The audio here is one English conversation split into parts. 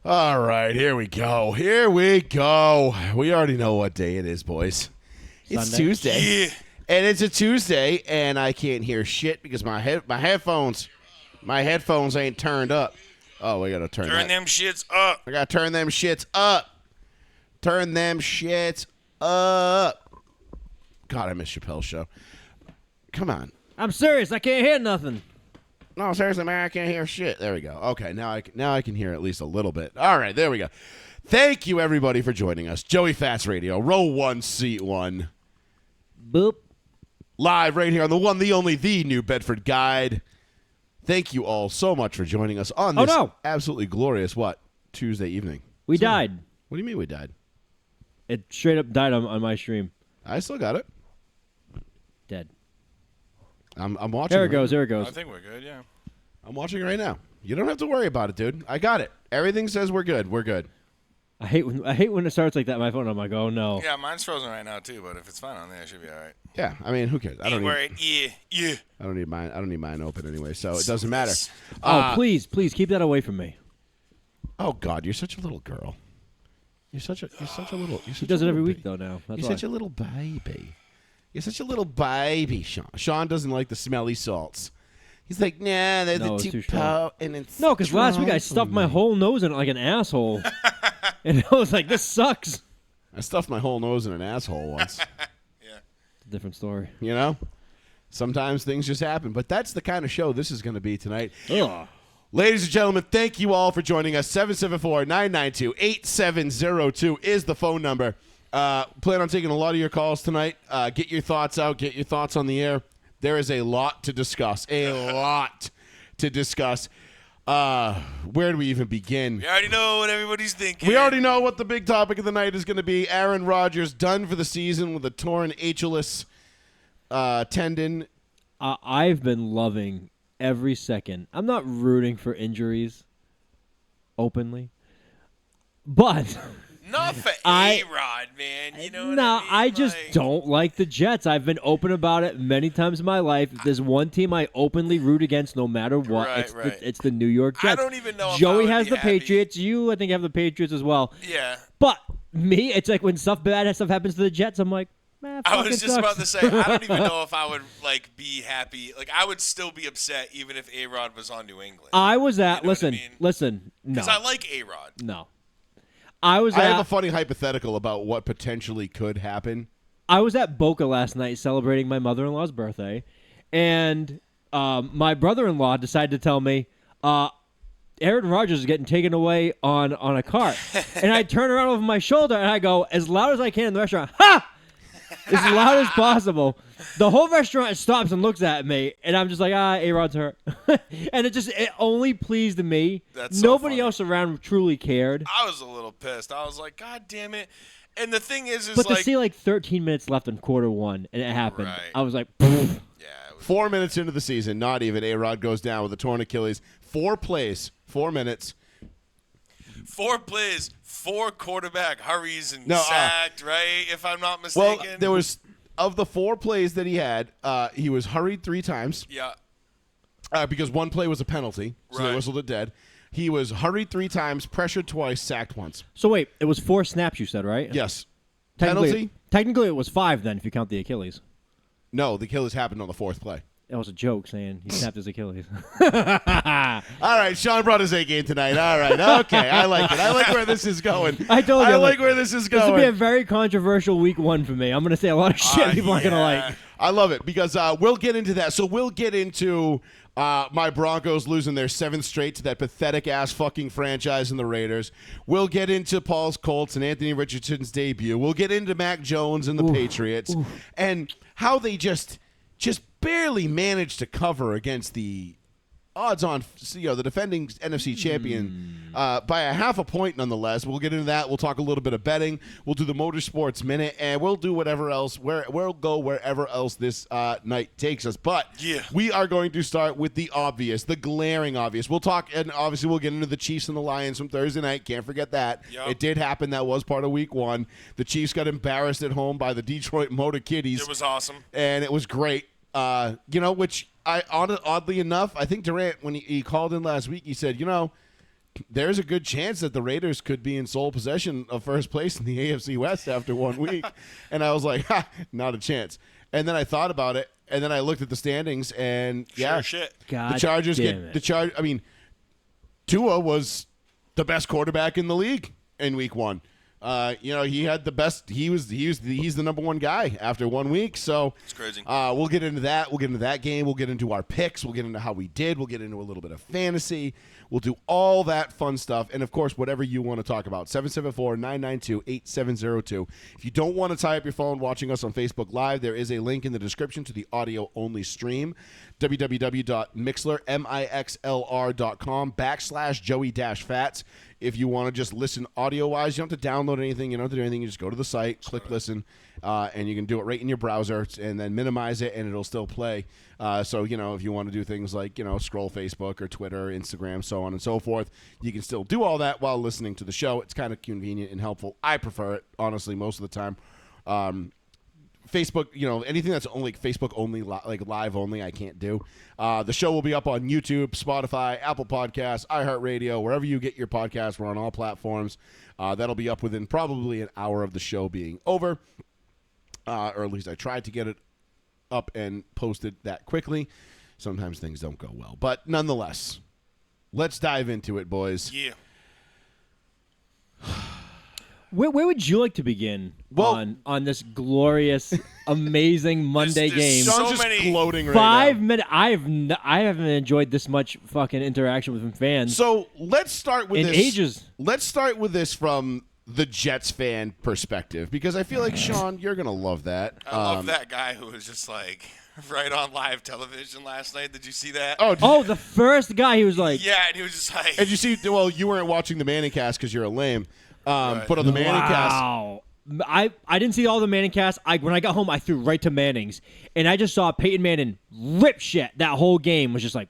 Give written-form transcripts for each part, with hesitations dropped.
All right, here we go. Here we go. We already know what day it is, boys. It's Sunday. Tuesday. Yeah. And it's a Tuesday, and I can't hear shit because my headphones ain't turned up. Oh, we got to turn them shits up. I got to turn them shits up. Turn them shits up. God, I miss Chappelle's show. Come on. I'm serious. I can't hear nothing. No, seriously, man, I can't hear shit. There we go. Okay, now I can hear at least a little bit. All right, there we go. Thank you, everybody, for joining us. Joey Fats Radio, row 1, seat 1. Boop. Live right here on the one, the only, the New Bedford Guide. Thank you all so much for joining us on this absolutely glorious, Tuesday evening. We died. What do you mean we died? It straight up died on my stream. I still got it. Dead. I'm watching. There it goes. There it I goes. think we're good, yeah. I'm watching right now. You don't have to worry about it, dude. I got it. Everything says we're good. We're good. I hate when it starts like that on my phone. I'm like, oh no. Yeah, mine's frozen right now too, but if it's fine on there, it should be all right. Yeah, I mean, who cares? I don't worried. Yeah. I don't need mine open anyway, so it doesn't matter. Please keep that away from me. Oh God, you're such a little girl. You're such a little. He does it every week though. Now You're such a little baby. You're such a little baby, Sean. Sean doesn't like the smelly salts. He's like, nah, they're No, the it's too too strong. and it's No, because last week I strong stuffed for my me. whole nose in it like an asshole, and I was like, this sucks. I stuffed my whole nose in an asshole once. It's a different story. You know, sometimes things just happen, but that's the kind of show this is going to be tonight. Ugh. Ladies and gentlemen, thank you all for joining us. 774-992-8702 is the phone number. Plan on taking a lot of your calls tonight. Get your thoughts out. Get your thoughts on the air. There is a lot to discuss. A lot to discuss. Where do we even begin? We already know what everybody's thinking. We already know what the big topic of the night is going to be. Aaron Rodgers done for the season with a torn Achilles tendon. I've been loving every second. I'm not rooting for injuries openly, but Not for I- A-Rod, man. You know what no, I mean? just Like, don't like the Jets. I've been open about it many times in my life. If there's one team I openly root against no matter what, Right. it's the New York Jets. I don't even know if I Joey would has be the happy. Patriots. You, I think, have the Patriots as well. Yeah. But me, it's like when bad stuff happens to the Jets, I'm like, man, I was just about to say, I don't even know if I would be happy. Like, I would still be upset even if A-Rod was on New England. I was at You know what I mean? listen, no, Because I like A-Rod. no. I have a funny hypothetical about what potentially could happen. I was at Boca last night celebrating my mother-in-law's birthday, and my brother-in-law decided to tell me Aaron Rodgers is getting taken away on a cart. And I turn around over my shoulder, and I go, as loud as I can in the restaurant, ha! As loud as possible. The whole restaurant stops and looks at me, and I'm just like, A-Rod's hurt. And it only pleased me. That's so Nobody funny. else around truly cared. I was a little pissed. I was like, God damn it. And the thing is But like, to see 13 minutes left in quarter one, and it happened, Right. I was like, pfft. yeah, it was 4 minutes into the season, not even, A-Rod goes down with a torn Achilles. 4 plays, 4 minutes. 4 plays, 4 quarterback hurries and No, sacked, right? If I'm not Well, mistaken. there was, of the 4 plays that he had, he was hurried 3 times Yeah. because 1 play was a penalty, so they Right. whistled it dead. He was hurried 3 times, pressured twice, sacked once. So wait, it was 4 snaps you said, right? Yes. Technically, Penalty? Technically, it was 5 then if you count the Achilles. No, the Achilles happened on the 4th play. That was a joke saying he snapped his Achilles. All right, Sean brought his A game tonight. All right, okay, I like it. I like where this is going. I told you. I like where this is This would be a going. very controversial week 1 for me. I'm going to say a lot of shit people aren't going to yeah. like. I love it because we'll get into that. So we'll get into my Broncos losing their 7th straight to that pathetic-ass fucking franchise in the Raiders. We'll get into Paul's Colts and Anthony Richardson's debut. We'll get into Mac Jones and the Patriots and how they just barely managed to cover against the odds-on, the defending NFC champion by a half a point nonetheless. We'll get into that. We'll talk a little bit of betting. We'll do the Motorsports Minute, and we'll do whatever else. We'll go wherever else this night takes us. But Yeah. we are going to start with the obvious, the glaring obvious. We'll talk, and obviously we'll get into the Chiefs and the Lions from Thursday night. Can't forget that. Yep. It did happen. That was part of Week 1. The Chiefs got embarrassed at home by the Detroit Motor Kitties. It was awesome. And it was great. Which oddly enough, I think Durant, when he called in last week, he said, there's a good chance that the Raiders could be in sole possession of first place in the AFC West after 1 week. And I was like, ha, not a chance. And then I thought about it, and then I looked at the standings, and Shit. God the Chargers damn get it. I mean, Tua was the best quarterback in the league in week 1. He had the best. He's the number 1 guy after 1 week. So it's crazy. We'll get into that. We'll get into that game. We'll get into our picks. We'll get into how we did. We'll get into a little bit of fantasy. We'll do all that fun stuff. And, of course, whatever you want to talk about. 774-992-8702. If you don't want to tie up your phone watching us on Facebook Live, there is a link in the description to the audio-only stream. www.mixlr.com/Joey-Fats. If you want to just listen audio-wise, you don't have to download anything. You don't have to do anything. You just go to the site, click listen, and you can do it right in your browser and then minimize it, and it'll still play. So, if you want to do things like, scroll Facebook or Twitter, Instagram, so on and so forth, you can still do all that while listening to the show. It's kind of convenient and helpful. I prefer it, honestly, most of the time. Facebook, anything that's only Facebook only, like live only, I can't do. The show will be up on YouTube, Spotify, Apple Podcasts, iHeartRadio, wherever you get your podcasts. We're on all platforms. That'll be up within probably an hour of the show being over, or at least I tried to get it up and posted that quickly. Sometimes things don't go well, but nonetheless, let's dive into it, boys. Yeah. Where would you like to begin on this glorious, amazing Monday game? So Sean's just many- gloating right 5 now. minutes. I haven't enjoyed this much fucking interaction with fans So let's start with in this. ages. Let's start with this from the Jets fan perspective, because I feel like, Sean, you're gonna love that. I love that guy who was just like right on live television last night. Did you see that? Oh, the first guy, he was like, Yeah, and he was just like, Did you see? Well, you weren't watching the Manning cast because you're a lame. But on the Manning cast, wow. I didn't see all the Manning cast. When I got home, I threw right to Manning's, and I just saw Peyton Manning rip shit. That whole game was just like,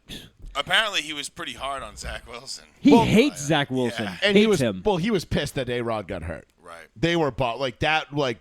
apparently he was pretty hard on Zach Wilson. he hates Zach Wilson. yeah. and Hates him. he was pissed that A-Rod got hurt. Right. They were like that. Like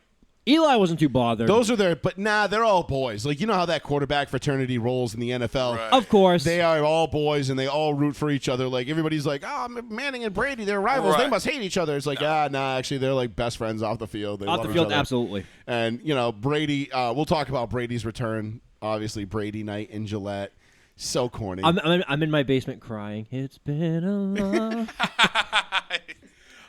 Eli wasn't too bothered. those are their, but they're all boys. Like, you know how that quarterback fraternity rolls in the NFL. Right. Of course. They are all boys, and they all root for each other. Like, everybody's like, oh, Manning and Brady, they're rivals. They Right. must hate each other. It's like, actually, they're like best friends off the field. They Off love the each field, other. absolutely. And, Brady, we'll talk about Brady's return. Obviously, Brady night in Gillette. So corny. I'm in my basement crying. It's been a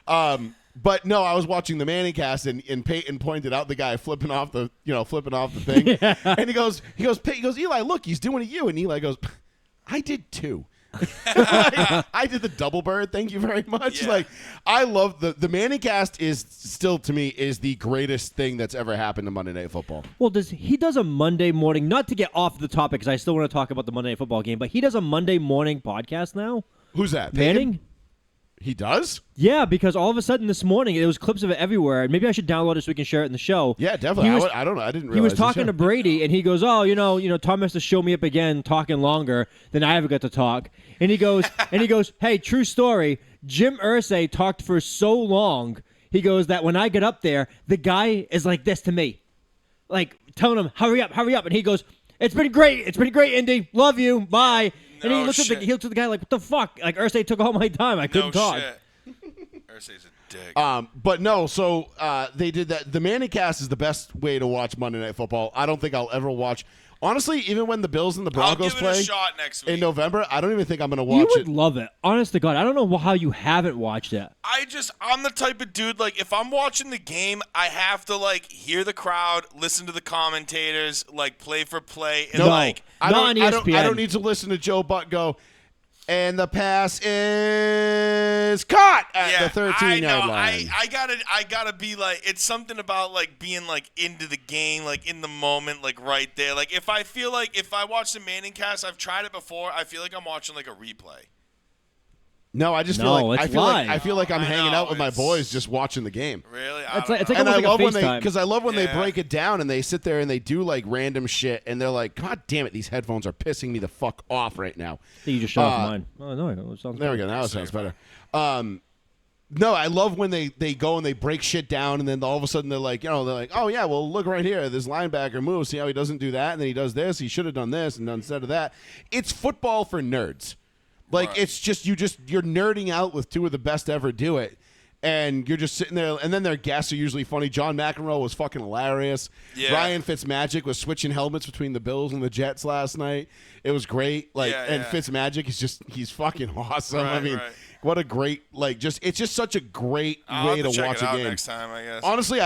long. But no, I was watching the Manning cast, and Peyton pointed out the guy flipping off the thing, and he goes, Eli, look, he's doing it to you, and Eli goes, I did too. I did the double bird. Thank you very much. Yeah. Like, I love the Manning cast is still, to me, is the greatest thing that's ever happened to Monday Night Football. Well, he does a Monday morning, not to get off the topic because I still want to talk about the Monday Night Football game, but he does a Monday morning podcast now. Who's that? Peyton? Manning? He does? Yeah, because all of a sudden this morning there was clips of it everywhere. Maybe I should download it so we can share it in the show. Yeah, definitely. He was- I don't know. I didn't realize He was this. talking Yeah. to Brady, and he goes, "Oh, Tom has to show me up again, talking longer than I ever got to talk." And he goes, "Hey, true story. Jim Irsay talked for so long. He goes that when I get up there, the guy is like this to me, like telling him, hurry up,' and he goes, 'It's been great, Indy. Love you, bye.'" And he No looks at shit. the guy like, "What the fuck? Like Irsay took all my time. I couldn't talk." Shit. Irsay's a dick. But no, so they did that. The Manning cast is the best way to watch Monday Night Football. I don't think I'll ever watch. Honestly, even when the Bills and the I'll Broncos give it a play shot next week. in November, I don't even think I'm going to You watch would it. love it. Honest to God, I don't know how you haven't watched it. I'm the type of dude, like, if I'm watching the game, I have to, like, hear the crowd, listen to the commentators, like, play for play, and, No, like, I not on don't ESPN. need to listen to Joe Buck go, and the pass is caught at the 13-yard line. I gotta be like, it's something about like being like into the game, like in the moment, like right there. Like if I watch the Manning cast, I've tried it before. I feel like I'm watching like a replay. No, I just No, feel like it's live. I feel like I'm I hanging know, out with my it's- boys just watching the game. Really? It's like And I almost love like a when FaceTime. because I love when they Yeah. break it down and they sit there and they do like random shit and they're like, God damn it, these headphones are pissing me the fuck off right now. I think you just shut off mine. Oh no, it sounds There we go. Now it sounds better. No, I love when they go and they break shit down and then all of a sudden they're like, oh yeah, well look right here, this linebacker moves. See how he doesn't do that and then he does this. He should have done this and instead of that. It's football for nerds. Like Right. it's just you're nerding out with two of the best to ever do it. And you're just sitting there, and then their guests are usually funny. John McEnroe was fucking hilarious. Yeah. Ryan Fitzmagic was switching helmets between the Bills and the Jets last night. It was great. Like, and Fitzmagic he's fucking awesome. Right, I mean, right. what a great it's just such a great I'll way have to check watch it a out game. next time, I guess. Honestly,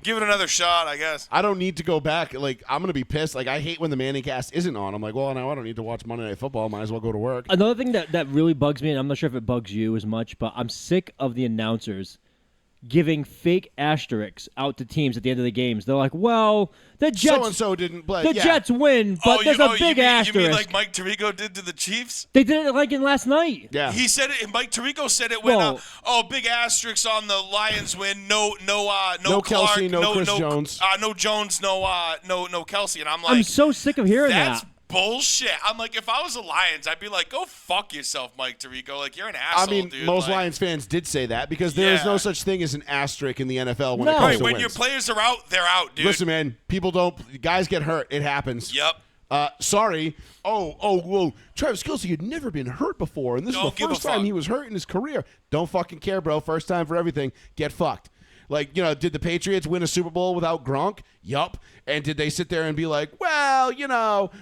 Give it another shot, I guess. I don't need to go back. Like, I'm gonna be pissed. Like, I hate when the Manning cast isn't on. I'm like, well, now I don't need to watch Monday Night Football. Might as well go to work. Another thing that really bugs me, and I'm not sure if it bugs you as much, but I'm sick of the announcers giving fake asterisks out to teams at the end of the games. They're like, well, the Jets So and so didn't play. the Yeah. Jets win, but there's a big asterisk. You mean like Mike Tirico did to the Chiefs? They did it like in last night. Yeah. He said it. Mike Tirico said it when Well- big asterisks on the Lions win. No No Clark, Kelsey, no Chris Jones. no Jones, no Kelsey. And I'm like, I'm so sick of hearing that's that. bullshit. I'm like, if I was the Lions, I'd be like, go fuck yourself, Mike Tirico. Like, you're an asshole, I mean, dude. most like, Lions fans did say that because there is Yeah. no such thing as an asterisk in the NFL when No. it comes Right, to when wins. your players are out, they're out, dude. Listen, man, guys get hurt. It happens. Yep. Sorry. Well, Travis Kelce had never been hurt before, and this is Don't the give a first time fuck. he was hurt in his career. Don't fucking care, bro. First time for everything. Get fucked. Like, did the Patriots win a Super Bowl without Gronk? Yup. And did they sit there and be like, well,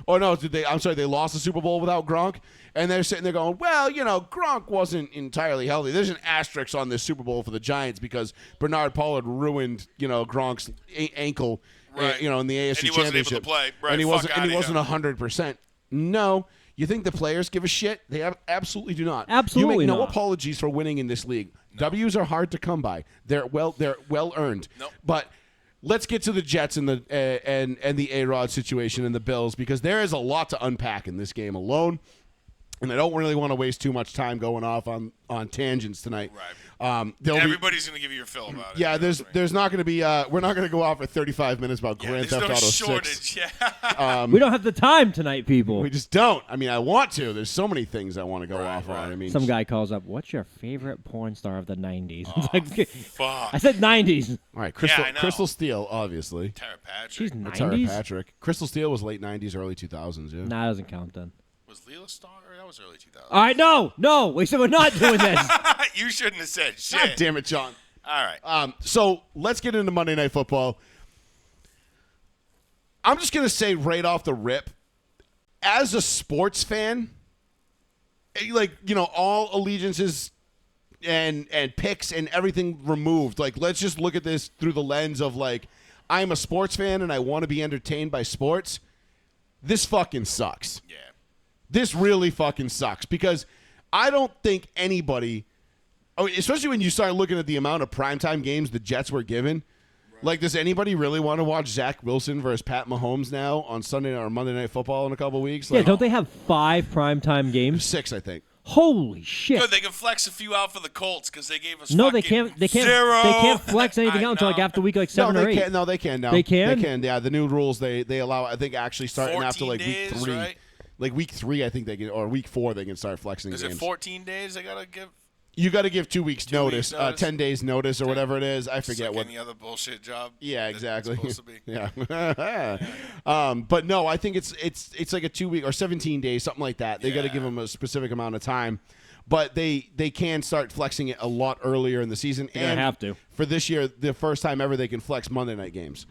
or no, they lost the Super Bowl without Gronk? And they're sitting there going, well, Gronk wasn't entirely healthy. There's an asterisk on this Super Bowl for the Giants because Bernard Pollard ruined, Gronk's ankle, Right. in the AFC And he wasn't able to Championship. play. Right, And he fuck wasn't. And he outta wasn't 100%. No. You think the players give a shit? They absolutely do not. Absolutely You make no not. apologies for winning in this league. W's are hard to come by. They're well earned. Nope. But let's get to the Jets and the and the A-Rod situation and the Bills because there is a lot to unpack in this game alone. And I don't really want to waste too much time going off on tangents tonight. Right. There'll be, Everybody's going to give you your fill about it. yeah, you know what I mean? there's not going to be we're not going to go off for 35 minutes about Yeah, Grand there's Theft no Auto shortage. 6. Yeah. We don't have the time tonight, people. We just don't. I mean, I want to. There's so many things I want to go off on. I mean, Some guy calls up, what's your favorite porn star of the 90s? It's like, Fuck. I said 90s. all right, I know. Crystal Steele, obviously. Tara Patrick. She's Tara 90s? Patrick. Crystal Steele was late 90s, early 2000s, yeah. Nah, that doesn't count then. Was Leela Star? That was early 2000s. All right, no. We said we're not doing this. You shouldn't have said shit. God damn it, John. All right. So let's get into Monday Night Football. I'm just going to say right off the rip, as a sports fan, all allegiances and picks and everything removed. Like, let's just look at this through the lens of, like, I'm a sports fan and I want to be entertained by sports. This fucking sucks. Yeah. This really fucking sucks because I don't think anybody, especially when you start looking at the amount of primetime games the Jets were given, like, does anybody really want to watch Zach Wilson versus Pat Mahomes now on Sunday or Monday Night Football in a couple weeks? Yeah, Like, don't they have 5 primetime games? 6, I think. Holy shit. Good, they can flex a few out for the Colts because they gave us No, they fucking can't. They can't. zero. They can't flex anything I out until like know. after week 7 no, or they 8. can. No, they can now. They can? They can. Yeah, the new rules they allow. I think actually starting after 14 like days, week 3. right? Like week 3, I think they can, or week 4 they can start flexing Is games. it 14 days they got to give? You got to give 2 weeks notice, weeks notice? 10 days notice, or whatever it is. I It's forget like what. any other bullshit job. Yeah, that it's exactly. supposed to be. Yeah. But no, I think it's like a 2 week or 17 days, something like that. They got to Yeah. give them a specific amount of time, but they can start flexing it a lot earlier in the season. They're gonna have to. For this year, the first time ever they can flex Monday night games,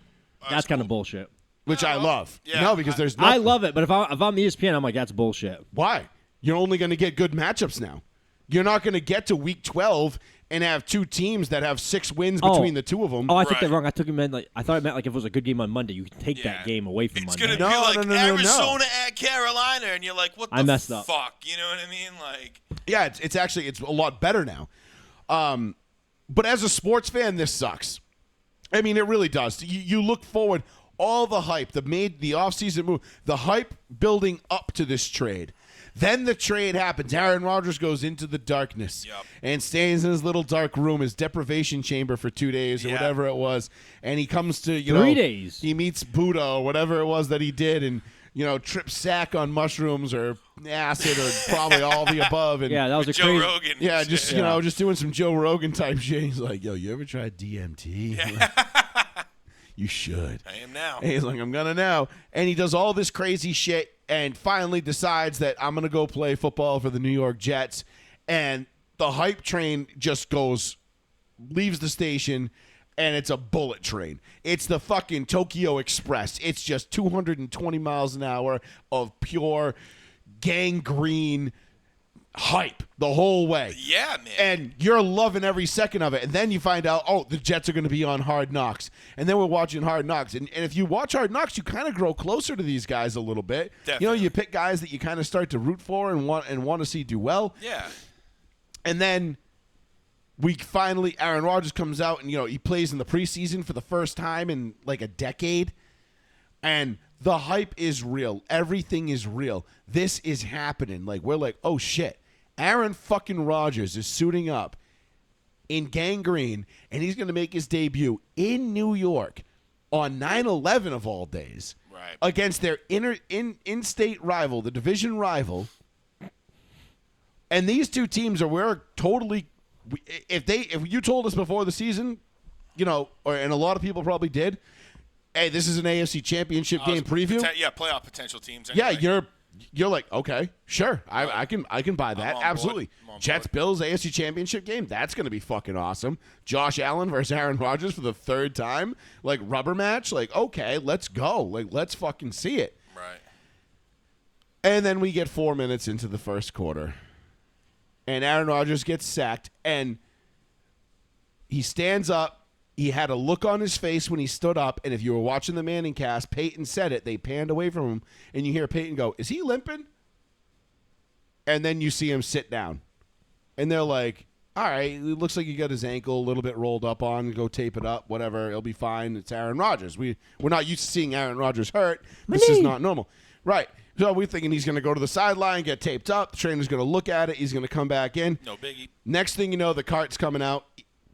That's kind of bullshit. which I love. Yeah, No, because there's no. I love it, but if I'm ESPN, I'm like, that's bullshit. Why? You're only going to get good matchups now. You're not going to get to week 12 and have 2 teams that have 6 wins between the 2 of them. Oh, I took that Right. wrong. I thought it meant like if it was a good game on Monday, you could take Yeah. that game away from It's Monday. gonna No, be like no. Arizona at Carolina, and you're like, "What the I messed up. fuck?" You know what I mean? Like, Yeah, it's actually a lot better now. But as a sports fan, this sucks. I mean, it really does. You look forward, all the hype, the offseason move, the hype building up to this trade. Then the trade happens. Aaron Rodgers goes into the darkness and stays in his little dark room, his deprivation chamber for 2 days or whatever it was. And he comes to, 3 days. He meets Buddha or whatever it was that he did and, trips sack on mushrooms or acid or probably all the above. And Yeah, that was a Joe crazy. Rogan. yeah, just just doing some Joe Rogan type shit. He's like, "Yo, you ever tried DMT?" You should. I am now. And he's like, "I'm gonna now," and he does all this crazy shit. and finally decides that I'm going to go play football for the New York Jets. And the hype train just leaves the station, and it's a bullet train. It's the fucking Tokyo Express. It's just 220 miles an hour of pure gangrene hype the whole way. Yeah, man. And you're loving every second of it. And then you find out, the Jets are going to be on Hard Knocks. And then we're watching Hard Knocks. And if you watch Hard Knocks, you kind of grow closer to these guys a little bit. Definitely. You pick guys that you kind of start to root for and want to see do well. Yeah. And then Aaron Rodgers comes out and, he plays in the preseason for the first time in like a decade. And the hype is real. Everything is real. This is happening. Like, we're like, oh, shit. Aaron fucking Rodgers is suiting up in gangrene, and he's going to make his debut in New York on 9/11 of all days, right, against their in-state rival, the division rival. And these two teams we're totally. If you told us before the season, and a lot of people probably did, hey, this is an AFC Championship game preview. Playoff potential teams. Anyway. Yeah, you're like, okay, sure, I can buy that. Absolutely. Jets Bills AFC Championship game, that's going to be fucking awesome. Josh Allen versus Aaron Rodgers for the third time, like rubber match. Like, okay, let's go. Like, let's fucking see it. Right. And then we get 4 minutes into the first quarter, and Aaron Rodgers gets sacked, and he stands up. He had a look on his face when he stood up, and if you were watching the Manning cast, Peyton said it. They panned away from him, and you hear Peyton go, "Is he limping?" And then you see him sit down, and they're like, "All right, it looks like he got his ankle a little bit rolled up on. Go tape it up, whatever. It'll be fine. It's Aaron Rodgers. We're not used to seeing Aaron Rodgers hurt. This is not normal, right?" So we're thinking he's going to go to the sideline, get taped up. The trainer's going to look at it. He's going to come back in. No biggie. Next thing you know, the cart's coming out.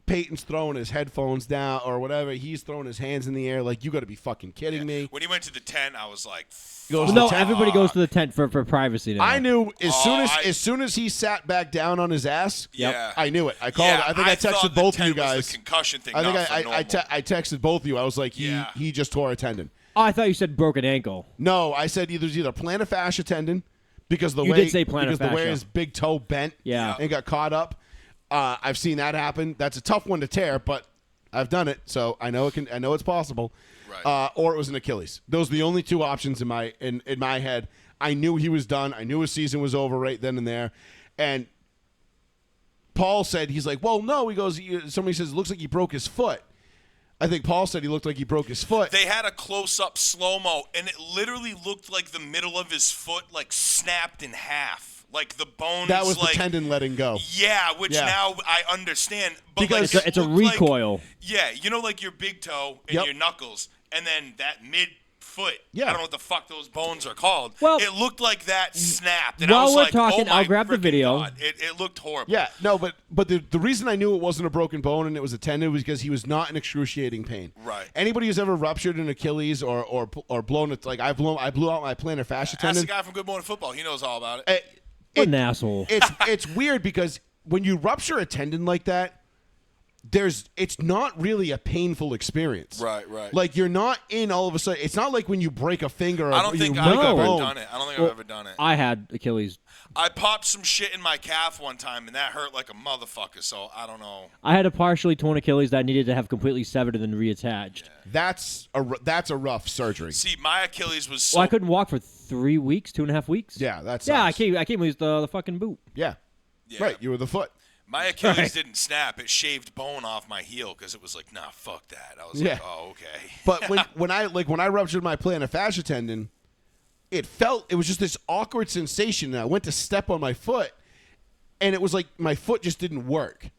Peyton's throwing his headphones down or whatever. He's throwing his hands in the air like, you got to be fucking kidding me. When he went to the tent, I was like, everybody goes to the tent for privacy now. I knew as soon as he sat back down on his ass, I knew it. I called. I think I texted both of you guys. The concussion thing. I think I texted both of you. I was like, he just tore a tendon. Oh, I thought you said broken ankle. No, I said either plantar fascia tendon because the you way did say plantar fascia. The way his big toe bent and got caught up. I've seen that happen. That's a tough one to tear, but I've done it, so I know I know it's possible. Right. Or it was an Achilles. Those are the only two options in my head. I knew he was done. I knew his season was over right then and there. And Paul said, he's like, well, no. He goes, somebody says, it looks like he broke his foot. I think Paul said he looked like he broke his foot. They had a close-up slow-mo, and it literally looked like the middle of his foot snapped in half. Like the bones. That was the tendon letting go. Yeah, which now I understand. But because it's a recoil. Like your big toe and your knuckles, and then that mid-foot. Yeah. I don't know what the fuck those bones are called. Well, it looked like that snapped. And while I was we're like, talking, oh my I'll grab the video. God. It looked horrible. Yeah, no, but the reason I knew it wasn't a broken bone and it was a tendon was because he was not in excruciating pain. Right. Anybody who's ever ruptured an Achilles or blown it, like I blew out my plantar fascia tendon. Ask the guy from Good Morning Football. He knows all about it. What an asshole. It's weird because when you rupture a tendon like that, it's not really a painful experience. Right. Like you're not in all of a sudden. It's not like when you break a finger. Or I don't think I've ever done it. I've ever done it. I had Achilles. I popped some shit in my calf one time, and that hurt like a motherfucker. So I don't know. I had a partially torn Achilles that I needed to have completely severed and then reattached. Yeah. That's a rough surgery. See, my Achilles was so. Well, I couldn't walk for 3 weeks, 2.5 weeks. Yeah, that's. Yeah, I can't lose the fucking boot. Yeah. Right, you were the foot. My Achilles didn't snap. It shaved bone off my heel because it was like, nah, fuck that. I was like, oh, okay. But when I ruptured my plantar fascia tendon, it was just this awkward sensation. And I went to step on my foot, and it was like my foot just didn't work.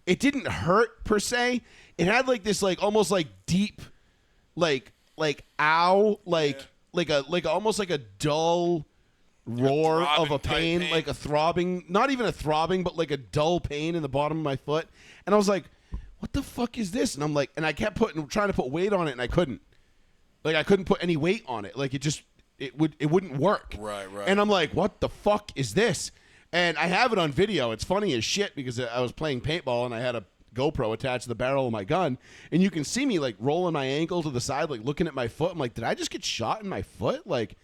It didn't hurt per se. It had like this almost like deep, like ow, almost like a dull roar of a pain, like a throbbing, not even a throbbing, but like a dull pain in the bottom of my foot. And I was like, what the fuck is this? And I'm like, and I kept trying to put weight on it, and I couldn't. Like I couldn't put any weight on it. Like it wouldn't work. Right. And I'm like, what the fuck is this? And I have it on video. It's funny as shit because I was playing paintball and I had a GoPro attached to the barrel of my gun, and you can see me like rolling my ankle to the side, like looking at my foot. I'm like, did I just get shot in my foot? Like,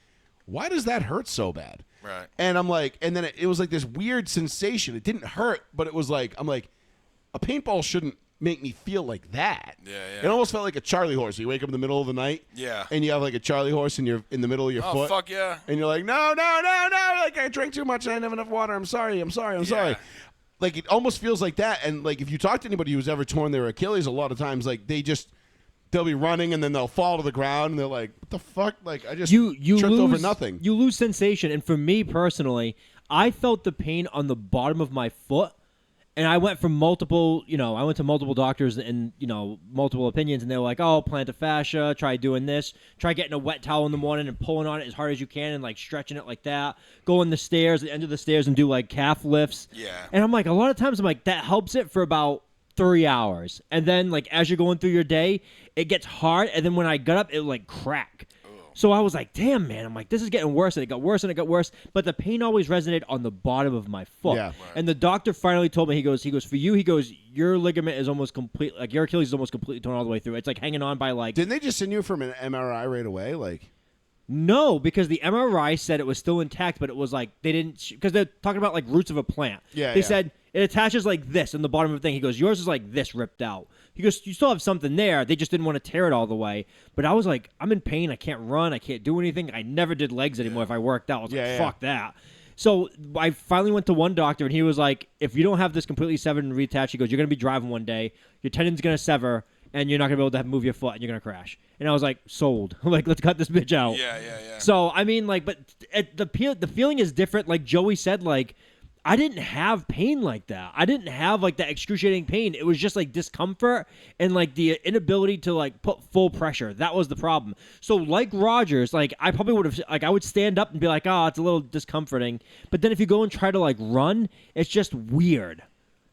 why does that hurt so bad? Right. And I'm like, and then it was like this weird sensation. It didn't hurt, but it was like, I'm like, a paintball shouldn't make me feel like that. Yeah. It almost felt like a Charlie horse. You wake up in the middle of the night, and you have like a Charlie horse in the middle of your foot. Oh fuck yeah! And you're like, no, like I drank too much and I didn't have enough water. I'm sorry. Like it almost feels like that. And like if you talk to anybody who's ever torn their Achilles, a lot of times like they'll be running and then they'll fall to the ground and they're like, what the fuck? Like I just tripped over nothing. You lose sensation. And for me personally, I felt the pain on the bottom of my foot. And I went from multiple doctors and, multiple opinions, and they were like, oh, plantar fascia, try doing this, try getting a wet towel in the morning and pulling on it as hard as you can and, like, stretching it like that, go in the stairs, the end of the stairs, and do, like, calf lifts. Yeah. And I'm like, a lot of times I'm like, that helps it for about 3 hours. And then, like, as you're going through your day, it gets hard, and then when I got up, it would, like, crack. So I was like, damn, man. I'm like, this is getting worse. And it got worse and it got worse. But the pain always resonated on the bottom of my foot. Yeah. Right. And the doctor finally told me, he goes, for you, your ligament is almost complete. Like, your Achilles is almost completely torn all the way through. It's like hanging on by like. Didn't they just send you from an MRI right away? Like. No, because the MRI said it was still intact, but it was like they didn't, because they're talking about like roots of a plant. Yeah. They said it attaches like this in the bottom of the thing. He goes, yours is like this ripped out. He goes, you still have something there. They just didn't want to tear it all the way. But I was like, I'm in pain. I can't run. I can't do anything. I never did legs anymore if I worked out. I was like, fuck that. So I finally went to one doctor, and he was like, if you don't have this completely severed and reattached, he goes, you're going to be driving one day. Your tendon's going to sever, and you're not going to be able to move your foot, and you're going to crash. And I was like, sold. Like, let's cut this bitch out. Yeah. So, I mean, like, but the feeling is different. Like Joey said, like, I didn't have pain like that. I didn't have like that excruciating pain. It was just like discomfort and like the inability to like put full pressure. That was the problem. So like Rogers, like I probably would have, like I would stand up and be like, oh, it's a little discomforting. But then if you go and try to like run, it's just weird.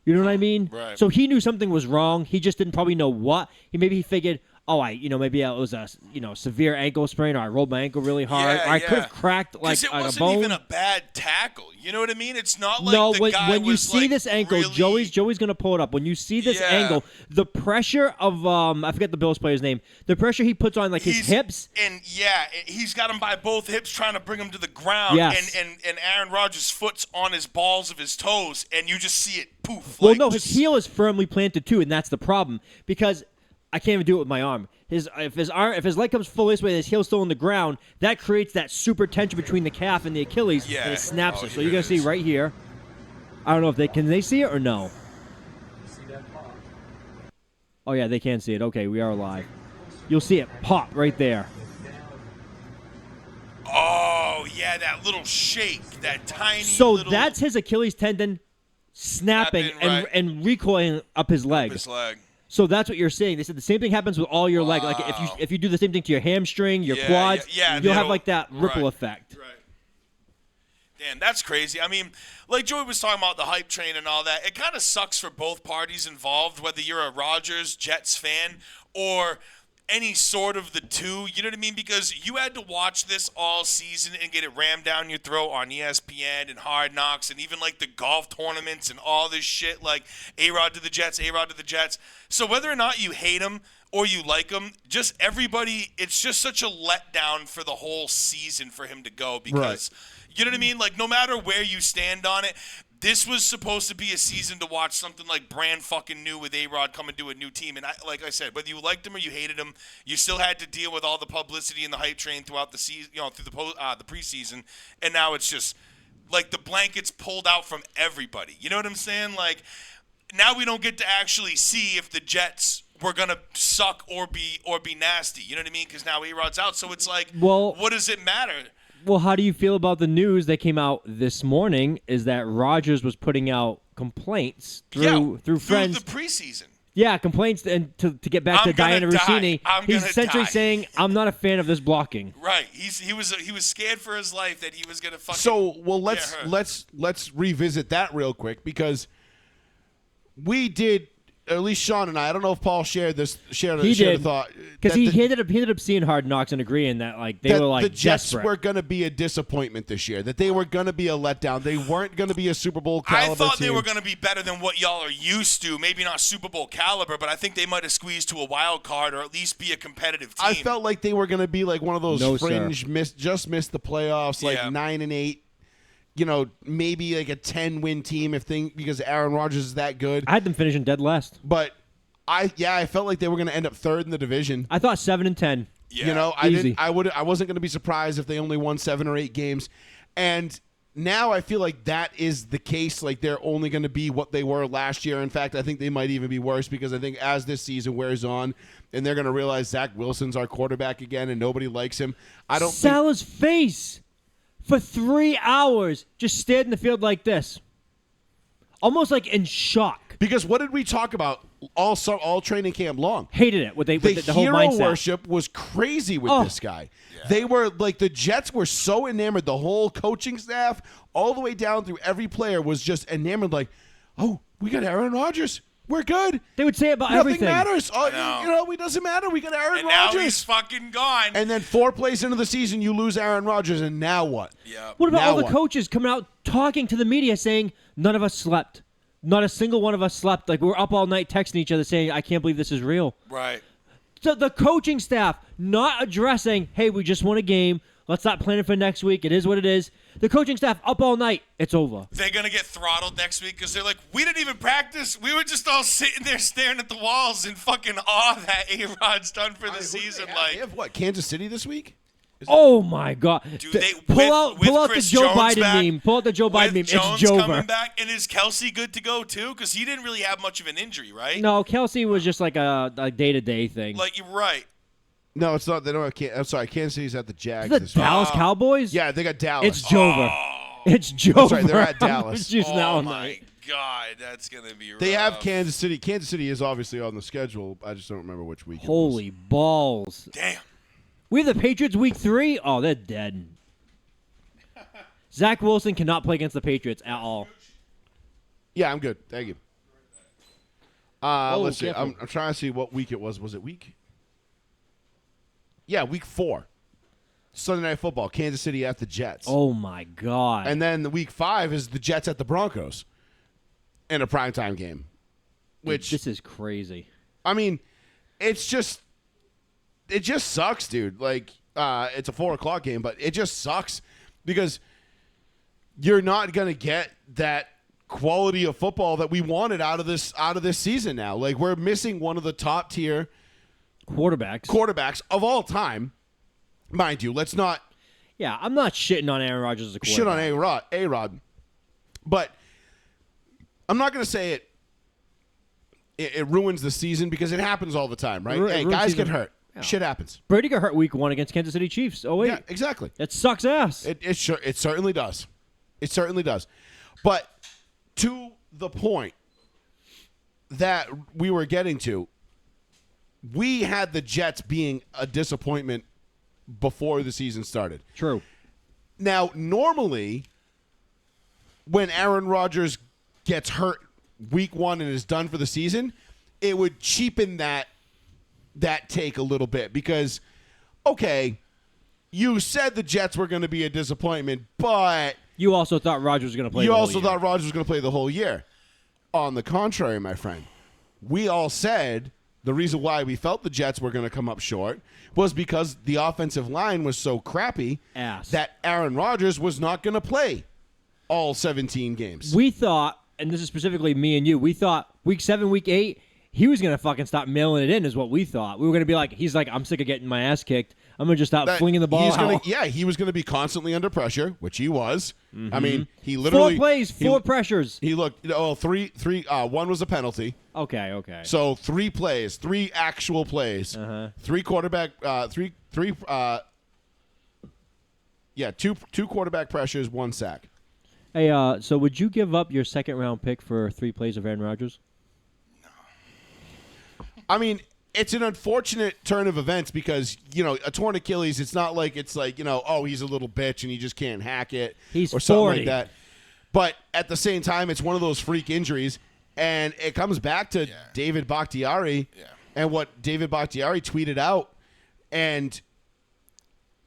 You know what I mean? Right. So he knew something was wrong. He just didn't probably know what. Maybe he figured, oh, maybe it was a, severe ankle sprain, or I rolled my ankle really hard, or I could have cracked like it a wasn't bone. even a bad tackle. You know what I mean? It's not like when you see like this ankle, really... Joey's gonna pull it up. When you see this angle, the pressure of I forget the Bills player's name. The pressure he puts on like his hips, and he's got him by both hips, trying to bring him to the ground. Yes. And Aaron Rodgers' foot's on his balls of his toes, and you just see it poof. Well, no, his heel is firmly planted too, and that's the problem because I can't even do it with my arm. If his leg comes fully this way, and his heel's still on the ground, that creates that super tension between the calf and the Achilles, and it snaps it. So you're gonna see right here. I don't know if can they see it or no? Oh yeah, they can see it. Okay, we are live. You'll see it pop right there. Oh yeah, that little shake, that tiny. So little... that's his Achilles tendon snapping and recoiling up his leg. So that's what you're saying. They said the same thing happens with all your leg. Like if you do the same thing to your hamstring, your quads, you'll have like that ripple effect. Right. Damn, that's crazy. I mean, like Joey was talking about the hype train and all that. It kind of sucks for both parties involved, whether you're a Rodgers, Jets fan, or any sort of the two. You know what I mean? Because you had to watch this all season and get it rammed down your throat on ESPN and Hard Knocks and even like the golf tournaments and all this shit, like A-Rod to the Jets, A-Rod to the Jets. So whether or not you hate him or you like him, just everybody, it's just such a letdown for the whole season for him to go because, you know what I mean? Like no matter where you stand on it, this was supposed to be a season to watch something like brand fucking new with A-Rod coming to a new team. And like I said, whether you liked him or you hated him, you still had to deal with all the publicity and the hype train throughout the season, through the preseason. And now it's just like the blankets pulled out from everybody. You know what I'm saying? Like now we don't get to actually see if the Jets were gonna suck or be nasty. You know what I mean? Because now A-Rod's out, so it's like, what does it matter? Well, how do you feel about the news that came out this morning? Is that Rodgers was putting out complaints through friends the preseason? Yeah, complaints, and to get back to Diana Rossini, he's essentially saying, "I'm not a fan of this blocking." Right. He was scared for his life that he was gonna fucking. So let's revisit that real quick because we did. At least Sean and I don't know if Paul shared a thought. Because he ended up seeing Hard Knocks and agreeing that like they were like the Jets desperate. were going to be a disappointment this year. That they were going to be a letdown. They weren't going to be a Super Bowl caliber I thought team. they were going to be better than what y'all are used to. Maybe not Super Bowl caliber, but I think they might have squeezed to a wild card or at least be a competitive team. I felt like they were going to be like one of those No, fringe, just missed the playoffs, like 9-8. Maybe like a 10-win team because Aaron Rodgers is that good. I had them finishing dead last. But I felt like they were going to end up third in the division. I thought 7-10. Yeah. Easy. I wasn't going to be surprised if they only won 7 or 8 games. And now I feel like that is the case. Like they're only going to be what they were last year. In fact, I think they might even be worse because I think as this season wears on and they're going to realize Zach Wilson's our quarterback again and nobody likes him. Salah's face for 3 hours just stared in the field like this. Almost like in shock. Because what did we talk about all training camp long? Hated it. The whole hero mindset. worship was crazy with this guy. Yeah. They were like the Jets were so enamored. The whole coaching staff, all the way down through every player, was just enamored. Like, oh, we got Aaron Rodgers. We're good. They would say about Nothing everything. matters. It doesn't matter. We got Aaron and Rodgers. now he's fucking gone. And then 4 plays into the season, you lose Aaron Rodgers, and now what? Yeah. What about Now all the what? coaches coming out talking to the media saying none of us slept? Not a single one of us slept. Like we were up all night texting each other saying, I can't believe this is real. Right. So the coaching staff not addressing, hey, we just won a game. Let's not plan it for next week. It is what it is. The coaching staff up all night. It's over. They're going to get throttled next week because they're like, we didn't even practice. We were just all sitting there staring at the walls in fucking awe that A-Rod's done for the season. They have what, Kansas City this week? Oh my God! Do they pull out the Chris Joe Jones Biden back, meme. Pull out the Joe Biden meme. with Jones It's Jover. coming back, and is Kelsey good to go too? Because he didn't really have much of an injury, right? No, Kelsey was just like a day-to-day thing. Like you're right. No, it's not. They don't have I'm sorry. Kansas City's at the Jags. the this week. Dallas Cowboys? Yeah, they got Dallas. It's Jover. It's Jover. That's right, they're at Dallas. Just using that Oh all my night. God, that's gonna be. They have rough. Kansas City. Kansas City is obviously on the schedule. I just don't remember which week. Holy balls! Damn. We have the Patriots week 3. Oh, they're dead. Zach Wilson cannot play against the Patriots at all. Yeah, I'm good. Thank you. Let's see. careful. I'm trying to see what week it was. Was it week? Yeah, week 4. Sunday Night Football. Kansas City at the Jets. Oh my God! And then the week 5 is the Jets at the Broncos in a primetime game. Which this is crazy. I mean, it just sucks, dude. Like, it's a 4:00 game, but it just sucks because you're not gonna get that quality of football that we wanted out of this season now. Like, we're missing one of the top tier quarterbacks of all time. Mind you, let's not Yeah, I'm not shitting on Aaron Rodgers as a quarterback. shit on A-Rod, but I'm not gonna say it ruins the season because it happens all the time, right? Hey, guys get hurt. Yeah. Shit happens. Brady got hurt week 1 against Kansas City Chiefs. Oh wait, Yeah, exactly. that sucks ass. It certainly does. It certainly does. But to the point that we were getting to, we had the Jets being a disappointment before the season started. True. Now, normally, when Aaron Rodgers gets hurt week 1 and is done for the season, it would cheapen that take a little bit because, okay, you said the Jets were going to be a disappointment, but You also thought Rodgers was going to play. you the whole also year. thought Rodgers was going to play the whole year. On the contrary, my friend, we all said the reason why we felt the Jets were going to come up short was because the offensive line was so crappy Ass. that Aaron Rodgers was not going to play all 17 games. We thought, and this is specifically me and you, we thought week 7, week 8, he was going to fucking stop mailing it in is what we thought. We were going to be like, he's like, I'm sick of getting my ass kicked. I'm going to just stop flinging the ball out. He was going to be constantly under pressure, which he was. I mean, he literally 4 plays, 4 pressures. He looked. Three. One was a penalty. Okay. So 3 plays, 3 actual plays, 3 quarterback, 3. Two quarterback pressures, 1 sack. Hey, so would you give up your 2nd round pick for 3 plays of Aaron Rodgers? I mean, it's an unfortunate turn of events because, a torn Achilles, it's not like he's a little bitch and he just can't hack it He's or something 40. like that. But at the same time, it's one of those freak injuries, and it comes back to David Bakhtiari and what David Bakhtiari tweeted out, and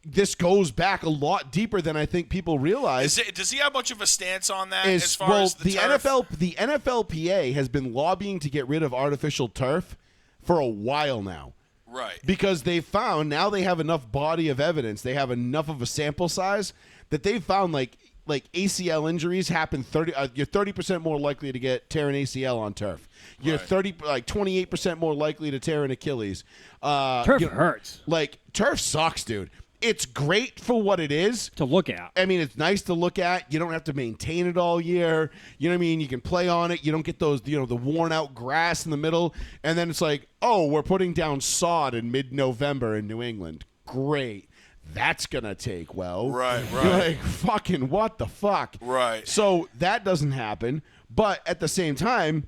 this goes back a lot deeper than I think people realize. Does he have much of a stance on that Is, as far well, as the turf? the NFLPA has been lobbying to get rid of artificial turf for a while now. Right. Because they found, now they have enough body of evidence, they have enough of a sample size that they've found like ACL injuries happen you're 30% more likely to tear an ACL on turf. You're 28% more likely to tear an Achilles. Turf hurts. Like, turf sucks, dude. It's great for what it is. To look at. I mean, it's nice to look at. You don't have to maintain it all year. You know what I mean? You can play on it. You don't get those, the worn out grass in the middle. And then it's like, oh, we're putting down sod in mid-November in New England. Great. That's going to take well. Right. You're like, fucking what the fuck? Right. So that doesn't happen. But at the same time,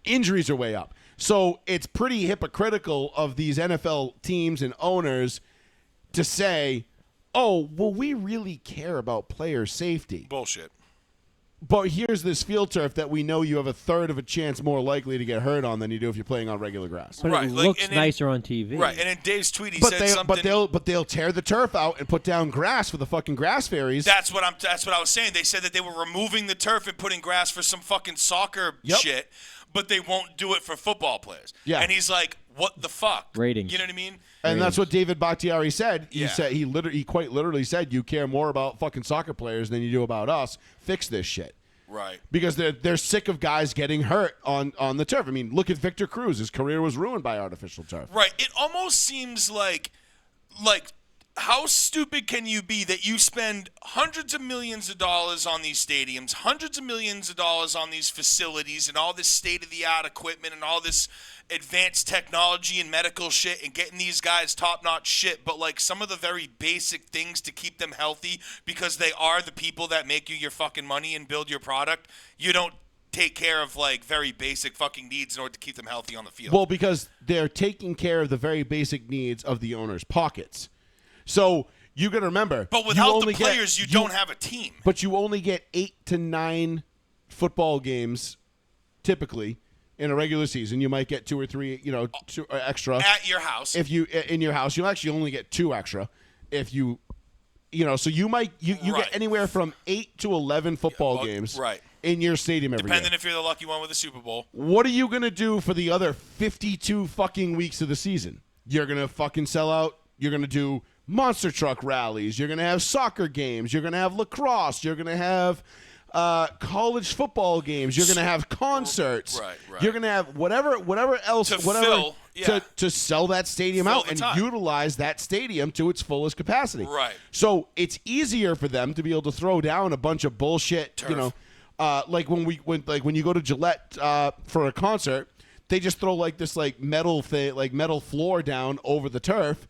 injuries are way up. So it's pretty hypocritical of these NFL teams and owners to say, oh, well, we really care about player safety. Bullshit. But here's this field turf that we know you have a third of a chance more likely to get hurt on than you do if you're playing on regular grass. But it looks nicer on TV. Right, and in Dave's tweet, he said something. But they'll tear the turf out and put down grass for the fucking grass fairies. That's what I was saying. They said that they were removing the turf and putting grass for some fucking soccer shit, but they won't do it for football players. Yeah. And he's like, what the fuck? Ratings. You know what I mean? And that's what David Bakhtiari said. He Yeah. said he quite literally said, you care more about fucking soccer players than you do about us. Fix this shit. Right. Because they're sick of guys getting hurt on the turf. I mean, look at Victor Cruz. His career was ruined by artificial turf. Right. It almost seems like how stupid can you be that you spend hundreds of millions of dollars on these stadiums, hundreds of millions of dollars on these facilities and all this state-of-the-art equipment and all this advanced technology and medical shit and getting these guys top-notch shit, but like some of the very basic things to keep them healthy because they are the people that make you your fucking money and build your product, you don't take care of like very basic fucking needs in order to keep them healthy on the field. Well, because they're taking care of the very basic needs of the owner's pockets. So you got to remember. But without the players, you don't have a team. But you only get 8 to 9 games typically in a regular season. You might get 2 or 3, two extra at your house. If you in your house, you'll actually only get 2 extra. If you so you might you get anywhere from 8 to 11 football games in your stadium every Depending year. if you're the lucky one with the Super Bowl. What are you gonna do for the other 52 fucking weeks of the season? You're gonna fucking sell out. You're gonna do monster truck rallies. You're gonna have soccer games. You're gonna have lacrosse. You're gonna have college football games. You're gonna have concerts. Right. You're gonna have whatever else to sell that stadium out and utilize that stadium to its fullest capacity. Right. So it's easier for them to be able to throw down a bunch of bullshit. Turf. Like when you go to Gillette for a concert, they just throw like this metal floor down over the turf.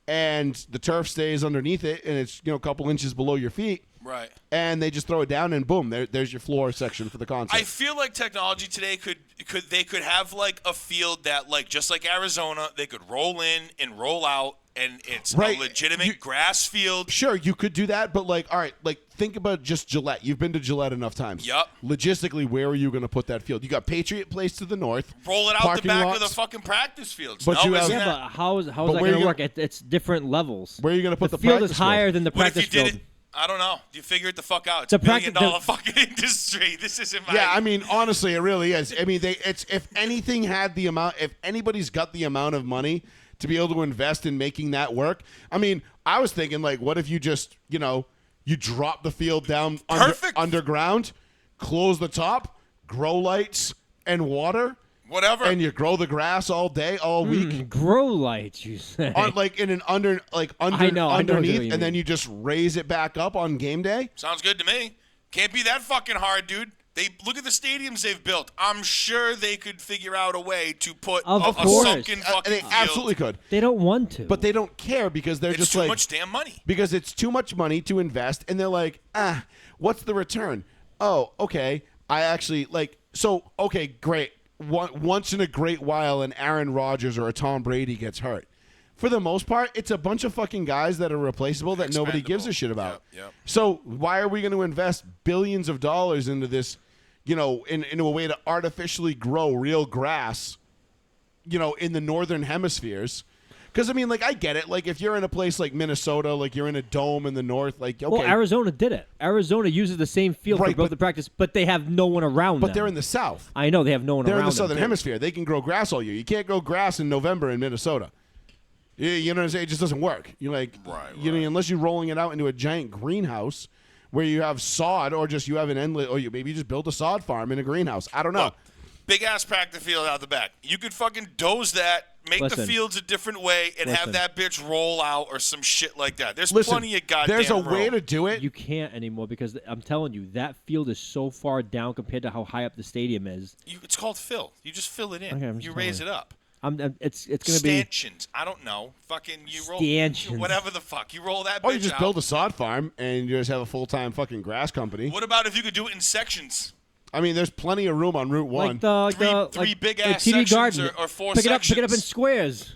And the turf stays underneath it, and it's a couple inches below your feet. Right. And they just throw it down, and boom, there's your floor section for the concert. I feel like technology today could have like a field that just like Arizona, they could roll in and roll out, and it's a legitimate grass field. Sure, you could do that, but all right, think about just Gillette. You've been to Gillette enough times. Yep. Logistically, where are you going to put that field? You got Patriot Place to the north. Roll it out the back lots. of the fucking practice fields. But but how is that going to work? It's different levels. Where are you going to put the field practice is higher than the What practice if you did field. it? I don't know. You figure it the fuck out. It's a $1 billion fucking industry. This isn't my... Yeah, I mean, honestly, it really is. I mean, if anybody's got the amount of money to be able to invest in making that work. I mean, I was thinking, what if you just, you drop the field down underground, close the top, grow lights and water, whatever, and you grow the grass all day, all week. Grow lights, you say? Underneath, and then you just raise it back up on game day. Sounds good to me. Can't be that fucking hard, dude. They look at the stadiums they've built. I'm sure they could figure out a way to put a sunken fucking they field. absolutely could. They don't want to, but they don't care because they're just too much damn money. Because it's too much money to invest, and they're like, what's the return? Oh, okay. I actually okay, great. Once in a great while, an Aaron Rodgers or a Tom Brady gets hurt. For the most part, it's a bunch of fucking guys that are replaceable that nobody gives a shit about. Yep. So why are we going to invest billions of dollars into this, into a way to artificially grow real grass, in the northern hemispheres. Because, I mean, like, I get it. Like, if you're in a place like Minnesota, like you're in a dome in the north, like, okay. Well, Arizona did it. Arizona uses the same field for both the practice, but they have no one around them. But they're in the south. I know they have no one around them. They're in the southern hemisphere. They can grow grass all year. You can't grow grass in November in Minnesota. You know what I'm saying? It just doesn't work. You're like, unless you're rolling it out into a giant greenhouse where you have sod, or just you have an endless, or maybe you just build a sod farm in a greenhouse. I don't know. Look, big ass practice field out the back. You could fucking doze that, make the fields a different way, and have that bitch roll out or some shit like that. There's plenty of goddamn There's a room. way to do it. You can't anymore because I'm telling you, that field is so far down compared to how high up the stadium is. It's called fill. You just fill it in. Okay, you raise it up. It's going to be stanchions. I don't know. Fucking you roll stanchions. whatever the fuck. You roll that bitch Or you just out. build a sod farm and you just have a full-time fucking grass company. What about if you could do it in sections? I mean, there's plenty of room on Route 1. Like three big-ass TD sections Garden. or four pick sections. Pick it up in squares.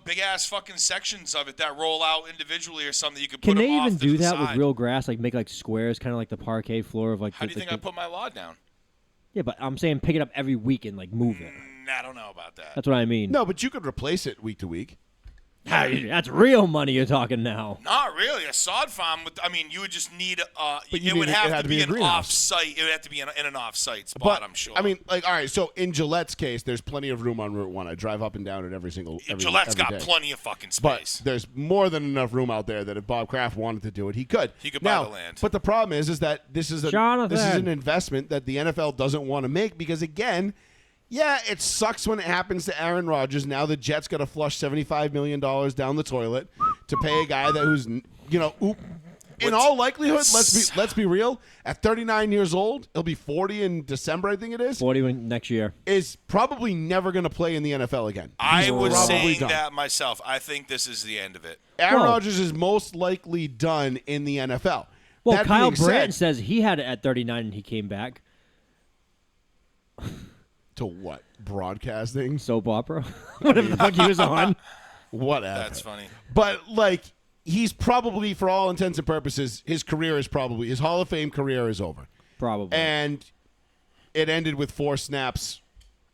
Big ass fucking sections of it that roll out individually or something. You could Can put they them off even to do the that side. with real grass? Like make like squares, kind of like the parquet floor of like. How do you think I put my lawn down? Yeah, but I'm saying pick it up every week and like move it. I don't know about that. That's what I mean. No, but you could replace it week to week. That's real money you're talking now. Not really. A sod farm. You would just need. you it would need- have it had to to be be a an greenhouse. off-site. It would have to be in an off-site spot. But I'm sure. I mean, like, all right. So in Gillette's case, there's plenty of room on Route 1. I drive up and down it every Gillette's got day. plenty of fucking But space. there's more than enough room out there that if Bob Kraft wanted to do it, he could. He could buy the land. But the problem is that this is an investment that the NFL doesn't want to make because, again, yeah, it sucks when it happens to Aaron Rodgers. Now the Jets got to flush $75 million down the toilet to pay a guy who's, in all likelihood, let's be real, at 39 years old, he'll be 40 in December, I think it is. 40 next year. Is probably never going to play in the NFL again. I was probably saying done. that myself. I think this is the end of it. Aaron Rodgers is most likely done in the NFL. Well, That Kyle being Brandt said, says he had it at 39 and he came back. to what? Broadcasting? Soap opera? Whatever the fuck he was on. Whatever. That's funny. But, he's probably, for all intents and purposes, his Hall of Fame career is over. Probably. And it ended with 4 snaps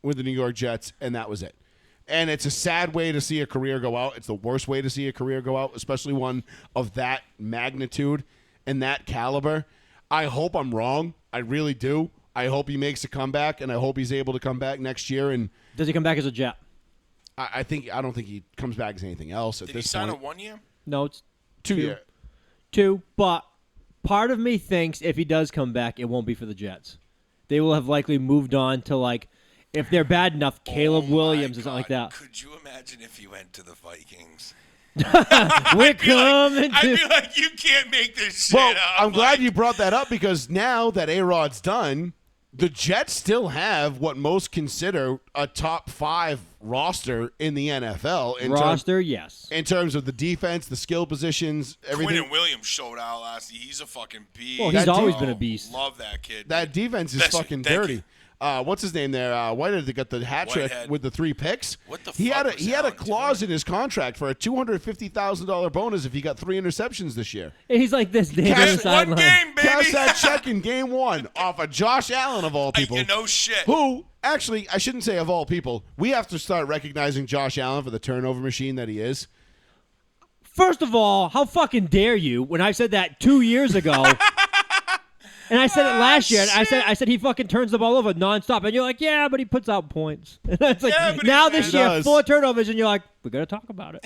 with the New York Jets, and that was it. And it's a sad way to see a career go out. It's the worst way to see a career go out, especially one of that magnitude and that caliber. I hope I'm wrong. I really do. I hope he makes a comeback, and I hope he's able to come back next year. And does he come back as a Jet? I don't think he comes back as anything else at Did this he sign point. a 1 year? No, it's 2 year. 2, but part of me thinks if he does come back, it won't be for the Jets. They will have likely moved on to, if they're bad enough, Caleb Williams or something like that. Could you imagine if he went to the Vikings? We're coming I'd to... be like, you can't make this shit Well, up. I'm glad you brought that up because now that A-Rod's done, the Jets still have what most consider a top 5 roster in the NFL. Yes. In terms of the defense, the skill positions, everything. Quinnen Williams showed out last year. He's a fucking beast. Well, he's always been a beast. Love that kid. That defense is fucking dirty. What's his name there? Whitehead that got the hat trick Whitehead. with the 3 picks. What the he fuck had was he had a Allen clause doing? in his contract for a $250,000 bonus if he got 3 interceptions this year. And he's like this day on the Just one sideline. game, baby. Cash that check in game 1 off of Josh Allen of all people. You know shit. Who, actually, I shouldn't say of all people. We have to start recognizing Josh Allen for the turnover machine that he is. First of all, how fucking dare you when I said that 2 years ago? And I said it last year. And I said he fucking turns the ball over nonstop. And you're like, yeah, but he puts out points. And it's like, Yeah, but now he this year, does. 4 turnovers. And you're like, we got to talk about it.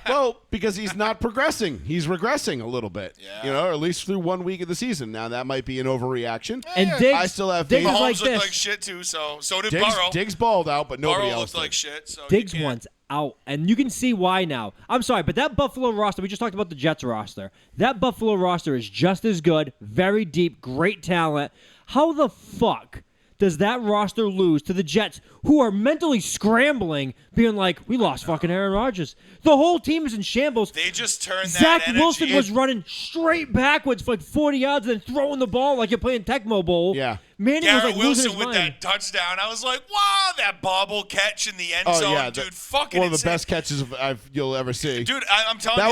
Well, because he's not progressing. He's regressing a little bit. Yeah. Or at least through 1 week of the season. Now, that might be an overreaction. And Diggs, I still have Diggs faith. is Mahomes like looked this. like shit, too, so did Diggs, Burrow. Diggs balled out, but nobody Burrow else looked like did. shit, so Diggs you can't. wants out. And you can see why now. I'm sorry, but that Buffalo roster, we just talked about the Jets roster. That Buffalo roster is just as good, very deep, great talent. How the fuck does that roster lose to the Jets, who are mentally scrambling, being like, we lost fucking Aaron Rodgers? The whole team is in shambles. They just turned Zach that energy. Wilson was running straight backwards for 40 yards and then throwing the ball like you're playing Tecmo Bowl. Yeah. Manning Garrett was like losing Wilson his with mind. that touchdown. I was like, wow, that bobble catch in the end Oh, zone, yeah. dude. Fucking one of the insane. best catches you'll ever see. Dude, I'm telling That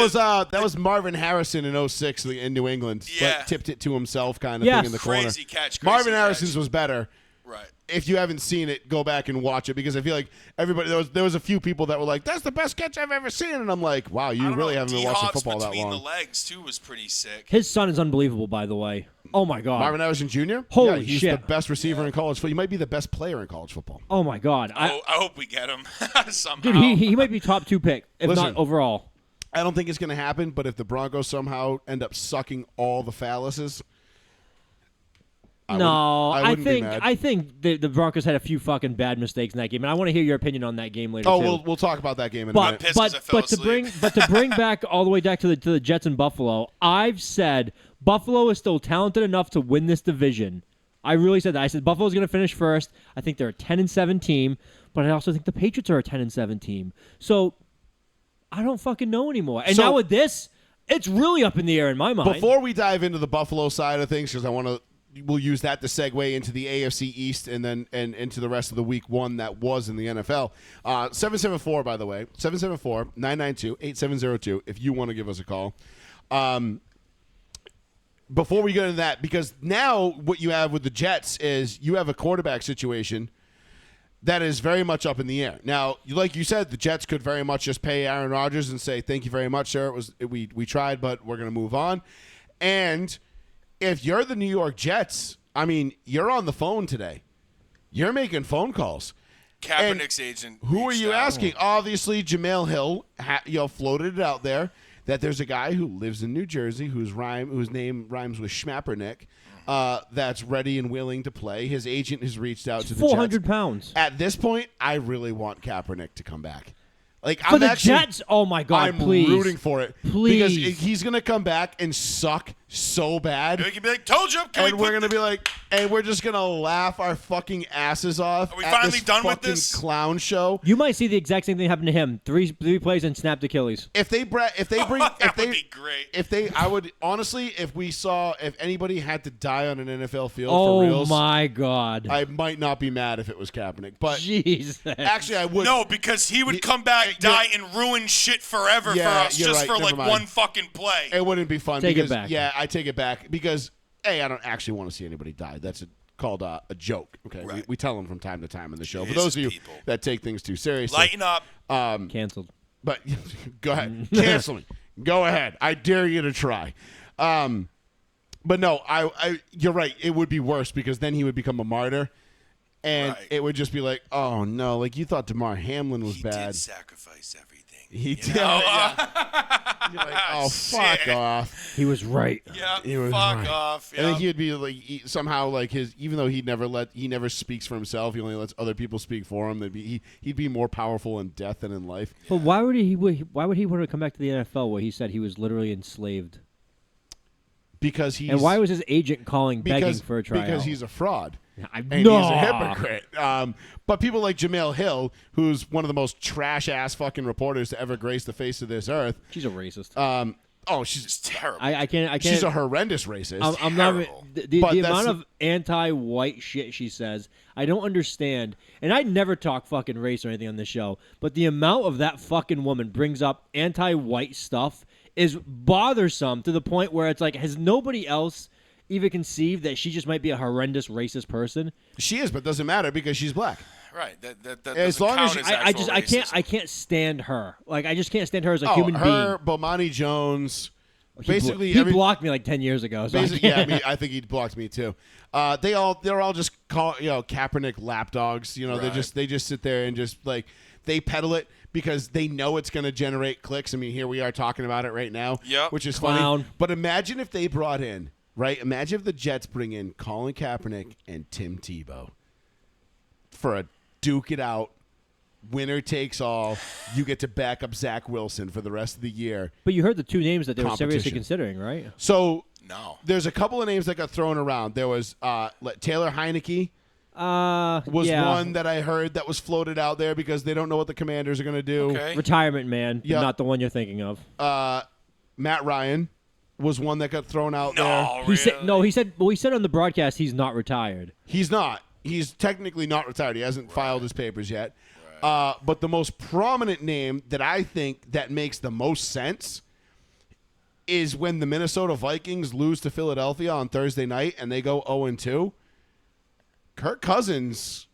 you. was Marvin Harrison in 06 in New England. Yeah. Like, tipped it to himself kind of Yes. thing in the corner. Crazy catch. Crazy Marvin catch. Harrison's was better. Right. if you haven't seen it, go back and watch it because I feel like everybody there was a few people that were like, "That's the best catch I've ever seen," and I'm like, "Wow, you really haven't been watching football that long." Between the legs too was pretty sick. His son is unbelievable, by the way. Oh my God, Marvin Harrison Jr. Holy he's shit. the best receiver in college football. He might be the best player in college football. Oh my God, I hope we get him somehow. dude, he might be top 2 pick, if Listen, not overall. I don't think it's going to happen, but if the Broncos somehow end up sucking all the phalluses, I think the Broncos had a few fucking bad mistakes in that game, and I want to hear your opinion on that game later. too. We'll talk about that game in a minute. But to bring back all the way back to the Jets and Buffalo, I've said Buffalo is still talented enough to win this division. I really said that. I said Buffalo's going to finish first. I think they're a 10-7 team, but I also think the Patriots are a 10-7 team. So I don't fucking know anymore. And now with this, it's really up in the air in my mind. Before we dive into the Buffalo side of things, because we'll use that to segue into the AFC East and then into the rest of the week 1 that was in the NFL. 774, by the way, 774-992-8702 if you want to give us a call. Before we go into that, because now what you have with the Jets is you have a quarterback situation that is very much up in the air. Now, like you said, the Jets could very much just pay Aaron Rodgers and say, "Thank you very much, sir. We tried, but we're going to move on." And if you're the New York Jets, I mean, you're on the phone today. You're making phone calls. Kaepernick's agent. Who are you asking? Obviously, Jamel Hill floated it out there that there's a guy who lives in New Jersey whose name rhymes with Schmappernick. That's ready and willing to play. His agent has reached out to the Jets. 400 pounds. At this point, I really want Kaepernick to come back. For the Jets, oh my God, I'm please. rooting for it. Please. Because he's going to come back and suck so bad. We can be like, "Told you." And we're going to be like, and we're just going to laugh our fucking asses off. Are we at finally this done with fucking this clown show? You might see the exact same thing happen to him. Three plays and snapped Achilles. that would be great. If anybody had to die on an NFL field for Oh reals, my God. I might not be mad if it was Kaepernick. But Jesus. actually, I would. No, because he would come back, die, and ruin shit forever for us just for like one fucking play. It wouldn't be fun. Take it because, back. Yeah, I take it back because I don't actually want to see anybody die. That's called a joke. Okay, Right. we tell them from time to time in the show. For Jeez, those of you people. that take things too seriously, Lighten up. Canceled. But go ahead, cancel me. Go ahead. I dare you to try. But no, you're right. It would be worse because then he would become a martyr, and Right. it would just be like, oh no, like you thought DeMar Hamlin was He bad. did sacrifice everything. He did. know? You're like, oh fuck Shit. off. He was right. Yeah, He was fuck right. off. And then Yeah. he would be like somehow like even though he never speaks for himself. He only lets other people speak for him. He'd be more powerful in death than in life. But why would he want to come back to the NFL where he said he was literally enslaved? Because he's And why was his agent begging for a tryout? Because he's a fraud. And No. he's a hypocrite. But people like Jamel Hill, who's one of the most trash ass fucking reporters to ever grace the face of this earth. She's a racist. She's terrible. I can't. She's a horrendous racist. I'm not. Terrible. The But amount of anti-white shit she says, I don't understand. And I never talk fucking race or anything on this show, but the amount of that fucking woman brings up anti-white stuff is bothersome to the point where it's like, has nobody else even conceived that she just might be a horrendous racist person? She is, but it doesn't matter because she's black. Right. That As doesn't long as count you- as actual I racism. can't stand her. Like, I just can't stand her as a human her, being. Bomani Jones. Basically, He blocked me like 10 years ago. So Basically, I think he blocked me too. They're all just Kaepernick lapdogs. Right. They just sit there and just like they peddle it because they know it's going to generate clicks. I mean, here we are talking about it right now, Yep. which is Clown. funny. But imagine if they brought in Imagine if the Jets bring in Colin Kaepernick and Tim Tebow for a duke it out. Winner takes all. You get to back up Zach Wilson for the rest of the year. But you heard the two names that they were seriously Competition. considering, right? So No. there's a couple of names that got thrown around. There was Taylor Heineke was yeah. one that I heard that was floated out there because they don't know what the Commanders are going to do. Okay. Retirement man, Yep. not the one you're thinking of. Matt Ryan was one that got thrown out there. No, He said really? no. He said on the broadcast he's not retired. He's not. He's technically not retired. He hasn't filed his papers yet. But the most prominent name that I think that makes the most sense is when the Minnesota Vikings lose to Philadelphia on Thursday night and they go 0-2. Kirk Cousins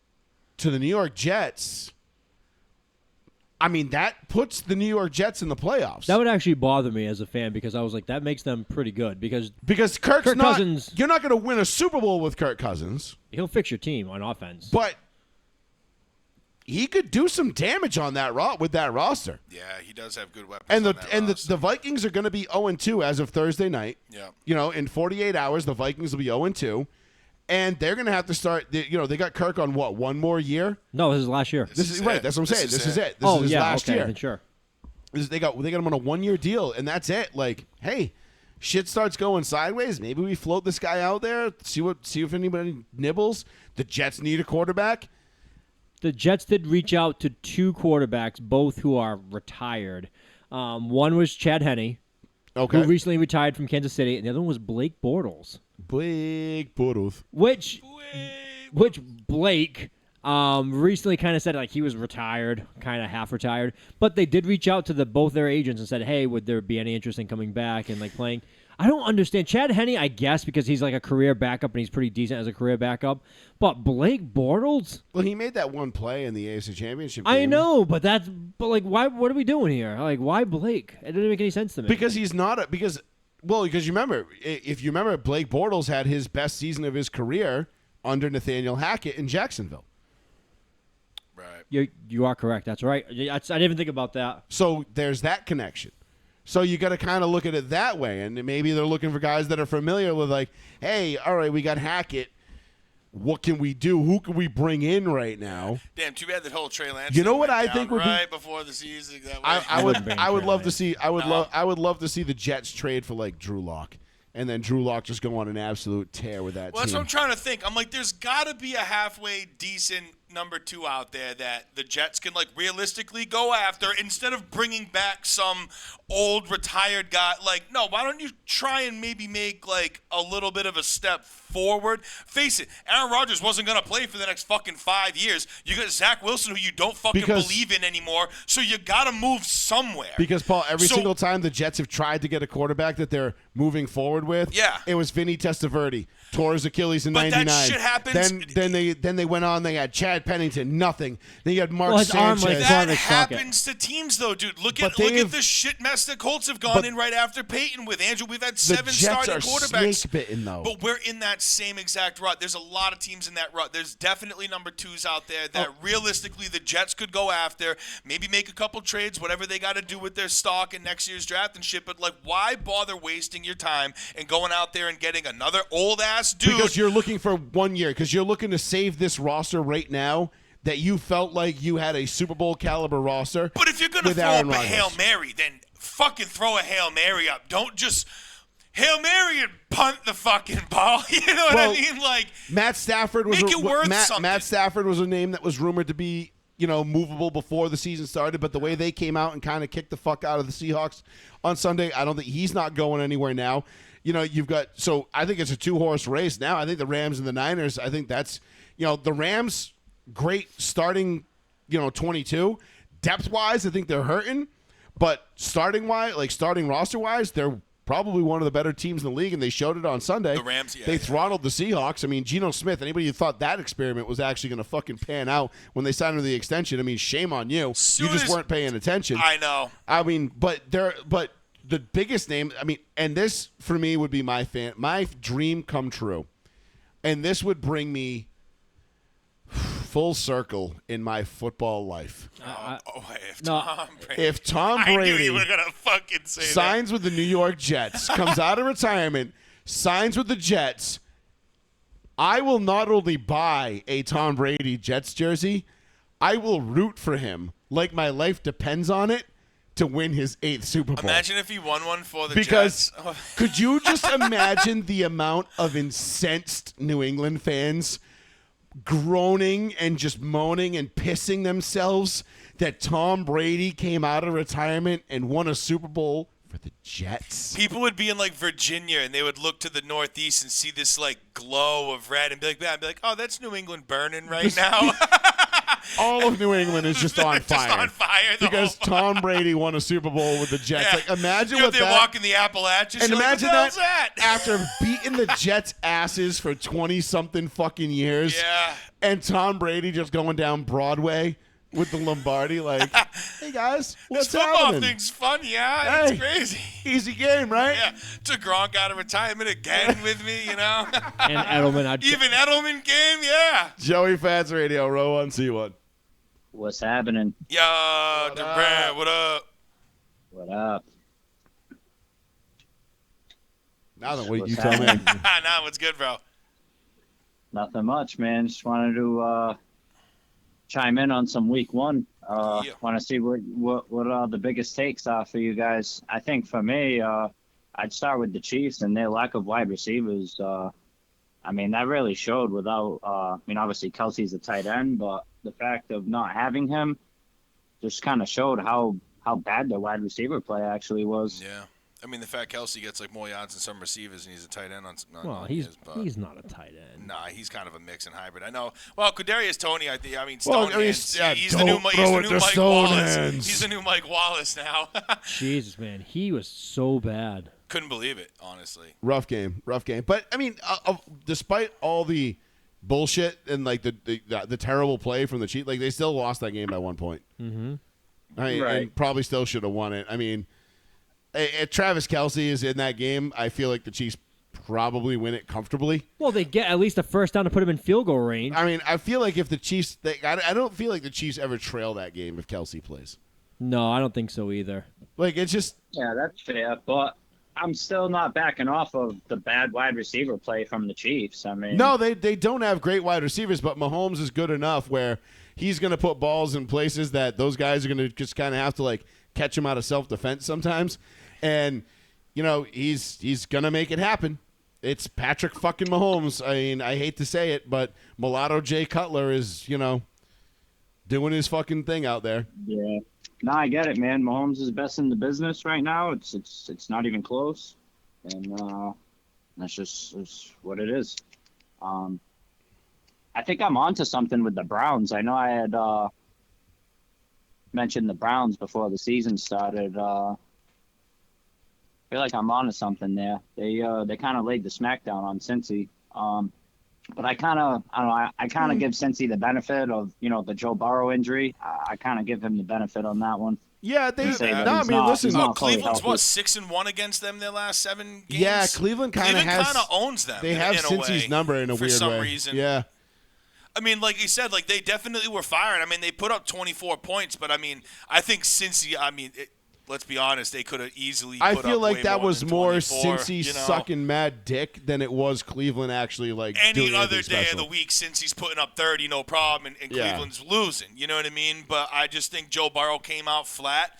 to the New York Jets, I mean, that puts the New York Jets in the playoffs. That would actually bother me as a fan because I was like, that makes them pretty good because Kirk Cousins, you're not going to win a Super Bowl with Kirk Cousins. He'll fix your team on offense. But he could do some damage on that with that roster. Yeah, he does have good weapons. And on that the Vikings are going to be 0-2 as of Thursday night. Yeah. You know, in 48 hours, the Vikings will be 0-2. And they're going to have to start. They got Kirk on what, one more year? No, this is last year. This is right. That's what I'm saying. This is it. This is his yeah, last okay, year. then sure. They got him on a 1-year deal, and that's it. Like, hey, shit starts going sideways. Maybe we float this guy out there. See if anybody nibbles. The Jets need a quarterback. The Jets did reach out to 2 quarterbacks, both who are retired. One was Chad Henne, Okay. who recently retired from Kansas City, and the other one was Blake Bortles. Blake Bortles. Which Blake recently kind of said like he was retired, kind of half retired. But they did reach out to both their agents and said, hey, would there be any interest in coming back and like playing? I don't understand. Chad Henne, I guess, because he's like a career backup and he's pretty decent as a career backup. But Blake Bortles? Well, he made that one play in the AFC Championship game. I know, but like, why? What are we doing here? Like, why Blake? It didn't make any sense to me. Because he's not because you remember, if you remember, Blake Bortles had his best season of his career under Nathaniel Hackett in Jacksonville. Right. You are correct. That's right. I didn't even think about that. So there's that connection. So you got to kind of look at it that way, and maybe they're looking for guys that are familiar with, like, hey, all right, we got Hackett. What can we do? Who can we bring in right now? Damn, too bad that whole Trey Lance. You know thing what went I down think would right before the season. That way. I would love to see. I would No. love to see the Jets trade for like Drew Lock, and then Drew Lock just go on an absolute tear with that Well, that's team. what I'm trying to think. I'm like, there's got to be a halfway decent number 2 out there that the Jets can like realistically go after instead of bringing back some old retired guy. Like, no, why don't you try and maybe make like a little bit of a step forward? Face it, Aaron Rodgers wasn't going to play for the next fucking 5 years. You got Zach Wilson, who you don't fucking believe in anymore, so you got to move somewhere. Because, Paul, every single time the Jets have tried to get a quarterback that they're moving forward with, it was Vinny Testaverde, tore his Achilles in '99. That shit happens. Then they went on. They had Chad Pennington, nothing. Then you had Mark Well, his arm, Sanchez. like, That happens to teams, though, dude. Look at the shit mess the Colts have gone in right after Peyton with Andrew. We've had 7 starting quarterbacks. Snake-bitten, though. But we're in that same exact rut. There's a lot of teams in that rut. There's definitely number 2s out there that realistically the Jets could go after, maybe make a couple trades, whatever they got to do with their stock in next year's draft and shit. But, like, why bother wasting your time and going out there and getting another old-ass dude? Because you're looking for 1 year. Because you're looking to save this roster right now that you felt like you had a Super Bowl caliber roster. But if you're going to throw up a Hail Mary, then fucking throw a Hail Mary up. Don't just Hail Mary and punt the fucking ball. You know what I mean? Like, Matt Stafford was make it worth something. Matt Stafford was a name that was rumored to be, movable before the season started, but the way they came out and kind of kicked the fuck out of the Seahawks on Sunday, I don't think he's not going anywhere now. You've got, so I think it's a 2-horse race now. I think the Rams and the Niners, I think that's, the Rams, great starting, 22. Depth-wise, I think they're hurting, but starting roster-wise, they're probably one of the better teams in the league, and they showed it on Sunday. The Rams, They throttled the Seahawks. I mean, Geno Smith, anybody who thought that experiment was actually going to fucking pan out when they signed him to the extension, I mean, shame on you. You just weren't paying attention. I know. I mean, but the biggest name, I mean, and this for me would be my dream come true. And this would bring me full circle in my football life. If Tom Brady I knew you were gonna fucking say signs with the New York Jets, comes out of retirement, signs with the Jets, I will not only buy a Tom Brady Jets jersey, I will root for him like my life depends on it to win his 8th Super Bowl. Imagine if he won one for the Jets. Because could you just imagine the amount of incensed New England fans groaning and just moaning and pissing themselves that Tom Brady came out of retirement and won a Super Bowl For the Jets. People would be in like Virginia and they would look to the northeast and see this like glow of red and be like, I'd be like, oh, that's New England burning right now. All of New England is just on fire. Just on fire. Because Tom Brady won a Super Bowl with the Jets. Yeah. Like, imagine if they that. walk in the Appalachians, And you're imagine like, what the hell's that? after beating the Jets' asses for 20-something fucking years. Yeah. And Tom Brady just going down Broadway with the Lombardi, like, hey guys, what's this football happening? thing's fun, yeah. Hey. It's crazy. Easy game, right? Yeah. Took Gronk out of retirement again with me, you know. And Edelman. Even Edelman game, yeah. Joey Fats Radio, row 1, C1. What's happening? Yo, DeBrand, what up? What up? Now then, what What's you tell me? Nah, what's good, bro? Nothing much, man. Just wanted to chime in on some week one. Yeah. Want to see what the biggest takes are for you guys. I think for me, I'd start with the Chiefs and their lack of wide receivers. I mean, that really showed without, obviously Kelsey's a tight end, but the fact of not having him just kind of showed how bad their wide receiver play actually was. Yeah. I mean, the fact Kelsey gets like more yards than some receivers, and he's a tight end on. Well, he's not a tight end. Nah, he's kind of a mix and hybrid. I know. Well, Kadarius Toney, I mean, Well, Stone I mean, hands. yeah, He's the new don't throw it to Mike Stone Wallace. hands. He's the new Mike Wallace now. Jesus, man, he was so bad. Couldn't believe it, honestly. Rough game. But I mean, despite all the bullshit and like the terrible play from the Chiefs, like they still lost that game by 1 point. Mm-hmm. Right. And probably still should have won it. I mean, if Travis Kelce is in that game, I feel like the Chiefs probably win it comfortably. Well, they get at least a first down to put him in field goal range. I mean, I feel like if the Chiefs, I don't feel like the Chiefs ever trail that game if Kelce plays. No, I don't think so either. Like it's just Yeah, that's fair, but I'm still not backing off of the bad wide receiver play from the Chiefs. I mean, no, they don't have great wide receivers, but Mahomes is good enough where he's going to put balls in places that those guys are going to just kind of have to like catch him out of self-defense sometimes. And, you know, he's going to make it happen. It's Patrick fucking Mahomes. I mean, I hate to say it, but Mulatto Jay Cutler is, you know, doing his fucking thing out there. Yeah. No, I get it, man. Mahomes is best in the business right now. It's not even close. And that's just what it is. I think I'm onto something with the Browns. I know I had mentioned the Browns before the season started. I feel like I'm onto something there. They kind of laid the smackdown on Cincy. But I kind of give Cincy the benefit of, you know, the Joe Burrow injury. I kind of give him the benefit on that one. Yeah, listen. Cleveland's 6-1 against them their last 7 games. Yeah, Cleveland kind of owns them. They have Cincy's number in a weird way. For some reason. Yeah. I mean, like you said, like they definitely were firing. I mean, they put up 24 points, but I mean, I think Cincy. I mean, let's be honest, they could have easily. I put feel up like way that was more 24, Cincy you know? sucking mad dick than it was Cleveland actually like Any doing other anything day special. of the week, Cincy's putting up 30, no problem, and Yeah. Cleveland's losing. You know what I mean? But I just think Joe Burrow came out flat.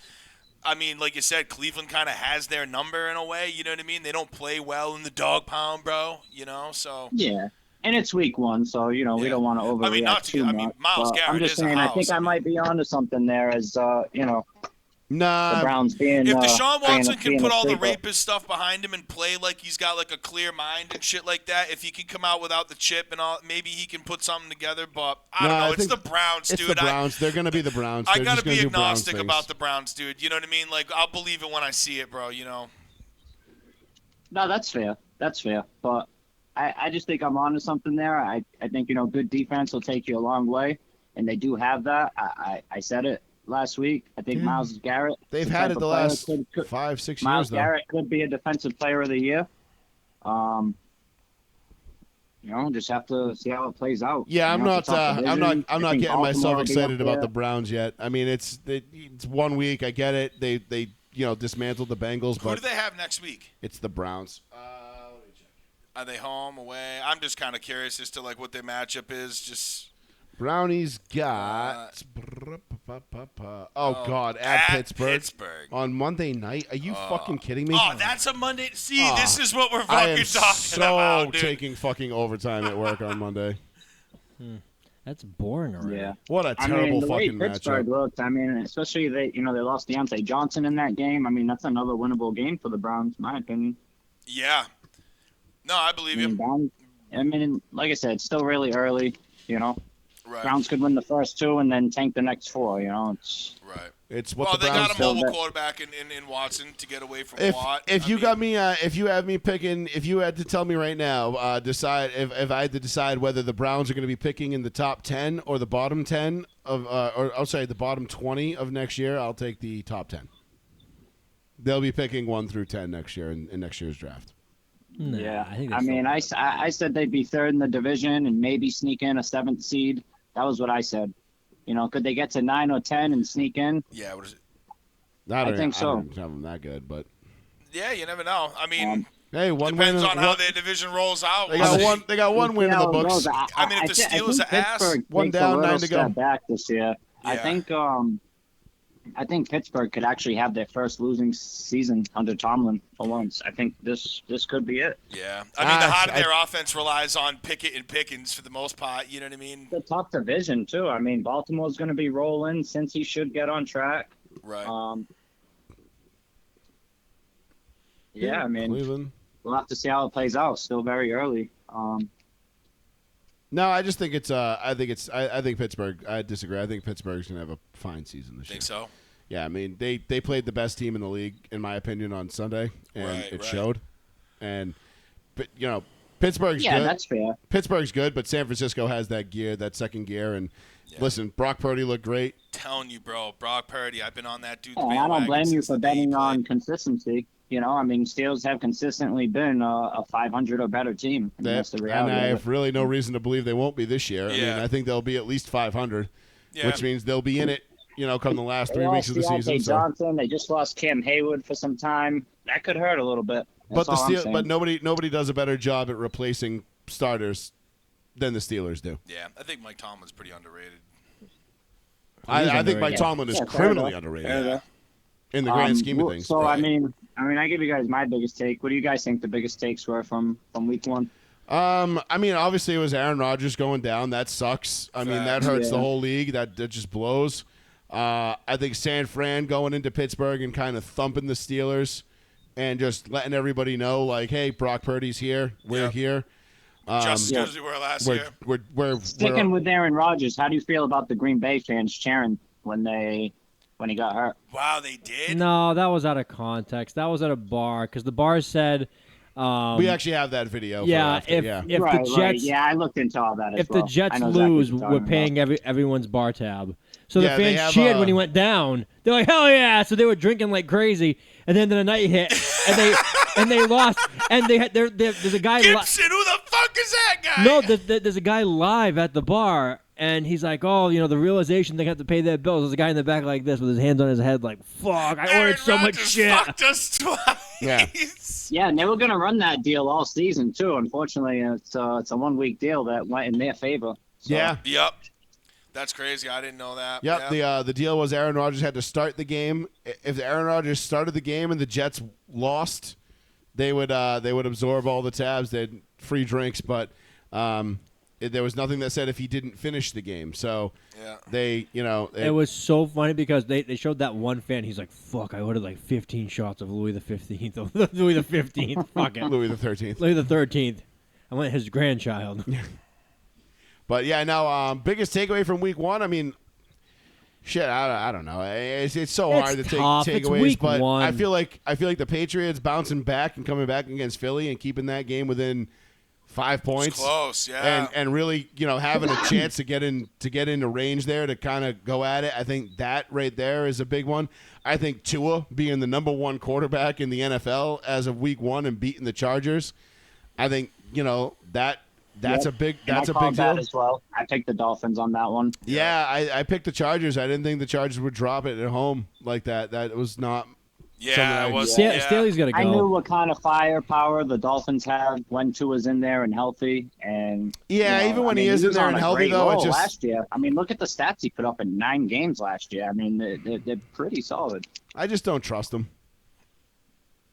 I mean, like you said, Cleveland kind of has their number in a way. You know what I mean? They don't play well in the dog pound, bro. You know, so Yeah. And it's week one, so, you know, we don't want to overreact too much. Miles but Garrett I'm just is a saying, I think house. I might be onto something there as, you know, the Nah, Browns being If Deshaun Watson can being put a all the sleeper. rapist stuff behind him and play like he's got like a clear mind and shit like that, if he can come out without the chip and all, maybe he can put something together. But I don't No, know. I It's think the Browns, it's dude. the Browns. They're gonna be the Browns. I They're gotta just gonna be do Browns agnostic things. about the Browns, dude. You know what I mean? Like I'll believe it when I see it, bro. You know. No, that's fair. That's fair. But I just think I'm onto something there. I think, you know, good defense will take you a long way, and they do have that. I said it last week. I think Miles Garrett. They've the had type it of the player last could- 5-6 Miles years though. Garrett could be a defensive player of the year. You know, just have to see how it plays out. Yeah, You I'm know, not. it's a tough I'm division. not. I I'm not think getting Baltimore myself will be excited up about there. the Browns yet. I mean, it's 1 week. I get it. They you know dismantled the Bengals, Who do but they have next week? it's the Browns. Let me check. Are they home, away? I'm just kind of curious as to like what their matchup is. Just Brownies got. Oh God, at Pittsburgh on Monday night. Are you fucking kidding me? Oh, that's a Monday. See, this is what we're I fucking am talking so about, dude. taking fucking overtime at work on Monday. That's boring already. Yeah. What a I terrible mean, the way fucking Pittsburgh matchup. looked, I mean, especially they lost Deontay Johnson in that game. I mean, that's another winnable game for the Browns, in my opinion. Yeah. No, I believe I mean, you. Browns, I mean, like I said, it's still really early. Right. Browns could win the first 2 and then tank the next 4. It's Right. It's what Well, the they Browns got a still mobile bet. quarterback in Watson to get away from If Watt. if I you mean, got me, if you have me picking, if you had to tell me right now, decide if I had to decide whether the Browns are going to be picking in the top 10 or the bottom 10 of, the bottom 20 of next year, I'll take the top 10. They'll be picking 1 through 10 next year in next year's draft. Nah, yeah. I think I mean, I said they'd be 3rd in the division and maybe sneak in a 7th seed. That was what I said. Could they get to 9 or 10 and sneak in? Yeah, what is it? I think so. I don't have them that good, but Yeah, you never know. I mean, hey, one win. depends on how their division rolls out. They got one. They got one win in the how it books. goes. I mean, if the Steelers think are ass, Pittsburgh one takes down, a little 9 to go. step back this year. Yeah. I think Pittsburgh could actually have their first losing season under Tomlin for once. I think this could be it. Yeah. I mean, the heart of I- their offense relies on Pickett and Pickens for the most part. You know what I mean? It's a tough division too. I mean, Baltimore's going to be rolling since he should get on track. Right. Yeah, I mean, Cleveland. we'll have to see how it plays out. Still very early. No, I just think it's. I think Pittsburgh. I disagree. I think Pittsburgh's gonna have a fine season this year. Think so? Yeah, I mean they played the best team in the league in my opinion on Sunday, and Right, it right. showed. And but Pittsburgh's Yeah, good. that's fair. Pittsburgh's good, but San Francisco has that gear, that second gear. And listen, Brock Purdy looked great. Telling you, bro. Brock Purdy, I've been on that dude's Yeah, I bandwagon don't blame you since for the day he betting played. on consistency. I mean, Steelers have consistently been a 500 or better team. And that's the And reality. I of have really no reason to believe they won't be this year. I mean, Yeah. I think they'll be at least 500, Yeah. which means they'll be in it. Come the last They 3 weeks of the lost season. Deontay So. Johnson. They just lost Cam Hayward for some time. That could hurt a little bit. That's all I'm saying. But nobody does a better job at replacing starters than the Steelers do. Yeah, I think Mike Tomlin's pretty underrated. I think Mike underrated. Tomlin is Yeah, fair criminally enough. underrated Fair enough. in the grand scheme of things. So Right. I give you guys my biggest take. What do you guys think the biggest takes were from week 1? I mean, obviously it was Aaron Rodgers going down. That sucks. I mean, that Facts. hurts the Yeah. whole league. That just blows. I think San Fran going into Pittsburgh and kind of thumping the Steelers and just letting everybody know, like, hey, Brock Purdy's here. We're Yep. here. Just as yeah. good as we were last We're, year. we're Sticking with Aaron Rodgers, how do you feel about the Green Bay fans cheering when he got hurt? Wow, they did? No, that was out of context. That was at a bar because the bar said. we actually have that video. for Yeah, after, if yeah. if right, the Jets Yeah, I looked into all that as if well. the Jets I know exactly lose, what you're we're talking paying everyone's bar tab. So Yeah, the they fans have, cheered when he went down. They're like, "Hell yeah!" So they were drinking like crazy, and then the night hit, and they lost, and there's a guy. Gibson, who the fuck is that guy? No, there's a guy live at the bar, and he's like, "Oh, the realization they have to pay their bills." There's a guy in the back like this with his hands on his head, like, "Fuck, I Aaron ordered so much Rodgers shit." fucked us twice. Yeah. Yeah, and they were going to run that deal all season too. Unfortunately, it's a 1 week deal that went in their favor. So, Yeah. Yep. That's crazy. I didn't know that. Yep. Yeah. The deal was Aaron Rodgers had to start the game. If Aaron Rodgers started the game and the Jets lost, they would absorb all the tabs. They had free drinks, but there was nothing that said if he didn't finish the game. So Yeah. It was so funny because they showed that one fan. He's like, "Fuck, I ordered like 15 shots of Louis the 15th. Louis the 15th. Fuck it. Louis the 13th. Louis the 13th. I want his grandchild." But yeah, now biggest takeaway from week 1. I mean, shit, I don't know. It's so It's hard to tough. take It's takeaways, week but one. I feel like the Patriots bouncing back and coming back against Philly and keeping that game within 5 points. It's close, yeah. And really, having a chance to get into range there to kind of go at it. I think that right there is a big one. I think Tua being the number 1 quarterback in the NFL as of week 1 and beating the Chargers. I think that's a big And I deal. called that as well. I picked the Dolphins on that one. Yeah, I picked the Chargers. I didn't think the Chargers would drop it at home like that. That was not. Yeah, it was. Staley's Yeah. gonna go. I knew what kind of firepower the Dolphins have when Tua's in there and healthy. And Yeah, even when he is in was there on and a healthy, great though, it roll just- last year. I mean, look at the stats he put up in 9 games last year. I mean, they're pretty solid. I just don't trust him.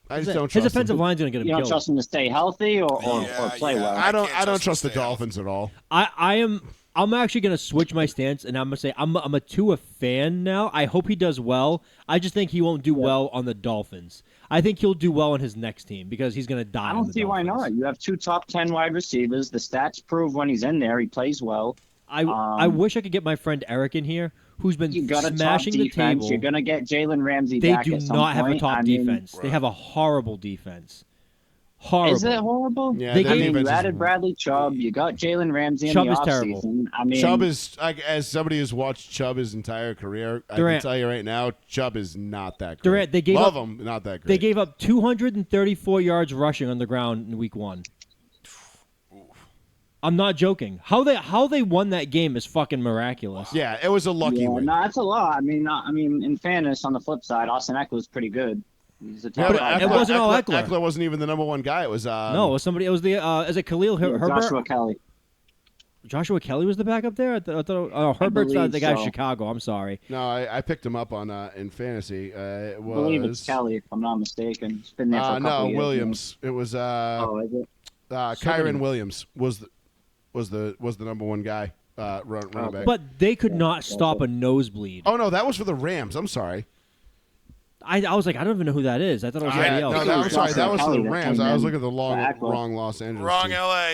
I just don't His trust offensive him. line's gonna get him You don't killed. trust him to stay healthy or Yeah, play yeah. well. I don't can't trust the him to stay Dolphins at all. I am I'm actually gonna switch my stance, and I'm gonna say I'm a Tua fan now. I hope he does well. I just think he won't do well on the Dolphins. I think he'll do well on his next team because he's gonna die. I on don't the see why Dolphins. not. You have 2 top 10 wide receivers. The stats prove when he's in there, he plays well. I wish I could get my friend Eric in here, who's been You got a top smashing the defense. table. You're gonna get Jalen Ramsey They back do at some not have a point. top I mean, defense. They have a horrible defense. Horrible. Is it horrible? Yeah, They their gave- You defense is- added Bradley Chubb. You got Jalen Ramsey in Chubb the is terrible. offseason. I mean, Chubb is, as somebody who's watched Chubb his entire career, I can Durant. tell you right now, Chubb is not that great. Durant, they gave Love up- him, not that great. They gave up 234 yards rushing on the ground in week 1. I'm not joking. How they won that game is fucking miraculous. Yeah, it was a lucky win. no, that's a lot. I mean, in fairness, on the flip side, Austin Eckler was pretty good. He's a Yeah, top but five it guy. wasn't all Eckler. Eckler wasn't even the number one guy. It was No, it was somebody. It was the is it Khalil Yeah, Herbert? Joshua Kelly. Joshua Kelly was the backup there. I thought Herbert's believe the guy in so. Chicago. I'm sorry. No, I picked him up on in fantasy. It I was believe it's Kelly, if I'm not mistaken. It's been there for a couple no, years. Williams. It was Oh, is it? Kyron Williams was the number one guy running back. But they could not stop a nosebleed. Oh no, that was for the Rams. I'm sorry. I was like, I don't even know who that is. I thought it was somebody No, else. I'm sorry. That was for the Kelly that Rams. came I was in looking at the for Eckler. wrong Los Angeles. Wrong team. LA.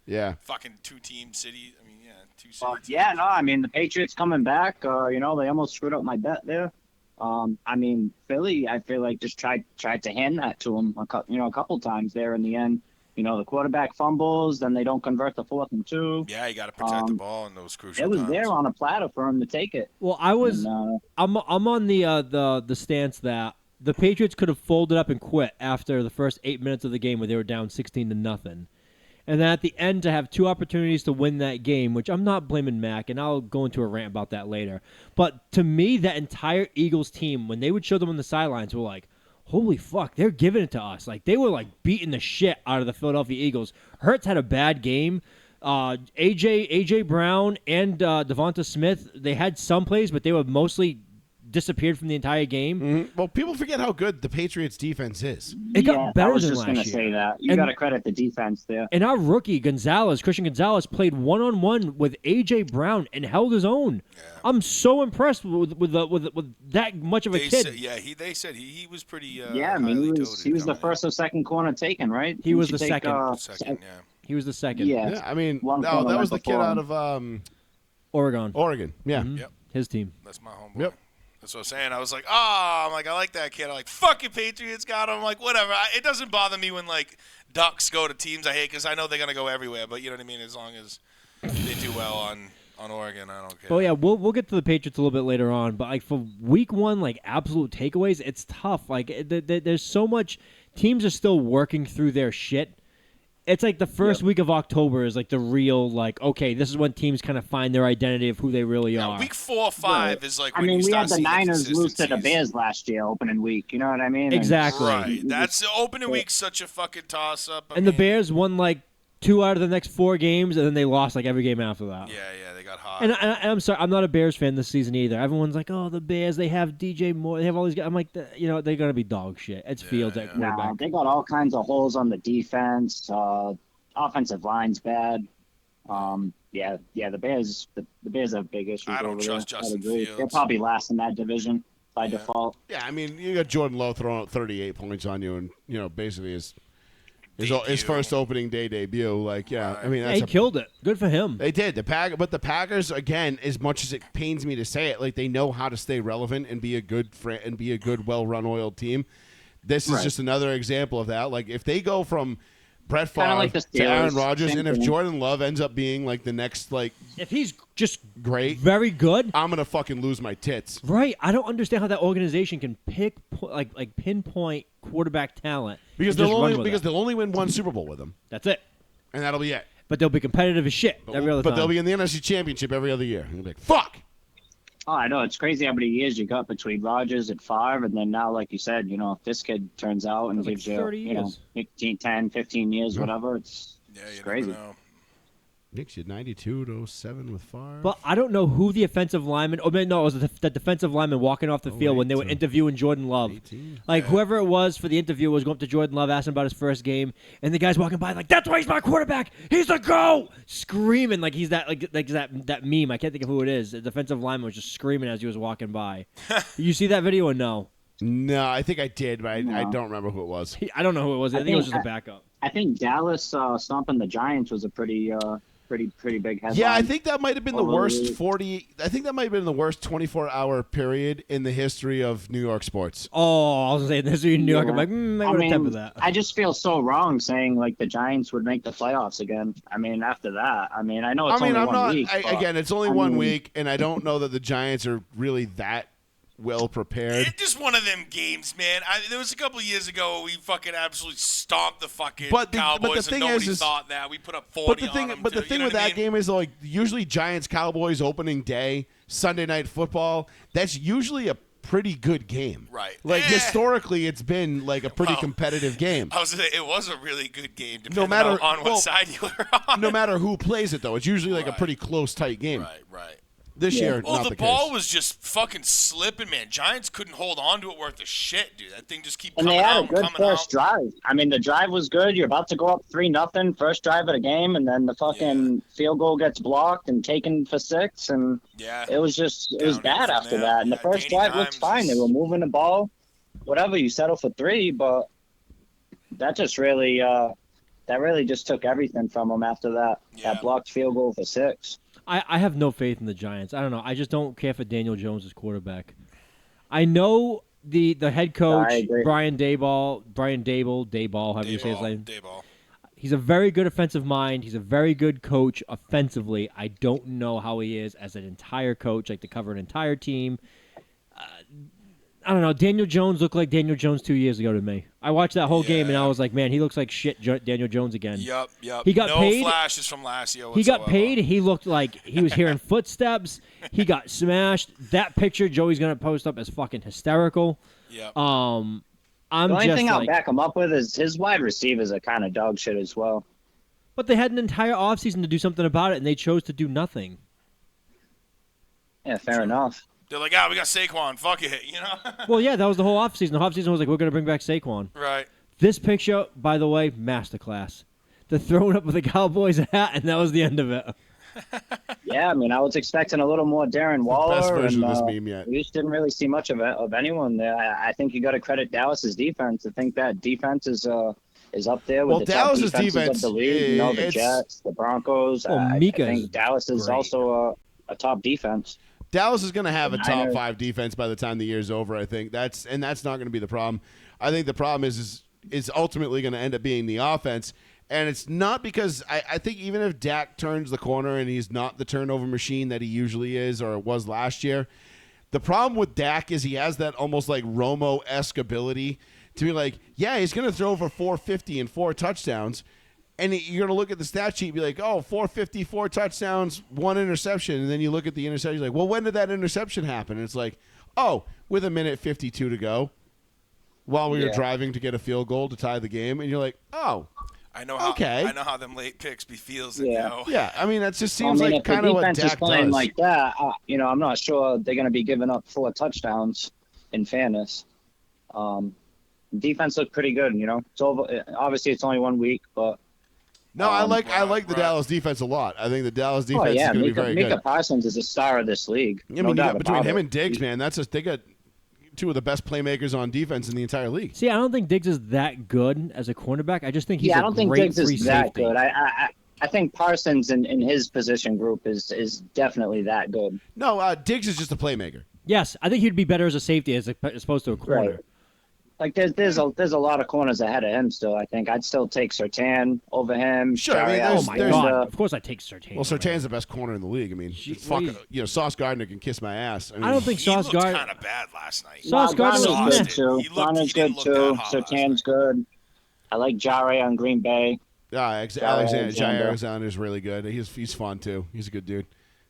Yeah. Fucking 2-team city. I mean, yeah, 2 city. But yeah, no, I mean the Patriots coming back. They almost screwed up my bet there. I mean Philly, I feel like just tried to hand that to them a couple times there in the end. The quarterback fumbles, then they don't convert the 4th and 2. Yeah, you got to protect the ball in those crucial It was times. there on a platter for him to take it. Well, I was. And, I'm on the stance that the Patriots could have folded up and quit after the first 8 minutes of the game where they were down 16-0. And then at the end to have 2 opportunities to win that game, which I'm not blaming Mac, and I'll go into a rant about that later. But to me, that entire Eagles team, when they would show them on the sidelines, were like, holy fuck, they're giving it to us. Like, they were, like, beating the shit out of the Philadelphia Eagles. Hurts had a bad game. A.J. Brown and Devonta Smith, they had some plays, but they were mostly disappeared from the entire game. Mhm. Well, people forget how good the Patriots defense is. It got yeah, better I was than just last gonna year. say that. You And- got to credit the defense there. And our rookie, Christian Gonzalez, played one-on-one with A.J. Brown and held his own. I'm so impressed with that much of a They kid. said, they said he was pretty. Yeah, I mean highly he was touted the coming first or second corner taken, right? He was Didn't the you take, second. Second, yeah. He was the second. Yeah. Yeah, I mean, One no, corner that was the went kid before out him. of Oregon. Oregon. Yeah. Mhm. Yep. His team. That's my homeboy. Yep. That's what I'm saying. I was like, I like that kid. I'm like, fucking Patriots got him. I'm like, whatever. It doesn't bother me when, like, Ducks go to teams I hate because I know they're going to go everywhere. But you know what I mean? As long as they do well on Oregon, I don't care. But yeah, we'll get to the Patriots a little bit later on. But like for week 1, like absolute takeaways, it's tough. Like there's so much. Teams are still working through their shit. It's like the first week of October is like the real like okay, this is when teams kind of find their identity of who they really Now, are. week 4 or 5 is like I when mean, you we start had the seeing Niners lose to the consistencies. Bears last year, opening week. You know what I mean? And- Exactly. Right. That's the opening week's such a fucking toss up. And the Bears won like 2 out of the next 4 games, and then they lost like every game after that. Yeah, they got hot. And I'm sorry, I'm not a Bears fan this season either. Everyone's like, "Oh, the Bears, they have DJ Moore, they have all these guys." I'm like, they're gonna be dog shit. It's Fields at No, quarterback. they got all kinds of holes on the defense. Offensive line's bad. The Bears have big issues. I don't over trust there. Justin I'd agree. Fields. They're probably last in that division by default. Yeah, I mean, you got Jordan Lowe throwing out 38 points on you, and basically his Debut. first opening day debut. Like, yeah, I mean, Yeah, that's he killed it. Good for him. They did but the Packers again. As much as it pains me to say it, like they know how to stay relevant and be a good well-run, oiled team. This is just another example of that. Like if they go from Brett Kinda Favre like the to Aaron Steelers, Rodgers, same and if thing. Jordan Love ends up being like the next like If he's just great, very good, I'm gonna fucking lose my tits. right? I don't understand how that organization can like pinpoint quarterback talent Because and just they'll run only with it. they'll only win one Super Bowl with them, That's it. and that'll be it. But they'll be competitive as shit every other But time. they'll be in the NFC Championship every other year. And you'll be like, fuck. Oh, I know. It's crazy how many years you got between Rodgers and Favre, and then now, like you said, if this kid turns out and That's like gives you, 30 years. 15 years, whatever, it's Yeah, you crazy. never know. Knicks, you had 92 to 07 with Favre. But I don't know who the offensive lineman. Oh no, it was the defensive lineman walking off the field when they were interviewing Jordan Love. 18. Like whoever it was for the interview was going up to Jordan Love, asking about his first game, and the guy's walking by like, "That's why he's my quarterback. He's the GOAT!" Screaming like he's that like that meme. I can't think of who it is. The defensive lineman was just screaming as he was walking by. You see that video or no? No, I think I did, but I don't remember who it was. I don't know who it was. I think it was just a backup. I think Dallas stomping the Giants was a pretty big headline. Yeah, I think that might have been the worst Overly- 40. I think that might have been the worst 24-hour period in the history of New York sports. Oh, I was saying this in New York. I'm like, I would have tempered that. I just feel so wrong saying like the Giants would make the playoffs again. I mean, after that, I mean, I know it's only 1 week. Again, it's only 1 week, and I don't know that the Giants are really that well prepared. It's just one of them games, man. There was a couple of years ago we fucking absolutely stomped the fucking Cowboys, and nobody thought that. We put up 40 on them. But the thing with that game is, like, usually Giants-Cowboys opening day, Sunday Night Football, that's usually a pretty good game. Right. Like, historically, it's been, like, a pretty competitive game. I was gonna say, it was a really good game, depending on what side you were on. No matter who plays it, though. It's usually, like, a pretty close, tight game. Right. This year, well, not the the ball case. was just fucking slipping, man. Giants couldn't hold on to it worth a shit, dude. That thing just keep And coming they had out a good coming first out. drive. I mean, the drive was good. You're about to go up 3-0, first drive of the game, and then the fucking field goal gets blocked and taken for 6, and it was bad after that. And the first drive looked fine. They were moving the ball, whatever. You settle for 3, but that just really just took everything from them after that. Yeah. That blocked field goal for 6. I have no faith in the Giants. I don't know. I just don't care for Daniel Jones as quarterback. I know the head coach, Brian Daboll, however you say his name. Daboll. He's a very good offensive mind. He's a very good coach offensively. I don't know how he is as an entire coach, like to cover an entire team. I don't know. Daniel Jones looked like Daniel Jones 2 years ago to me. I watched that whole game, and I was like, man, he looks like shit Daniel Jones again. Yep. He got paid. No flashes from last year He got paid. He looked like he was hearing footsteps. He got smashed. That picture Joey's going to post up is fucking hysterical. Yep. The only thing I'll back him up with is his wide receivers are kind of dog shit as well. But they had an entire offseason to do something about it, and they chose to do nothing. Yeah, fair enough. They're like, we got Saquon. Fuck it, you know? Well, yeah, that was the whole offseason. The offseason was like, we're going to bring back Saquon. Right. This picture, by the way, masterclass. They're throwing up with the Cowboys hat, and that was the end of it. Yeah, I mean, I was expecting a little more Darren Waller. Best version of this meme yet. We just didn't really see much of anyone there. I think you got to credit Dallas's defense. I think that defense is up there with the Dallas's top defenses defense, of the league. The Jets, the Broncos. I think Dallas is also a top defense. Dallas is going to have a top 5 defense by the time the year's over. I think that's not going to be the problem. I think the problem is ultimately going to end up being the offense, and it's not because I think even if Dak turns the corner and he's not the turnover machine that he usually is or was last year, the problem with Dak is he has that almost like Romo-esque ability to be like, yeah, he's going to throw for 450 and 4 touchdowns. And you're going to look at the stat sheet and be like, 450, 4 touchdowns, 1 interception. And then you look at the interception, you're like, well, when did that interception happen? And it's like, with 1:52 to go while we were driving to get a field goal to tie the game. And you're like, I know how them late picks be feels. Yeah, I mean, that just seems like kind of what Dak does. If the defense is playing like that, I'm not sure they're going to be giving up 4 touchdowns in fairness. Defense looked pretty good, It's over. Obviously, it's only 1 week, but... No, I like the Dallas defense a lot. I think the Dallas defense is going to be very good. Micah Parsons is a star of this league. I mean, between him and Diggs, man, they got 2 of the best playmakers on defense in the entire league. See, I don't think Diggs is that good as a cornerback. I just think he's I don't think Diggs is that safety. good. I think Parsons in his position group is definitely that good. No, Diggs is just a playmaker. Yes, I think he'd be better as a safety as opposed to a corner. Right. Like there's a lot of corners ahead of him still. I think I'd still take Surtain over him. Sure, oh my God! Of course, I take Surtain. Well, Surtain's the best corner in the league. I mean, Sauce Gardner can kiss my ass. I don't think Sauce Gardner kind of bad last night. Sauce Gardner's good too. Gardner's good too. Surtain's good. I like Jare on Green Bay. Alexander's really good. He's fun too. He's a good dude.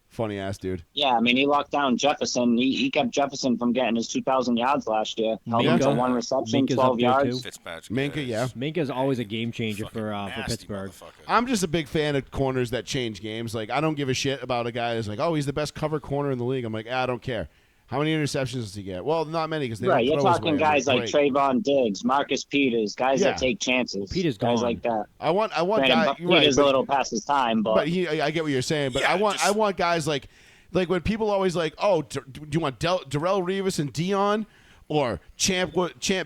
Funny ass dude. Yeah, I mean, he locked down Jefferson. He kept Jefferson from getting his 2,000 yards last year. Held him to Minka. one reception, Minka's 12 up there, yards. too. Fitzpatrick. Minka, yeah. Minka's always a game changer Fucking for nasty Pittsburgh. motherfucker. I'm just a big fan of corners that change games. Like, I don't give a shit about a guy that's like, oh, he's the best cover corner in the league. I'm like, I don't care. How many interceptions does he get? Well, not many because they Right, don't you're throw his talking way. guys like Great. Trayvon Diggs, Marcus Peters, guys Yeah. that take chances. Peters guys gone. like that. I want Granted, guys. Peters a little past his time, but I get what you're saying, but Yeah, I want guys like when people always like, oh, do you want Darrell Revis and Dion or Champ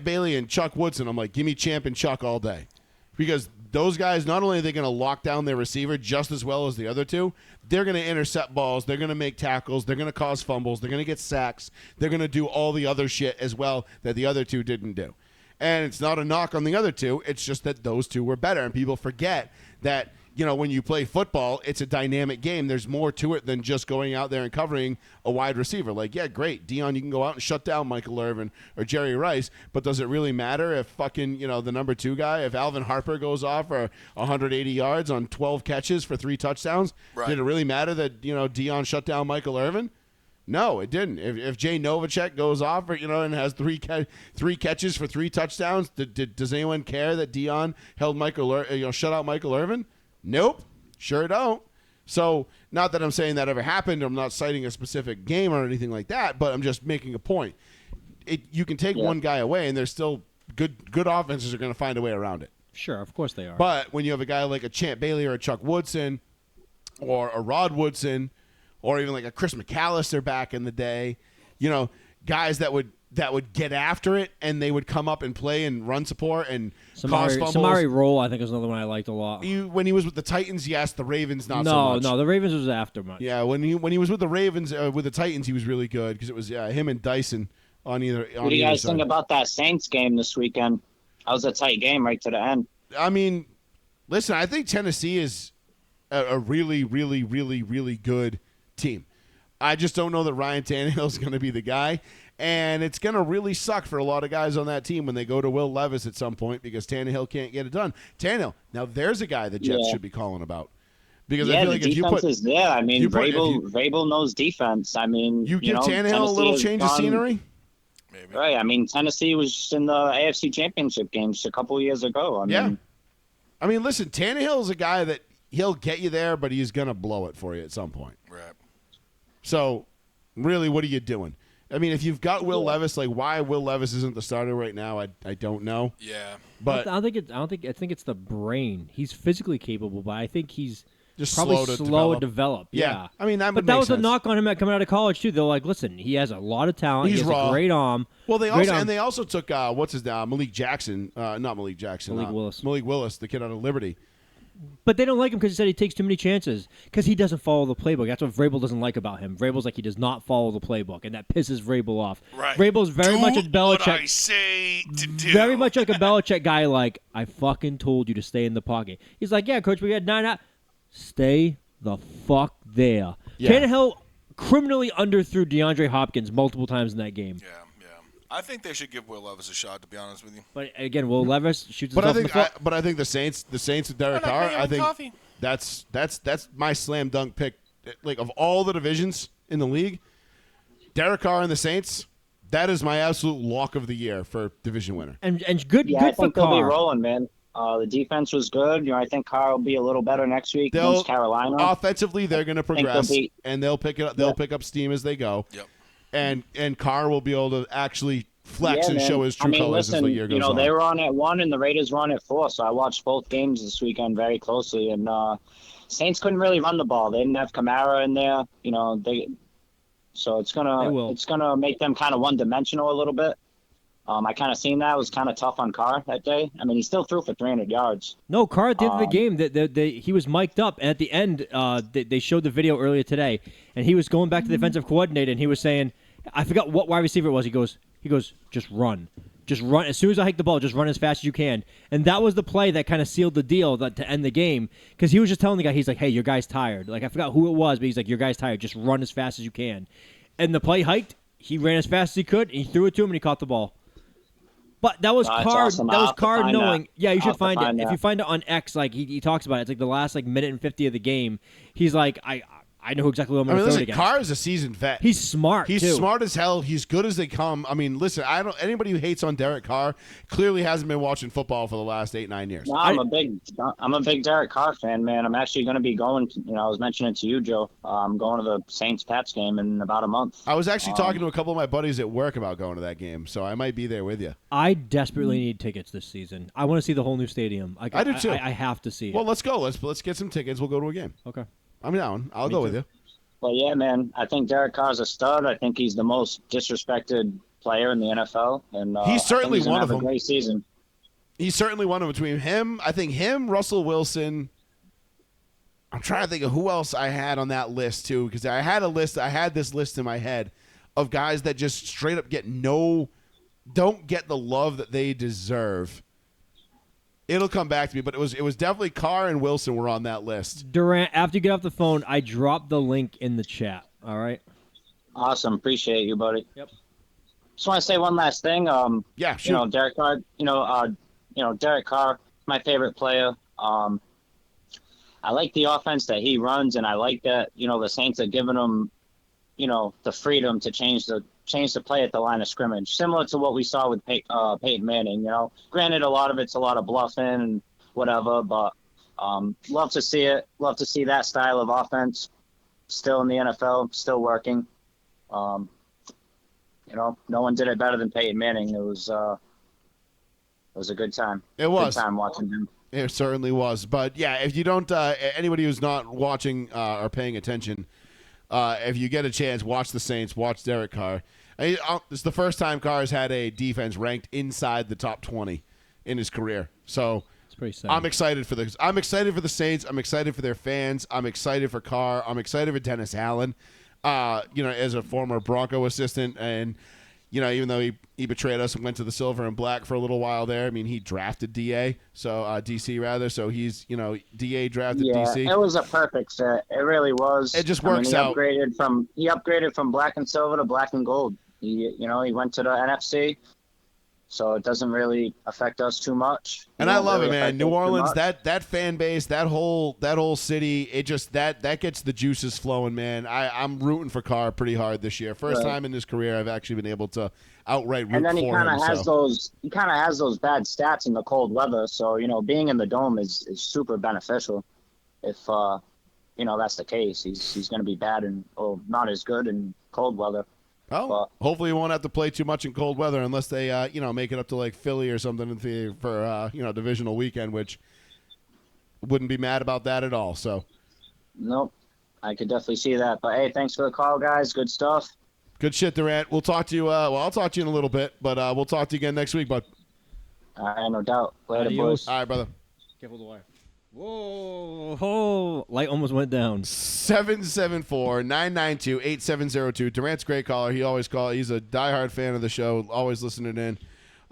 Bailey and Chuck Woodson? I'm like, give me Champ and Chuck all day, because those guys, not only are they going to lock down their receiver just as well as the other two, they're going to intercept balls, they're going to make tackles, they're going to cause fumbles, they're going to get sacks, they're going to do all the other shit as well that the other two didn't do. And it's not a knock on the other two, it's just that those two were better, and people forget that, you know, when you play football, it's a dynamic game. There's more to it than just going out there and covering a wide receiver. Like, yeah, great, Dion, you can go out and shut down Michael Irvin or Jerry Rice, but does it really matter if fucking, you know, the number 2 guy, if Alvin Harper goes off for 180 yards on 12 catches for 3 touchdowns? Right. Did it really matter that, you know, Dion shut down Michael Irvin? No, it didn't. If Jay Novacek goes off, or, you know, and has three catches for 3 touchdowns, does anyone care that Dion held shut out Michael Irvin? Nope, sure don't. So, not that I'm saying that ever happened. I'm not citing a specific game or anything like that, but I'm just making a point. You can take one guy away, and there's still good offenses are going to find a way around it. Sure, of course they are. But when you have a guy like a Champ Bailey or a Chuck Woodson or a Rod Woodson or even like a Chris McAllister back in the day, you know, guys that would get after it, and they would come up and play and run support and cause fumbles. Samari Roll, I think, was another one I liked a lot. When he was with the Titans, yes. The Ravens, not so No, much. no, the Ravens was after much. Yeah, when he was with the Ravens, with the Titans, he was really good because it was him and Dyson on either. what do you guys think about that Saints game this weekend? That was a tight game right to the end. I mean, listen, I think Tennessee is a really, really, really, really good team. I just don't know that Ryan Tannehill is going to be the guy. And it's going to really suck for a lot of guys on that team when they go to Will Levis at some point because Tannehill can't get it done. Tannehill, now there's a guy the Jets should be calling about. Because I feel like the if you defense put is there. I mean, Vrabel knows defense. I mean, you give know, Tannehill a little change of scenery. Maybe. Right. I mean, Tennessee was in the AFC Championship games a couple of years ago. I mean, listen, Tannehill is a guy that he'll get you there, but he's going to blow it for you at some point. Right. So, really, what are you doing? I mean, if you've got Will Levis, like why Will Levis isn't the starter right now, I don't know. Yeah. But I think it's the brain. He's physically capable, but I think he's just probably slow to develop. Yeah. I mean, but that was a knock on him coming out of college too. They're like, listen, he has a lot of talent. He's he has raw. a great arm. Well, they also took what's his name, Malik Jackson, not Malik Jackson, Malik Willis. Malik Willis, the kid out of Liberty. But they don't like him because he said he takes too many chances because he doesn't follow the playbook. That's what Vrabel doesn't like about him. Vrabel's like he does not follow the playbook, and that pisses Vrabel off. Right. Vrabel's very much a What I Belichick. say to do. Very much like a Belichick guy. Like I fucking told you to stay in the pocket. He's like, yeah, coach, we got 9 out. Stay the fuck there. Yeah. Tannehill criminally underthrew DeAndre Hopkins multiple times in that game. Yeah. I think they should give Will Levis a shot, to be honest with you. But again, Will Levis shoots But himself in the foot. I think the Saints with Derek Carr, I think coffee. that's my slam dunk pick. Like of all the divisions in the league, Derek Carr and the Saints, that is my absolute lock of the year for division winner. And good, Yeah, good I think for they'll be Carr. rolling, man. The defense was good. I think Carr will be a little better next week against Carolina. Offensively, they're going to progress, and they'll pick it up. They'll Yeah. pick up steam as they go. Yep. And Carr will be able to actually flex and man. show his true colors as the year goes on. They were on at 1 and the Raiders were on at 4, so I watched both games this weekend very closely. And Saints couldn't really run the ball. They didn't have Kamara in there. So it's gonna make them kind of one-dimensional a little bit. I kind of seen that. It was kind of tough on Carr that day. I mean, he still threw for 300 yards. No, Carr at the end of the game, he was mic'd up, and at the end, they showed the video earlier today, and he was going back to the defensive coordinator, and he was saying, I forgot what wide receiver it was. He goes, just run. Just run. As soon as I hike the ball, just run as fast as you can. And that was the play that kind of sealed the deal to end the game, because he was just telling the guy, he's like, hey, your guy's tired. Like, I forgot who it was, but he's like, your guy's tired. Just run as fast as you can. And the play hiked. He ran as fast as he could, and he threw it to him, and he caught the ball. But that was Carr. Awesome. That was Carr knowing. That. Yeah, you should find it. That. If you find it on X, like he talks about it, it's like the last minute and 50 of the game. He's like, I I know exactly what I'm I going mean, to throw listen, against. Carr is a seasoned vet. He's smart, He's too. smart as hell. He's good as they come. I mean, listen, anybody who hates on Derek Carr clearly hasn't been watching football for the last 8-9 years. No, I'm a big Derek Carr fan, man. I'm actually going to be going. I was mentioning to you, Joe. I'm going to the Saints-Pats game in about a month. I was actually talking to a couple of my buddies at work about going to that game, so I might be there with you. I desperately need tickets this season. I want to see the whole new stadium. I do too. I have to see it. Well, let's go. Let's get some tickets. We'll go to a game. Okay. I'm down. I'll go with you. Well, yeah, man. I think Derek Carr's a stud. I think he's the most disrespected player in the NFL, and He's certainly I think he's one of gonna have them. a great season. He's certainly one of them. Between him, I think him, Russell Wilson. I'm trying to think of who else I had on that list too, because I had this list in my head of guys that just straight up don't get the love that they deserve. It'll come back to me, but it was definitely Carr and Wilson were on that list. Durant, after you get off the phone, I dropped the link in the chat. All right. Awesome, appreciate you, buddy. Yep. Just want to say one last thing. Yeah, sure. Derek Carr. Derek Carr, my favorite player. I like the offense that he runs, and I like that the Saints are giving him, the freedom to change the play at the line of scrimmage, similar to what we saw with Peyton Manning. Granted, a lot of it's a lot of bluffing and whatever, but love to see it. Love to see that style of offense still in the NFL, still working. No one did it better than Peyton Manning. It was a good time. It was good time watching him. It certainly was. But yeah, if you don't, anybody who's not watching or paying attention, if you get a chance, watch the Saints, watch Derek Carr. It's the first time Carr has had a defense ranked inside the top 20 in his career. So It's pretty sad. I'm excited for this. I'm excited for the Saints. I'm excited for their fans. I'm excited for Carr. I'm excited for Dennis Allen. As a former Bronco assistant, and even though he betrayed us and went to the silver and black for a little while there, I mean, he drafted DC rather. So he's, DA drafted DC. It was a perfect fit. It really was. It just works out. He upgraded from black and silver to black and gold. He went to the NFC, so it doesn't really affect us too much. And I love it, man. New Orleans, that fan base, that whole city, it just that gets the juices flowing, man. I'm rooting for Carr pretty hard this year. First time in his career I've actually been able to outright root for him. And then he kind of has those bad stats in the cold weather. So being in the dome is super beneficial. If that's the case, he's going to be bad and not as good in cold weather. Well, hopefully he won't have to play too much in cold weather unless they, make it up to like Philly or something for divisional weekend, which wouldn't be mad about that at all. So, nope, I could definitely see that. But hey, thanks for the call, guys. Good stuff. Good shit, Durant. We'll talk to you. I'll talk to you in a little bit, but we'll talk to you again next week, bud. All right, no doubt. Later, Adios. boys. All right, brother. Careful the wire. Whoa. Light almost went down. 774-992-8702. Durant's a great caller. He always calls. He's a diehard fan of the show, always listening in.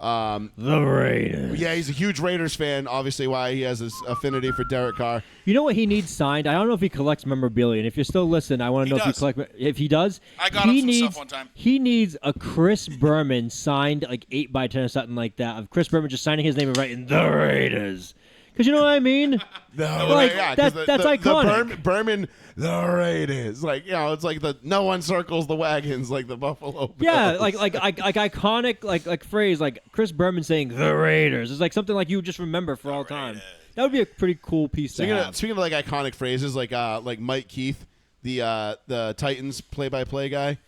The Raiders. Yeah, he's a huge Raiders fan, obviously why he has this affinity for Derek Carr. You know what he needs signed? I don't know if he collects memorabilia. And if you're still listening, I want to know does. if he does. I got him some stuff one time. He needs a Chris Berman signed like 8x10 or something like that, of Chris Berman just signing his name and writing The Raiders. Because you know what I mean? That's iconic. Berman, the Raiders. It's like the no one circles the wagons like the Buffalo Bills. Yeah, like iconic like phrase like Chris Berman saying The Raiders. It's like something like you would just remember for all time. That would be a pretty cool piece to have. Speaking of like iconic phrases, like Mike Keith, the Titans play-by-play guy,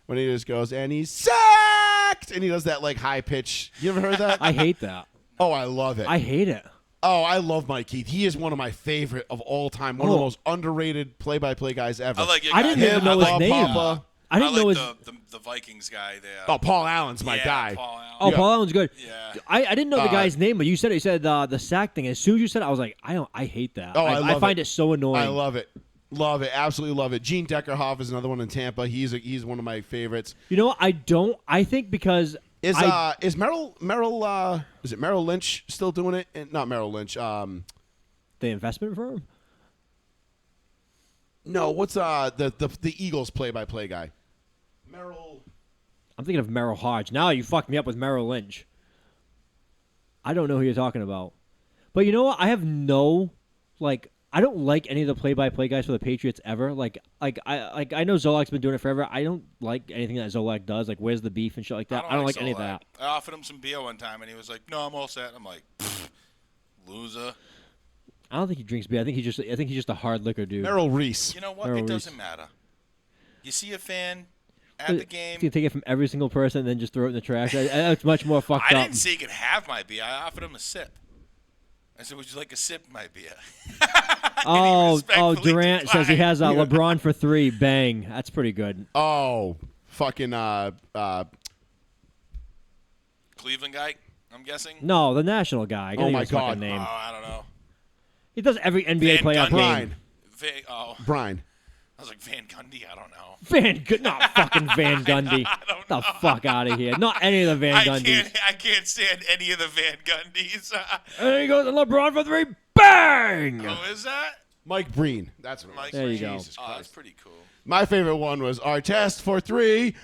when he just goes and he's sacked and he does that like high pitch. You ever heard that? I hate that. Oh, I love it. I hate it. Oh, I love Mike Keith. He is one of my favorite of all time. One of the most underrated play-by-play guys ever. I like your I guy. didn't even know his name. Papa. I didn't know his. The Vikings guy there. Oh, Paul Allen's my guy. Paul Allen. Oh, Paul Allen's good. Yeah. I didn't know the guy's name, but you said the sack thing. As soon as you said it, I was like, I hate that. Oh, I find it so annoying. I love it. Love it. Absolutely love it. Gene Deckerhoff is another one in Tampa. He's one of my favorites. You know what? I think because is Merrill is it Merrill Lynch still doing it? Not Merrill Lynch. The investment firm? No, what's the Eagles play-by-play guy? Merrill. I'm thinking of Merrill Hodge. Now you fucked me up with Merrill Lynch. I don't know who you're talking about. But you know what? I have no I don't like any of the play-by-play guys for the Patriots ever. I know Zolak's been doing it forever. I don't like anything that Zolak does. Like, where's the beef and shit like that. I don't like any of that. I offered him some beer one time, and he was like, "No, I'm all set." I'm like, loser. I don't think he drinks beer. I think he's just a hard liquor dude. Merrill Reese. You know what? Merrill It Reese. doesn't matter. You see a fan at the game. You take it from every single person and then just throw it in the trash. That's much more fucked I up. didn't say he could have my beer. I offered him a sip. I said, "Would you like a sip of my beer?" Oh, respectfully Durant says he declined. has LeBron for 3. Bang. That's pretty good. Oh, fucking Cleveland guy, I'm guessing. No, the national guy. I gotta Oh think my of his fucking God. name. I don't know. He does every NBA Van playoff Gundy. game. Brian. Oh, Brian. I was like Van Gundy. I don't know. Not fucking Van Gundy. I don't Get the know. fuck out of here. Not any of the Van Gundys. I can't stand any of the Van Gundys. And then he goes to LeBron for 3. Bang! Who is that? Mike Breen. That's what it was. Mike There you go. Jesus Oh, Christ. that's pretty cool. My favorite one was our test for 3.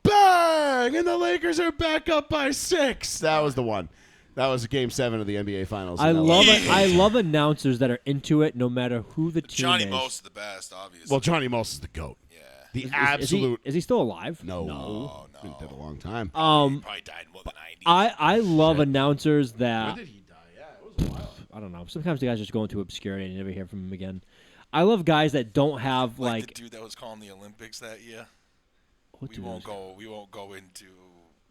Bang! And the Lakers are back up by 6. That was the one. That was Game 7 of the NBA Finals. I in LA. love it. I love announcers that are into it, no matter who the team Johnny is. Most is the best, obviously. Well, Johnny Most is the GOAT. yeah. The Is absolute. he still alive? No. No. Been dead a long time. He probably died in the 90s. I love announcers When that did he die? Yeah, it was a while. I don't know. Sometimes the guys just go into obscurity and you never hear from him again. I love guys that don't have like the dude that was calling the Olympics that year. what We dude won't is- go. We won't go into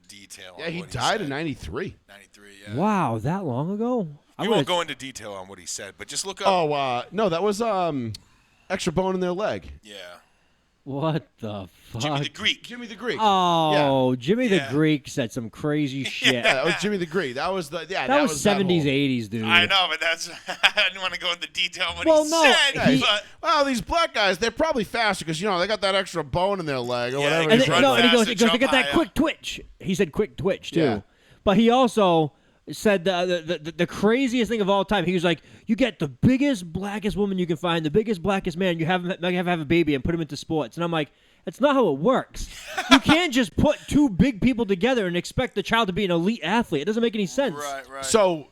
detail. Yeah, on he what died said. in 93. 93. Yeah. Wow, that long ago? We won't go into detail on what he said, but just look up. Oh, no, that was extra bone in their leg. Yeah. What the fuck? Jimmy the Greek. Jimmy the Greek. Oh, Jimmy the Yeah. Greek said some crazy shit. Yeah, that was Jimmy the Greek. That was the That was 70s, that whole- 80s, dude. I know, but that's. I didn't want to go into detail on what Well, he no, said. he- but Well, these black guys, they're probably faster because, they got that extra bone in their leg or Yeah, whatever. they And, he can said. run he goes, faster, they jump get that higher. quick twitch. He said quick twitch, too. Yeah. But he also said the craziest thing of all time. He was like, you get the biggest, blackest woman you can find, the biggest, blackest man, you have a baby and put him into sports. And I'm like, that's not how it works. You can't just put 2 big people together and expect the child to be an elite athlete. It doesn't make any sense. right. So,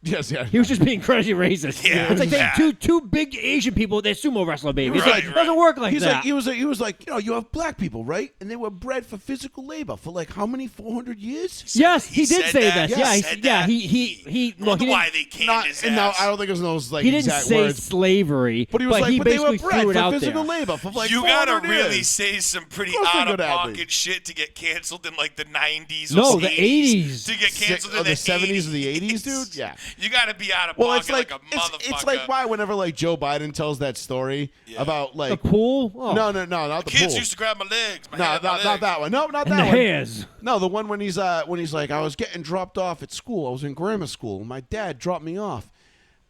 yes, yeah. He was just being crazy racist. Yeah, It's like yeah. two big Asian people, they're sumo wrestler babies. Right, It doesn't work like He's that. like, he was like, you have black people, right? And they were bred for physical labor for like how many 400 years? Yes, he did said say that. that. He Yeah, said yeah. that. He I wonder he why didn't, they canned Not, his and now ass. I don't think it was those like he didn't exact say words. slavery, But he was like, he but they were basically bred threw it for out physical there. labor for like You gotta 400 really years. say some pretty Of course they're out of good pocket athletes. shit to get canceled in like the 90s. No, or the 80s. 80s. To get canceled in the 70s or the 80s, dude? Yeah. You gotta be out of Well, pocket it's like a motherfucker. it's like why whenever like Joe Biden tells that story about The like pool? Oh. no, not the Kids pool. used to grab my legs. My No, hand, my not that one. No, not And that the one. hairs. No, the one when he's like, I was getting dropped off at school. I was in grammar school. And my dad dropped me off,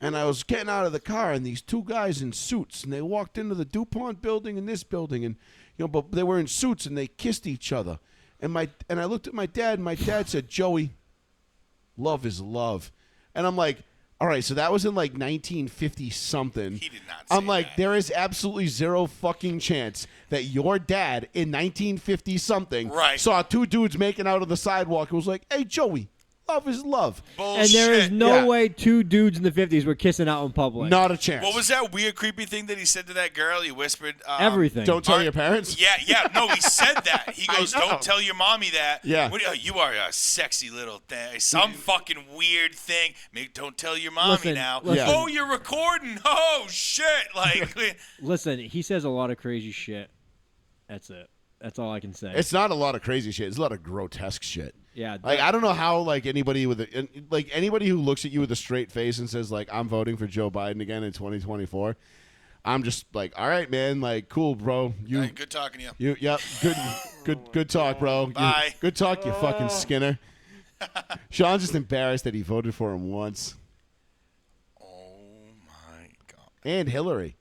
and I was getting out of the car, and these 2 guys in suits, and they walked into the DuPont building and this building, and but they were in suits, and they kissed each other, and I looked at my dad, and my dad said, Joey, love is love, and I'm like, all right, so that was in like 1950 something. He did not say I'm like, that. there is absolutely zero fucking chance that your dad in 1950 something Right. saw 2 dudes making out on the sidewalk and was like, hey, Joey, love is love. Bullshit. And there is no Yeah. way 2 dudes in the 50s were kissing out in public. Not a chance. What was that weird, creepy thing that he said to that girl? He whispered Everything. Don't tell your parents? Yeah. No, he said that. He I goes, know. "Don't tell your mommy that." Yeah. You are a sexy little thing. Some fucking weird thing. Don't tell your mommy Listen, now. listen. Oh, you're recording. Oh shit! Like, Listen, he says a lot of crazy shit. That's it. That's all I can say. It's not a lot of crazy shit. It's a lot of grotesque shit. Yeah. Like I don't know how like anybody anybody who looks at you with a straight face and says like I'm voting for Joe Biden again in 2024. I'm just like, all right, man, like cool, bro. You, hey, good talking to you. yep, good talk, bro. Bye. Good talk, you fucking Skinner. Sean's just embarrassed that he voted for him once, Oh my god. and Hillary.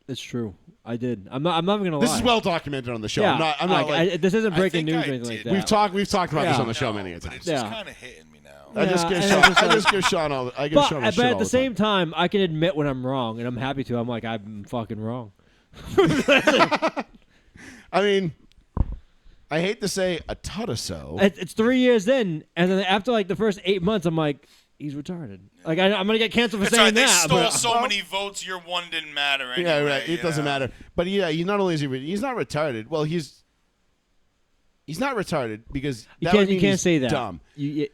It's true. I did. I'm not even gonna lie. This is well documented on the show. Yeah. I'm not like this isn't I breaking think news I or anything like did. that. we've talked about this Yeah. on the show No, many but times. it's just Yeah. kind of hitting me now. I just Yeah, give and Sean, it's just I like- just give Sean all. I give But, Sean a but shit at all the the same time, I can admit when I'm wrong, and I'm happy to. I'm like, I'm fucking wrong. I mean, I hate to say a tut or so. It's 3 years in, and then after like the first 8 months, I'm like, he's retarded. Like I'm gonna get canceled for That's saying right. They that. stole but, so many votes. Your one didn't matter anyway. Yeah, right. It doesn't matter. But yeah, he not only is he's not retarded. Well, he's not retarded because you that would can't mean he's say that. dumb.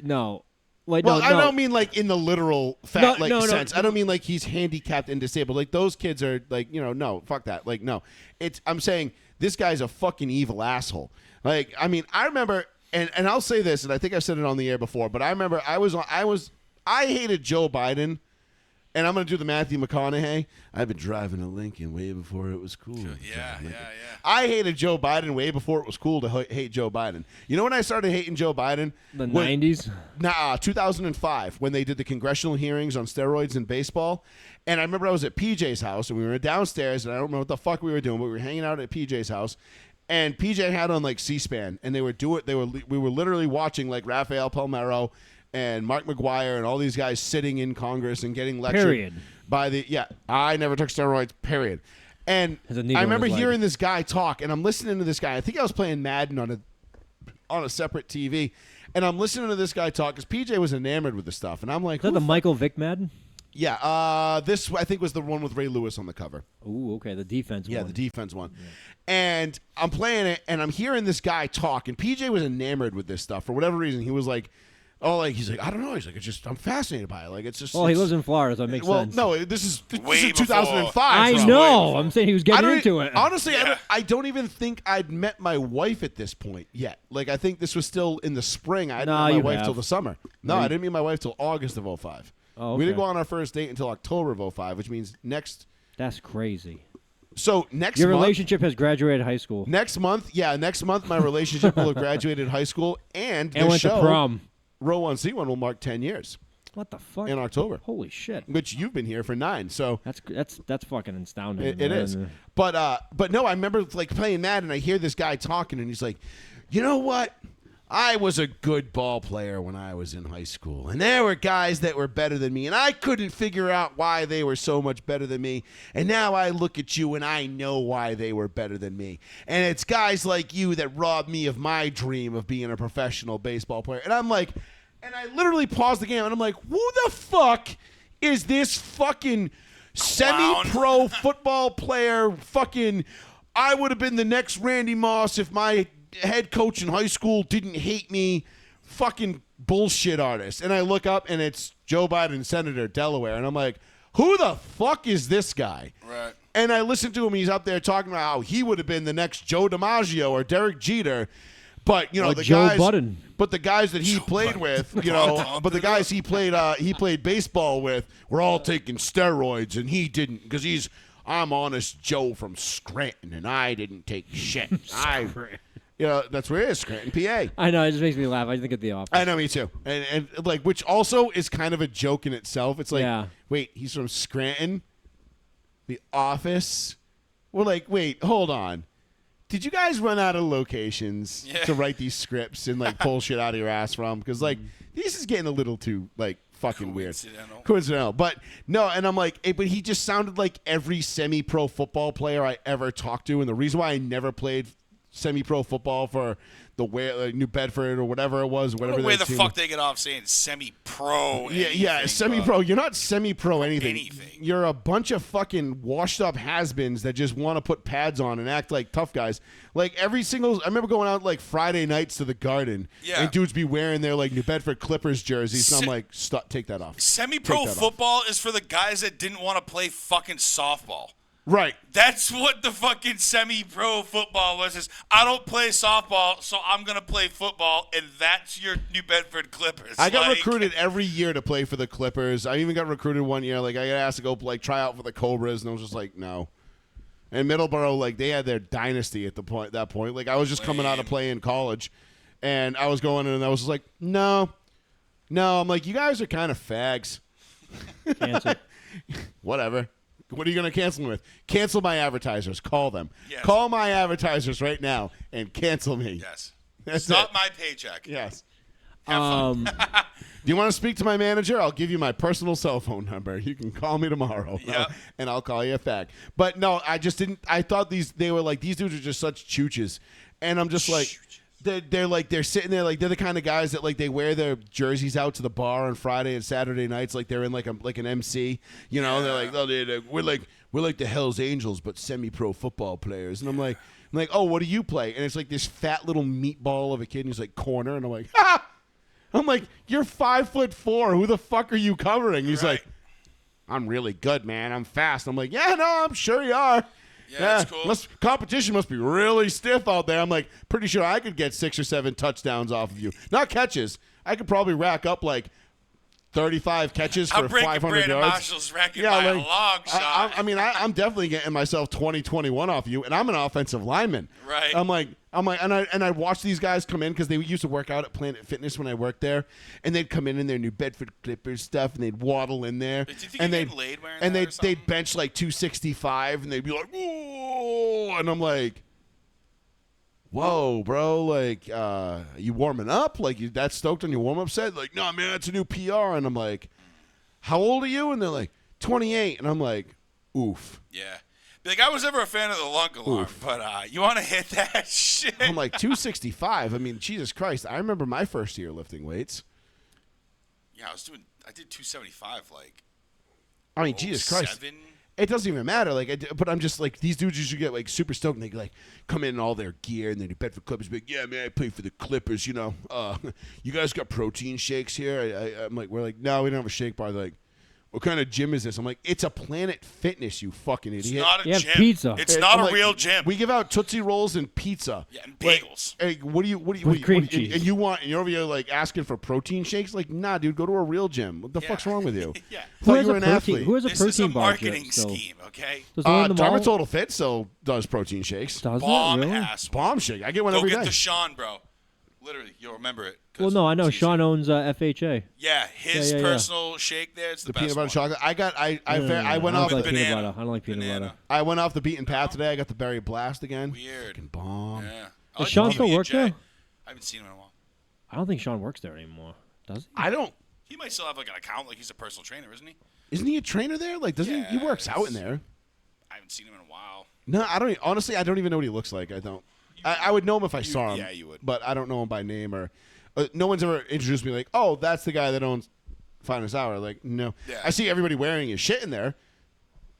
No. Like, Well, no, I don't mean like in the literal sense. No. I don't mean like he's handicapped and disabled. Like those kids are like, no, fuck that. Like, no. I'm saying this guy's a fucking evil asshole. Like, I mean, I remember, and I'll say this, and I think I've said it on the air before, but I remember I hated Joe Biden. And I'm going to do the Matthew McConaughey. I've been driving a Lincoln way before it was cool. Yeah. I hated Joe Biden way before it was cool to hate Joe Biden. You know when I started hating Joe Biden? The 90s? 2005, when they did the congressional hearings on steroids in baseball. And I remember I was at PJ's house, and we were downstairs, and I don't remember what the fuck we were doing, but we were hanging out at PJ's house. And PJ had on like C-SPAN, and we were literally watching like Rafael Palmeiro and Mark McGuire and all these guys sitting in Congress and getting lectured Period. by I never took steroids, period. And Has a needle I in remember his leg. hearing this guy talk, and I'm listening to this guy. I think I was playing Madden on a separate TV, and I'm listening to this guy talk because PJ was enamored with the stuff, and I'm like, Is that the Michael Vick Madden? yeah, this I think was the one with Ray Lewis on the cover. Ooh, okay, the defense Yeah, one. the defense one. Yeah. And I'm playing it, and I'm hearing this guy talk, and PJ was enamored with this stuff for whatever reason. He was like, he's like, I don't know. He's like, I'm fascinated by it. Like, it's just. Well, he lives in Florida, so it makes sense. Well, no, this is Way 2005. I bro. know. I'm saying he was getting into it. Honestly, Yeah. I don't even think I'd met my wife at this point yet. Like, I think this was still in the spring. I didn't Nah, meet my you wife have. till the summer. No, I didn't meet my wife till August of 05. Oh, We didn't okay. go on our first date until October of 05, which means next. That's crazy. So next Your month. relationship has graduated high school. Next month, my relationship will have graduated high school, and the went show, to prom. Row 1C1 will mark 10 years What the fuck? in October, Holy shit. which you've been here for 9. So That's fucking astounding. it is. man. But no, I remember like playing Madden, and I hear this guy talking, and he's like, you know what? I was a good ball player when I was in high school, and there were guys that were better than me, and I couldn't figure out why they were so much better than me. And now I look at you, and I know why they were better than me. And it's guys like you that robbed me of my dream of being a professional baseball player. And I'm like, and I literally paused the game, and I'm like, who the fuck is this fucking semi-pro football player? Fucking, I would have been the next Randy Moss if my head coach in high school didn't hate me, fucking bullshit artist. And I look up, and it's Joe Biden, Senator, Delaware. And I'm like, who the fuck is this guy? Right. And I listen to him. He's up there talking about how he would have been the next Joe DiMaggio or Derek Jeter. But, Or the Joe guys, Budden. but the guys that he played with, but the guys he played baseball with were all taking steroids, and he didn't because I'm honest Joe from Scranton, and I didn't take shit. That's where it is, Scranton, PA. I know. It just makes me laugh. I think of The Office. I know, me too. And like, which also is kind of a joke in itself. It's like, Yeah. wait, he's from Scranton, The Office. We're like, wait, hold on. Did you guys run out of locations to write these scripts and like pull shit out of your ass from? Because like this is getting a little too like fucking coincidental. But no, and I'm like, but he just sounded like every semi-pro football player I ever talked to, and the reason why I never played semi-pro football for the New Bedford or whatever it was, whatever. Where that the team fuck they get off saying semi-pro? Yeah, semi-pro. You're not semi-pro anything. Anything. You're a bunch of fucking washed-up has-beens that just want to put pads on and act like tough guys. Like I remember going out like Friday nights to the Garden, and dudes be wearing their like New Bedford Clippers jerseys. And I'm like, stop, take that off. Semi-pro football is for the guys that didn't want to play fucking softball. Right. That's what the fucking semi-pro football was. Is I don't play softball, so I'm gonna play football, and that's your New Bedford Clippers. I got recruited every year to play for the Clippers. I even got recruited one year. Like I got asked to go like try out for the Cobras, and I was just like, no. And Middleborough, like they had their dynasty at that point. Like I was just coming out of playing college, and I was going in, and I was just like, no. I'm like, you guys are kind of fags. Cancel. Whatever. What are you going to cancel me with? Cancel my advertisers. Call them. Yes. Call my advertisers right now and cancel me. Yes. That's Not it. my paycheck. Yes. Have fun. Do you want to speak to my manager? I'll give you my personal cell phone number. You can call me tomorrow, and I'll call you back. But no, I just didn't. I thought these dudes are just such chooches, and I'm just like, they're sitting there like they're the kind of guys that like they wear their jerseys out to the bar on Friday and Saturday nights like they're in like an MC, you know. They're like, oh, we're like the Hell's Angels but semi-pro football players, and I'm like, oh, what do you play? And it's like this fat little meatball of a kid, and he's like corner, and I'm like, ha! I'm like, you're 5'4". Who the fuck are you covering? He's like, I'm really good, man. I'm fast. I'm like, yeah, no, I'm sure you are. Yeah, that's cool. Competition must be really stiff out there. I'm like, pretty sure I could get 6 or 7 touchdowns off of you. Not catches. I could probably rack up like 35 catches for 500 yards. Marshall's racking by a long shot. I'm definitely getting myself 20-21 off you, and I'm an offensive lineman. Right. I'm like, and I watch these guys come in because they used to work out at Planet Fitness when I worked there, and they'd come in their New Bedford Clippers stuff, and they'd waddle in there, Do you think you're getting laid wearing that or something? they'd bench like 265, and they'd be like, whoa, and I'm like, whoa, bro, like, you warming up? Like, you that stoked on your warm-up set? Like, no, man, it's a new PR. And I'm like, how old are you? And they're like, 28. And I'm like, oof. Yeah. Like, I was never a fan of the lung alarm, but you want to hit that shit? I'm like, 265. I mean, Jesus Christ. I remember my first year lifting weights. Yeah, I did 275, like, I mean, Jesus Christ. 07? It doesn't even matter. Like, but I'm just like, these dudes usually get like super stoked, and they like come in all their gear, and then New Bedford Clippers be like, yeah, man, I play for the Clippers. You know, you guys got protein shakes here? I'm like, we're like, no, we don't have a shake bar. They're like, what kind of gym is this? I'm like, it's a Planet Fitness, you fucking idiot. It's not a You have gym. pizza. It's not I'm a like, real gym. We give out Tootsie Rolls and pizza. Yeah, and Like, bagels. hey, what do you With cream cheese. and you're over here like asking for protein shakes? Like, nah, dude, go to a real gym. What the fuck's wrong with you? Yeah. I thought you were an protein? athlete. Who has a This protein is a bar? marketing still? scheme, okay? Does the one in the Dharma mall? Total Fit still does protein shakes. Does it Bomb really? ass. Bomb shake. I get one Go every get day. the Sean, bro. Literally, you'll remember it. 'cause Well, no, I know. it's easy. Sean owns FHA. Yeah, his Yeah. personal shake there. It's the, The best peanut butter one. chocolate. I went I off don't like the peanut banana. butter. I don't like peanut Banana. butter. I went off the beaten path today. I got the berry blast again. Weird. Fucking bomb. Yeah. Does Sean still work there? I haven't seen him in a while. I don't think Sean works there anymore. Does he? I don't. He might still have like an account, like he's a personal trainer, isn't he? Isn't he a trainer there? Like, doesn't he works out in there? I haven't seen him in a while. No, I don't. Honestly, I don't even know what he looks like. I don't. I would know him if I saw him. Yeah, you would. But I don't know him by name or. No one's ever introduced me like, oh, that's the guy that owns Finest Hour. Like, no. Yeah. I see everybody wearing his shit in there.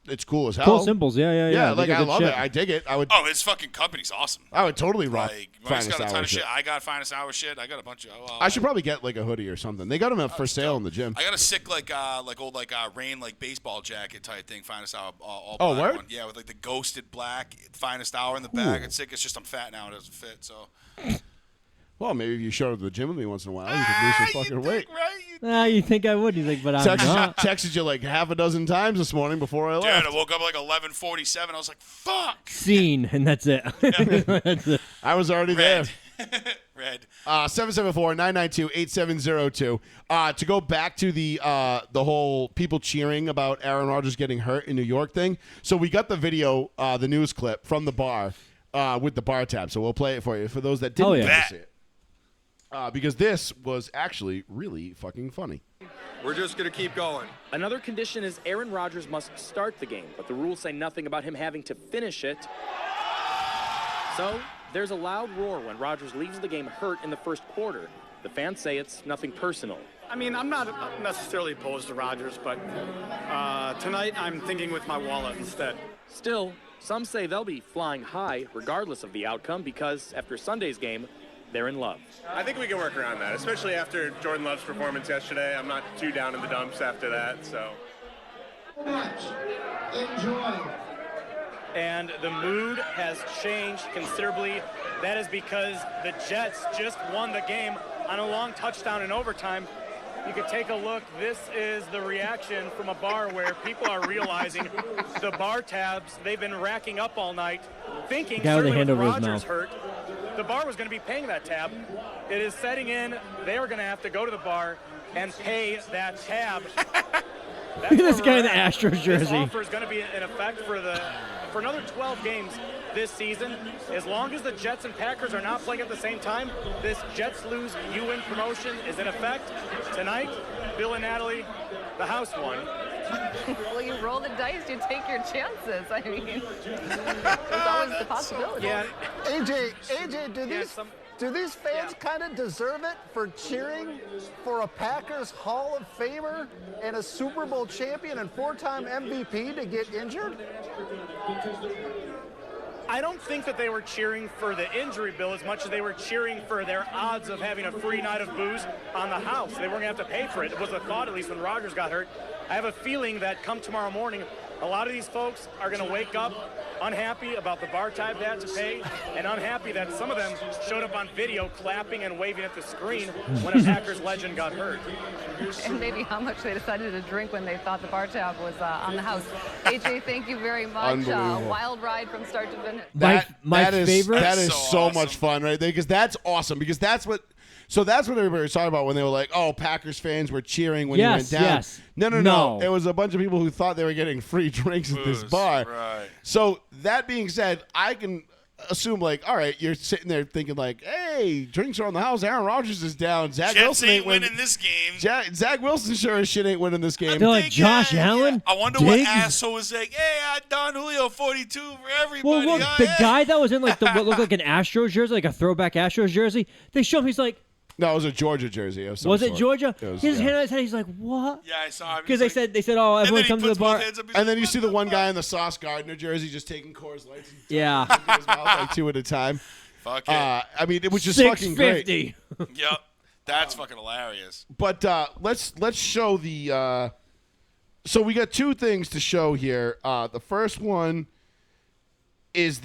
It's cool as hell. Cool symbols. Yeah. Yeah, They like get I good love shit. it. I dig it. I would. Oh, his fucking company's awesome. I would totally rock Like, Mike's Finest got a ton Hour of shit. shit. I got Finest Hour shit. I got a bunch of. Well, I should probably get like a hoodie or something. They got them up for sale in the gym. I got a sick like old rain like baseball jacket type thing. Finest Hour all Oh, black word? one. Yeah, with like the ghosted black Finest Hour in the back. It's sick. It's just I'm fat now. It doesn't fit. So. Well, maybe if you showed up to the gym with me once in a while, you could lose some you fucking think, weight. right? You think I would? You think, but I'm not. Texted you like half a dozen times this morning before I Dude, left. I woke up like 11:47. I was like, "Fuck." Scene, and that's it. That's it. I was already there. Red. 774-992-8702. To go back to the whole people cheering about Aaron Rodgers getting hurt in New York thing. So we got the video, the news clip from the bar with the bar tab. So we'll play it for you for those that didn't Oh, yeah. get to see it. Because this was actually really fucking funny. We're just going to keep going. Another condition is Aaron Rodgers must start the game, but the rules say nothing about him having to finish it. So there's a loud roar when Rodgers leaves the game hurt in the first quarter. The fans say it's nothing personal. I mean, I'm not necessarily opposed to Rodgers, but tonight I'm thinking with my wallet instead. Still, some say they'll be flying high regardless of the outcome because after Sunday's game, they're in love. I think we can work around that, especially after Jordan Love's performance yesterday. I'm not too down in the dumps after that, so. Enjoy. And the mood has changed considerably. That is because the Jets just won the game on a long touchdown in overtime. You could take a look. This is the reaction from a bar where people are realizing the bar tabs they've been racking up all night, thinking certainly with Rodgers hurt, the bar was going to be paying that tab. It is setting in. They are going to have to go to the bar and pay that tab. Look at this guy in the Astros jersey. This offer is going to be in effect for another 12 games this season. As long as the Jets and Packers are not playing at the same time, this Jets lose, you win promotion is in effect. Tonight, Bill and Natalie, the house won. Well, you roll the dice, you take your chances. I mean, there's always the possibility. Yeah. AJ, do these Do these fans kind of deserve it for cheering for a Packers Hall of Famer and a Super Bowl champion and 4-time MVP to get injured? I don't think that they were cheering for the injury bill as much as they were cheering for their odds of having a free night of booze on the house. They weren't going to have to pay for it. It was a thought, at least when Rodgers got hurt. I have a feeling that come tomorrow morning, a lot of these folks are going to wake up unhappy about the bar tab they had to pay, and unhappy that some of them showed up on video clapping and waving at the screen when a Packers legend got hurt. And maybe how much they decided to drink when they thought the bar tab was on the house. AJ, thank you very much. Wild ride from start to finish. My favorite. That is so awesome. much fun right there because that's awesome because that's what. So that's what everybody was talking about when they were like, "Oh, Packers fans were cheering when you went down." Yes. No. It was a bunch of people who thought they were getting free drinks at this bar. Right. So that being said, I can assume like, all right, you're sitting there thinking like, "Hey, drinks are on the house. Aaron Rodgers is down. Zach Jets Wilson ain't winning this game. Zach Wilson sure as shit ain't winning this game." They're like Josh Allen. I wonder what asshole was like, hey, I Don Julio 42 for everybody. Well, look, the guy that was in like what looked like an Astros jersey, like a throwback Astros jersey, they show him. He's like, No, it was a Georgia jersey. Was it Georgia? His hand on his head. He's like, what? Yeah, I saw him. Because they said, oh, everyone come to the bar. And then you see the one guy in the Sauce Gardner jersey just taking Coors Lights. Yeah. In his mouth, like 2 at a time. Fuck it. I mean, it was just fucking great. Yep. That's fucking hilarious. But let's show the. So we got 2 things to show here. The first one is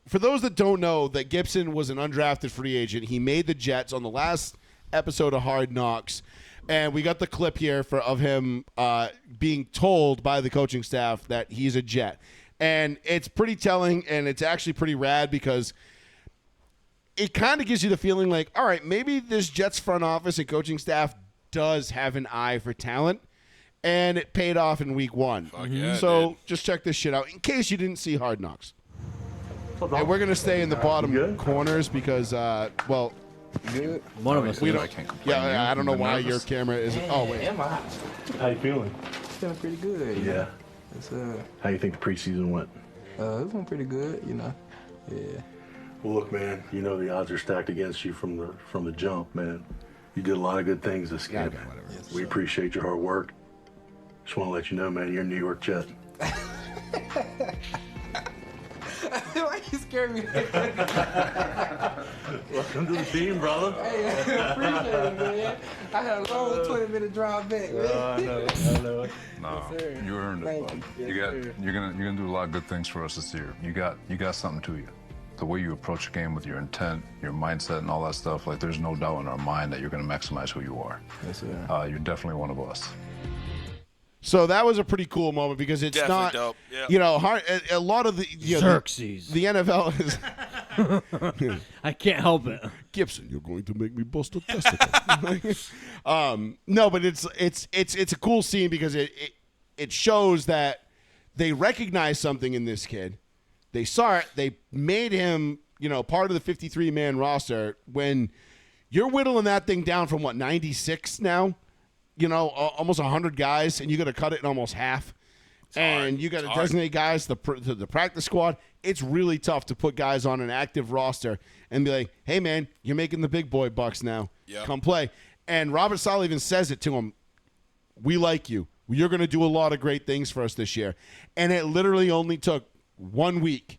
for those that don't know, that Gibson was an undrafted free agent. He made the Jets on the last episode of Hard Knocks, and we got the clip here of him being told by the coaching staff that he's a Jet. And it's pretty telling, and it's actually pretty rad because it kind of gives you the feeling like, all right, maybe this Jets front office and coaching staff does have an eye for talent, and it paid off in week 1. Fuck yeah, so just check this shit out in case you didn't see Hard Knocks. And we're going to stay in the bottom corners because, well, good. One of us. We don't, I can't complain. I don't know why nervous? your camera isn't. Oh, wait. How you feeling? Feeling pretty good. Yeah. It's How you think the preseason went? it went pretty good, you know. Yeah. Well, look, man. You know the odds are stacked against you from the jump, man. You did a lot of good things this camp. Yes, We appreciate your hard work. Just want to let you know, man, you're a New York Jet. Why you scared me? Welcome to the team, brother. Hey, I appreciate it, man. I had a long 20-minute drive back, man. I know. No, Yes, sir. you earned it, Thank bud. you. Yes, You're gonna do a lot of good things for us this year. You got something to you. The way you approach the game with your intent, your mindset, and all that stuff, like there's no doubt in our mind that you're gonna maximize who you are. Yes, sir. You're definitely one of us. So that was a pretty cool moment because it's Definitely not, dope. Yeah. you know, hard, a lot of the Xerxes. The NFL is. I can't help it. Gibson, you're going to make me bust a testicle. No, but it's a cool scene because it shows that they recognize something in this kid. They saw it. They made him, part of the 53-man roster. When you're whittling that thing down from 96 now. Almost 100 guys, and you got to cut it in almost half. And you got to designate guys to the practice squad. It's really tough to put guys on an active roster and be like, hey, man, you're making the big boy bucks now. Yep. Come play. And Robert Saleh even says it to him. We like you. You're going to do a lot of great things for us this year. And it literally only took 1 week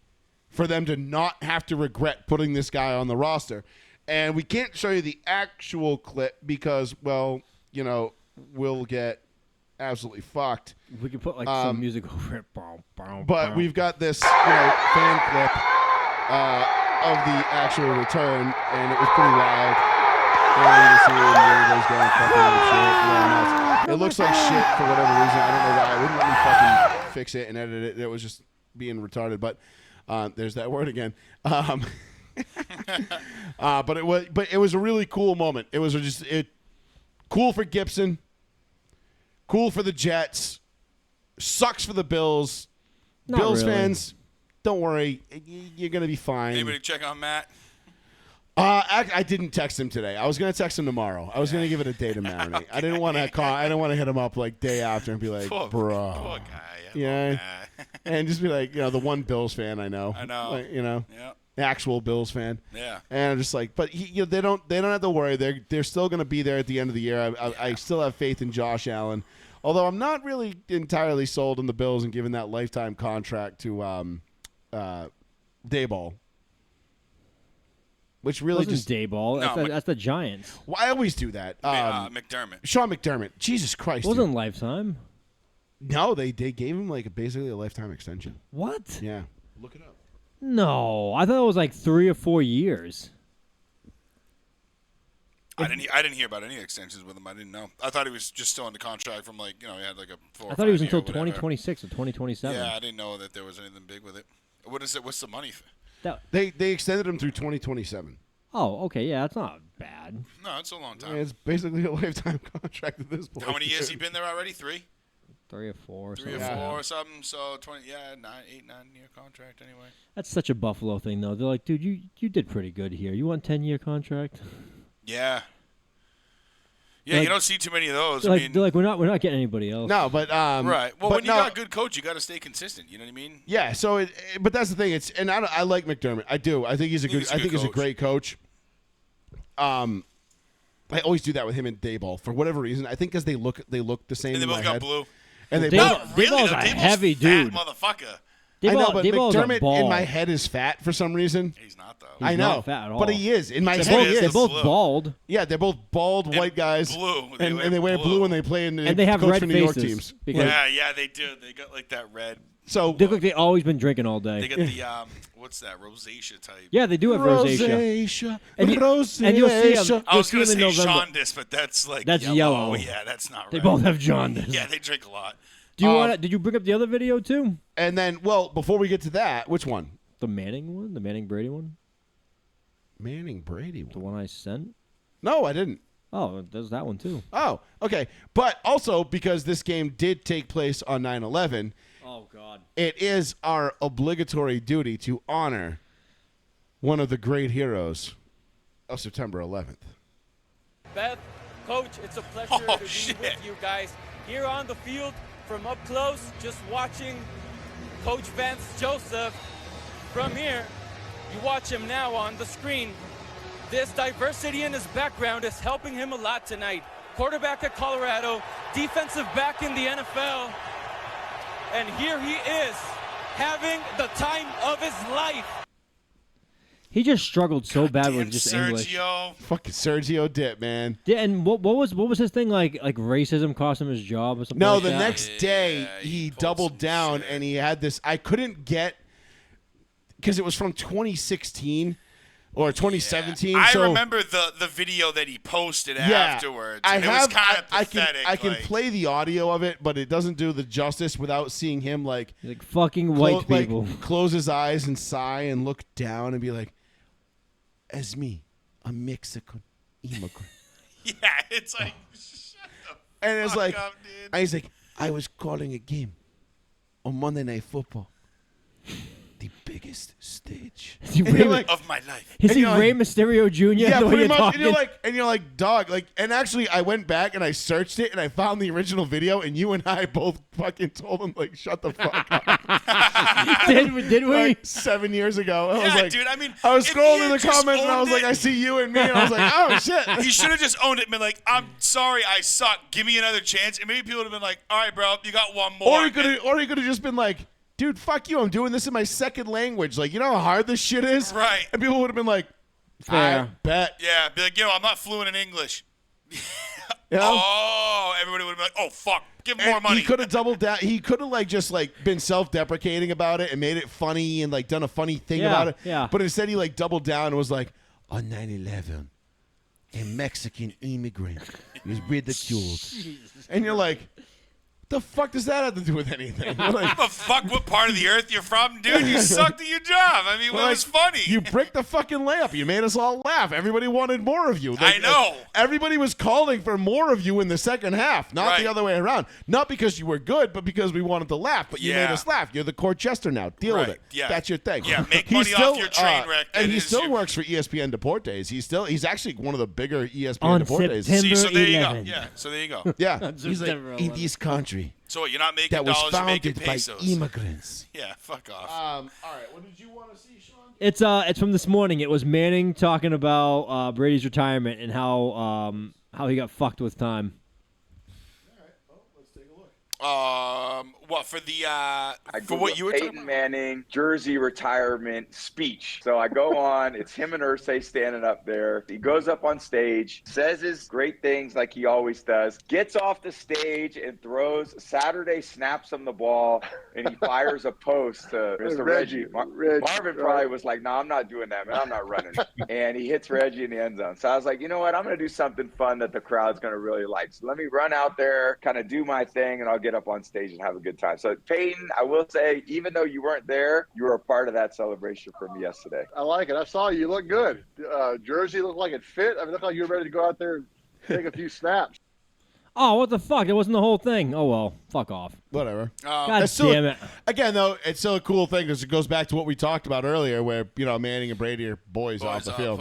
for them to not have to regret putting this guy on the roster. And we can't show you the actual clip because, well, we'll get absolutely fucked. We could put some music over it. But we've got this fan clip of the actual return, and it was pretty wild. And you see everybody's going fucking out of shit. Yeah, nuts. It looks like shit for whatever reason. I don't know why. It wouldn't let me fucking fix it and edit it. It was just being retarded. But there's that word again. But it was a really cool moment. It was just cool for Gibson. Cool for the Jets. Sucks for the Bills. Not Bills really. fans, don't worry. You're going to be fine. Anybody check on Matt? I didn't text him today. I was going to text him tomorrow. I was going to give it a day to marinate. I didn't want to call. I didn't want to hit him up like day after and be like, bro. Poor guy. Yeah. And just be like, the one Bills fan I know. I know. Like, Yep. actual Bills fan. Yeah. And I'm just like, but they don't have to worry. They're still going to be there at the end of the year. I still have faith in Josh Allen, although I'm not really entirely sold on the Bills and giving that lifetime contract to Dayball. Which really just Dayball. That's the Giants. Well, I always do that. McDermott. Sean McDermott. Jesus Christ. It wasn't lifetime. No, they gave him like basically a lifetime extension. What? Yeah. Look it up. No, I thought it was like 3 or 4 years. I didn't hear about any extensions with him. I didn't know. I thought he was just still under contract from he had like a 4 I thought he was until 2026 2026 or 2027. Yeah, I didn't know that there was anything big with it. What is it? What's the money? They extended him through 2027. Oh, okay, yeah, that's not bad. No, it's a long time. Yeah, it's basically a lifetime contract at this point. How many years he been there already? 3? 3 or 4. 3 or 4 or something. So 20. Yeah, 8-9-year contract anyway. That's such a Buffalo thing, though. They're like, dude, you did pretty good here. You want 10-year contract? Yeah. Yeah, you don't see too many of those. They're like, we're not getting anybody else. No, but right. Well, when you got a good coach, you got to stay consistent. You know what I mean? Yeah. So, but that's the thing. I like McDermott. I do. I think he's a good. I think he's a great coach. I always do that with him and Dayball for whatever reason. I think because they look the same. And they in both my got head. blue. And they Dayball's a heavy dude. Motherfucker. I know, but Dayball's a McDermott ball. in my head is fat for some reason. He's not though. I know, not fat at all. but he is in my head. They're both bald. Yeah, they're both bald white guys. Blue. And they wear blue when they play in and they have coach red for New York faces. teams. Yeah, they do. They got like that red. So they look like they always been drinking all day. They got the what's that rosacea type? Yeah, they do have rosacea. And you'll see them. I was going to say November. jaundice, but that's like that's yellow. Yeah, that's not right. They both have jaundice. Yeah, they drink a lot. Do you want? Did you bring up the other video too? And then, well, before we get to that, which one? The Manning one, the Manning Brady one. Manning Brady one. The one I sent. No, I didn't. Oh, there's that one too. Oh, okay. But also because this game did take place on 9/11. Oh God. It is our obligatory duty to honor one of the great heroes of September 11th. Beth, Coach, it's a pleasure to be with you guys here on the field from up close, just watching Coach Vance Joseph. From here, you watch him now on the screen. This diversity in his background is helping him a lot tonight. Quarterback at Colorado, defensive back in the NFL, and here he is having the time of his life. He just struggled so bad with just English. Fucking Sergio Dip, man. Yeah, and what was his thing like racism cost him his job or something? No, like the that? next day he doubled down and he had this. I couldn't get because it was from 2016 or 2017. I so, remember the video that he posted afterwards. And it was kind of pathetic. I can play the audio of it, but it doesn't do the justice without seeing him like fucking white people close his eyes and sigh and look down and be like, "As me, a Mexican immigrant." Yeah, it's like, and it's like, up, dude. and he's like, "I was calling a game on Monday Night Football." The biggest stage of my life. Is he Rey Mysterio Jr.? Yeah, the way pretty you're much. talking? And you're like, dog. Like, and actually, I went back and I searched it and I found the original video, and you and I both fucking told him like, shut the fuck up. Did we? Like 7 years ago. I was like, dude. I mean, I was if scrolling he in the had just comments and I was owned like, I see you and me, and I was like, oh shit. He should have just owned it and been like, "I'm sorry, I suck. Give me another chance." And maybe people would have been like, "All right, bro, you got one more." Or he could have just been like, "Dude, fuck you. I'm doing this in my second language. Like, you know how hard this shit is?" Right. And people would have been like, Fair. "I bet." Yeah, be like, I'm not fluent in English. You know? Oh, everybody would have been like, "Oh, fuck, give him more And money." He could have doubled down. He could have just been self-deprecating about it and made it funny and done a funny thing about it. Yeah. But instead, he doubled down and was like, "On 9/11, a Mexican immigrant was ridiculed," and you're like, the fuck does that have to do with anything? Give a fuck what part of the earth you're from, dude. You sucked at your job. I mean, what was funny? You bricked the fucking layup. You made us all laugh. Everybody wanted more of you. I know. Everybody was calling for more of you in the second half, not the other way around. Not because you were good, but because we wanted to laugh. But you made us laugh. You're the Corchester now. Deal with it. Yeah. That's your thing. Yeah, make money off your train wreck. And he still works for ESPN Deportes. He's actually one of the bigger ESPN On Deportes. September See, so there you go. 11. Yeah, so there you go. Yeah. He's like, in this country, country So what, you're not making that was dollars, you're making founded by pesos. immigrants. Yeah, fuck off. All right, what did you want to see, Sean? It's from this morning. It was Manning talking about Brady's retirement and how he got fucked with time. What for the for what you were talking about? Peyton Manning jersey retirement speech. So I go on. It's him and Irsay standing up there. He goes up on stage, says his great things like he always does, gets off the stage and throws. Saturday snaps him the ball and he fires a post to Mr. Reggie. Marvin probably was like, "No, I'm not doing that, man. I'm not running." And he hits Reggie in the end zone. So I was like, you know what? I'm going to do something fun that the crowd's going to really like. So let me run out there, kind of do my thing, and I'll get up on stage and have a good time. So Peyton, I will say, even though you weren't there, you were a part of that celebration for me yesterday. I like it. I saw you. You look good. Jersey looked like it fit. I mean, looked like you were ready to go out there and take a few snaps. Oh, what the fuck? It wasn't the whole thing. Oh, well. Fuck off. Whatever. God damn it. Again, though, it's still a cool thing because it goes back to what we talked about earlier where, Manning and Brady are boys off the field.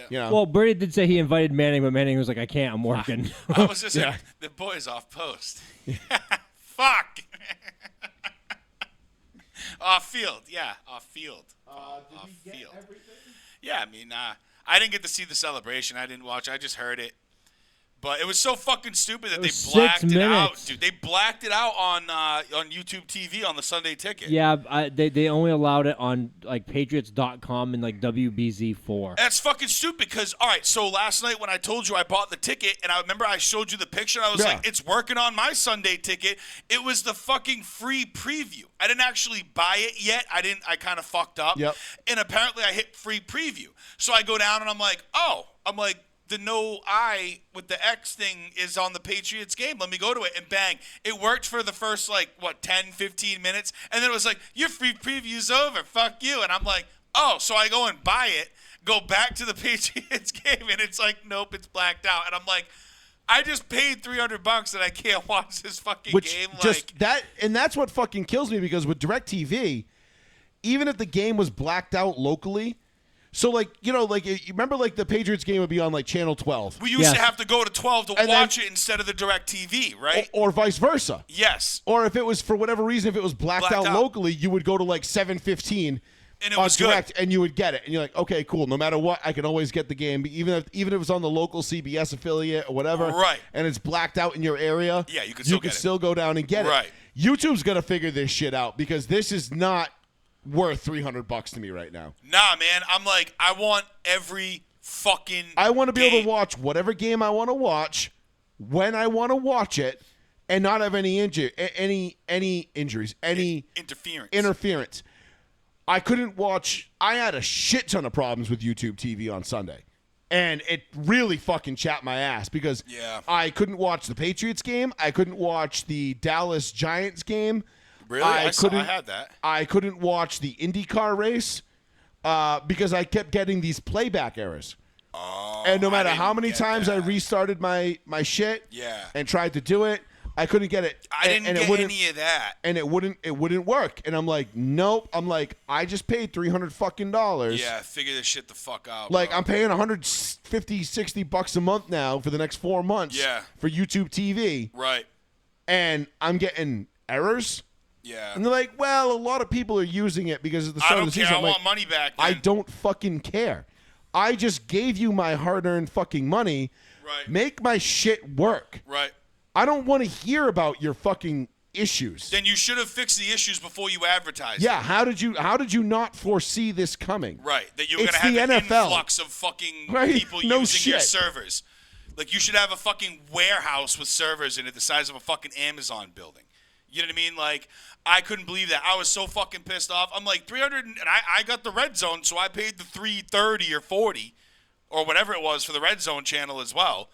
Yeah. Well, Brady did say he invited Manning, but Manning was like, I can't. I'm working. I was just saying, the boys off post. Fuck. Off field. Yeah, off field. Did we get everything? Yeah, I mean, I didn't get to see the celebration. I didn't watch. I just heard it. But it was so fucking stupid that they blacked it out, dude. They blacked it out on YouTube TV on the Sunday Ticket. Yeah, they only allowed it on like Patriots.com and like WBZ4. That's fucking stupid because, all right, so last night when I told you I bought the ticket and I remember I showed you the picture, I was like, it's working on my Sunday Ticket. It was the fucking free preview. I didn't actually buy it yet. I kind of fucked up. Yep. And apparently I hit free preview. So I go down and I'm like, the no I with the X thing is on the Patriots game. Let me go to it. And bang, it worked for the first 10, 15 minutes. And then it was like, your free preview's over. Fuck you. And I'm like, oh, so I go and buy it, go back to the Patriots game, and it's like, nope, it's blacked out. And I'm like, I just paid $300 and I can't watch this fucking game. And that's what fucking kills me because with DirecTV, even if the game was blacked out locally, so, you remember, the Patriots game would be on, Channel 12. We used to have to go to 12 to watch it instead of the DirecTV, right? Or vice versa. Yes. Or if it was, for whatever reason, if it was blacked out locally, you would go to, 7:15 and it was Direct, good. and you would get it. And you're like, okay, cool. No matter what, I can always get the game. Even if it was on the local CBS affiliate or whatever. Right. And it's blacked out in your area. Yeah, you can still go down and get it. Right. YouTube's going to figure this shit out because this is not worth $300 to me right now. Nah, man. I'm like, I want every fucking I want to be able to watch whatever game I want to watch when I want to watch it and not have any injuries, any interference. I couldn't watch. I had a shit ton of problems with YouTube TV on Sunday. And it really fucking chapped my ass because I couldn't watch the Patriots game. I couldn't watch the Dallas Giants game. Really? I had that. I couldn't watch the IndyCar race because I kept getting these playback errors. Oh, and no matter how many times I restarted my shit and tried to do it, I couldn't get it. I didn't get any of that. And it wouldn't work. And I'm like, nope. I'm like, I just paid $300 fucking dollars. Yeah, figure this shit the fuck out. Like, bro. I'm paying $150, $60 a month now for the next 4 months for YouTube TV. Right. And I'm getting errors. Yeah. And they're like, well, a lot of people are using it because of the start of the season. I want money back. Then. I don't fucking care. I just gave you my hard-earned fucking money. Right. Make my shit work. Right. I don't want to hear about your fucking issues. Then you should have fixed the issues before you advertised. Yeah, how did you not foresee this coming? Right. That you were going to have an NFL. influx of fucking people No using your shit. servers. Like, you should have a fucking warehouse with servers in it the size of a fucking Amazon building. You know what I mean? Like, I couldn't believe that. I was so fucking pissed off. I'm like, 300, and I got the Red Zone, so I paid the $330 or $40 or whatever it was for the Red Zone channel as well.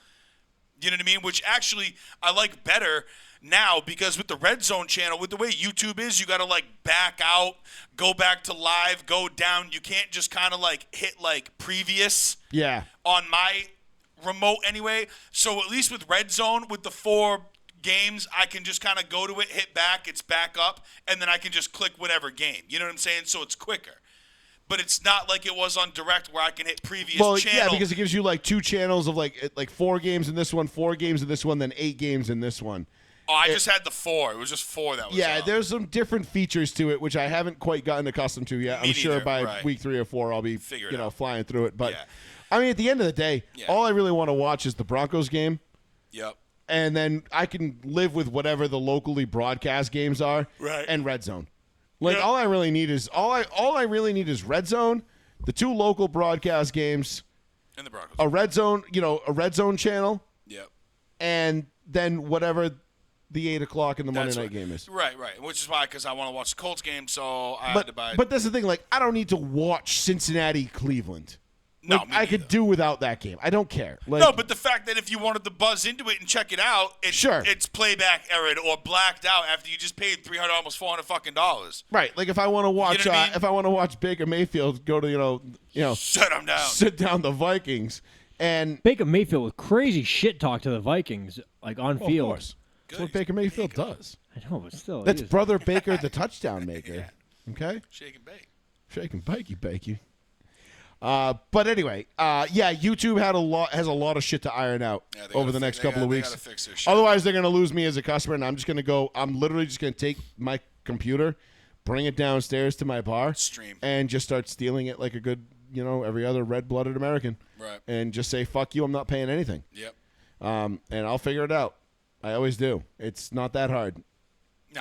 You know what I mean? Which actually I like better now because with the Red Zone channel, with the way YouTube is, you got to back out, go back to live, go down. You can't just kind of hit previous. Yeah. On my remote anyway. So at least with Red Zone, with the 4 games, I can just kind of go to it, hit back, it's back up, and then I can just click whatever game. You know what I'm saying? So it's quicker. But it's not like it was on Direct where I can hit previous channel. Yeah, because it gives you 2 channels of 4 games in this one, 4 games in this one, then 8 games in this one. Oh, I just had the 4. It was just 4 that was up. There's some different features to it, which I haven't quite gotten accustomed to yet. Me I'm sure neither, by right. week 3 or 4 I'll be flying through it. But Yeah. I mean, at the end of the day, all I really want to watch is the Broncos game. Yep. And then I can live with whatever the locally broadcast games are, Right. and Red Zone. Like all I really need is Red Zone, the 2 local broadcast games, and the Broncos. a Red Zone channel. Yep. And then whatever the 8 o'clock in the Monday night game is. Right. Which is why, because I want to watch the Colts game, so I had to buy. But that's the thing. Like, I don't need to watch Cincinnati, Cleveland. No, Like, I could do without that game. I don't care. Like, no, but the fact that if you wanted to buzz into it and check it out, it's playback errored or blacked out after you just paid $300, almost $400 fucking dollars. Right. Like if I want to watch, if I want to watch Baker Mayfield go to shut him down, sit down the Vikings, and Baker Mayfield with crazy shit talk to the Vikings, like on field. Of course. That's what Baker Mayfield does. I know, but still, That's brother Baker, the touchdown maker. Okay. Shake and bake. Shake and bakey. But anyway, YouTube has a lot of shit to iron out over the next couple of weeks. They gotta fix their shit. Otherwise, they're going to lose me as a customer, and I'm literally just going to take my computer, bring it downstairs to my bar, stream, and just start stealing it like a good, every other red-blooded American. Right. And just say, fuck you, I'm not paying anything. Yep. And I'll figure it out. I always do. It's not that hard.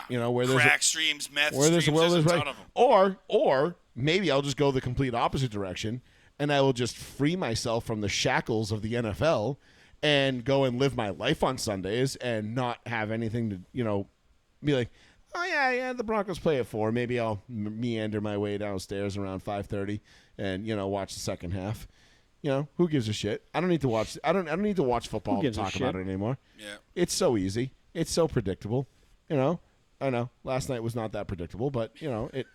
No. Where crack streams, meth streams, there's a ton of them. Or maybe I'll just go the complete opposite direction, and I will just free myself from the shackles of the NFL and go and live my life on Sundays and not have anything to, be like, oh, yeah, the Broncos play at 4. Maybe I'll meander my way downstairs around 5:30 and, watch the second half. Who gives a shit? I don't need to watch. I don't need to watch football to talk about it anymore. Yeah. It's so easy. It's so predictable. I know. Last night was not that predictable, but it.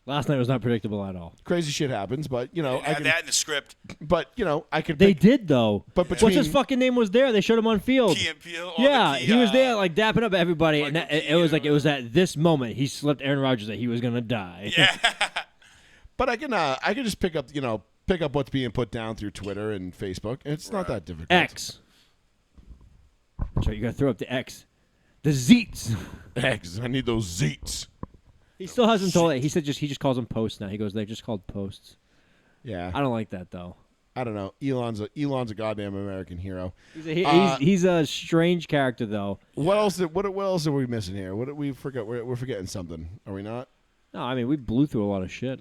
Last night was not predictable at all. Crazy shit happens, but I had that in the script. But I could. They did though. But what's his fucking name was there? They showed him on field. Key and Peele. He was there, like dapping up everybody, and it was at this moment he slipped Aaron Rodgers that he was gonna die. Yeah. But I can just pick up what's being put down through Twitter and Facebook. It's not that difficult. X. That's right. You gotta throw up the X. The Zeets. X. I need those Zeets. He still hasn't told it. He just calls them posts now. He goes, they're just called posts. Yeah. I don't like that though. I don't know. Elon's a goddamn American hero. He's a strange character though. What else are we missing here? What did we forget? We're forgetting something. Are we not? No, I mean we blew through a lot of shit.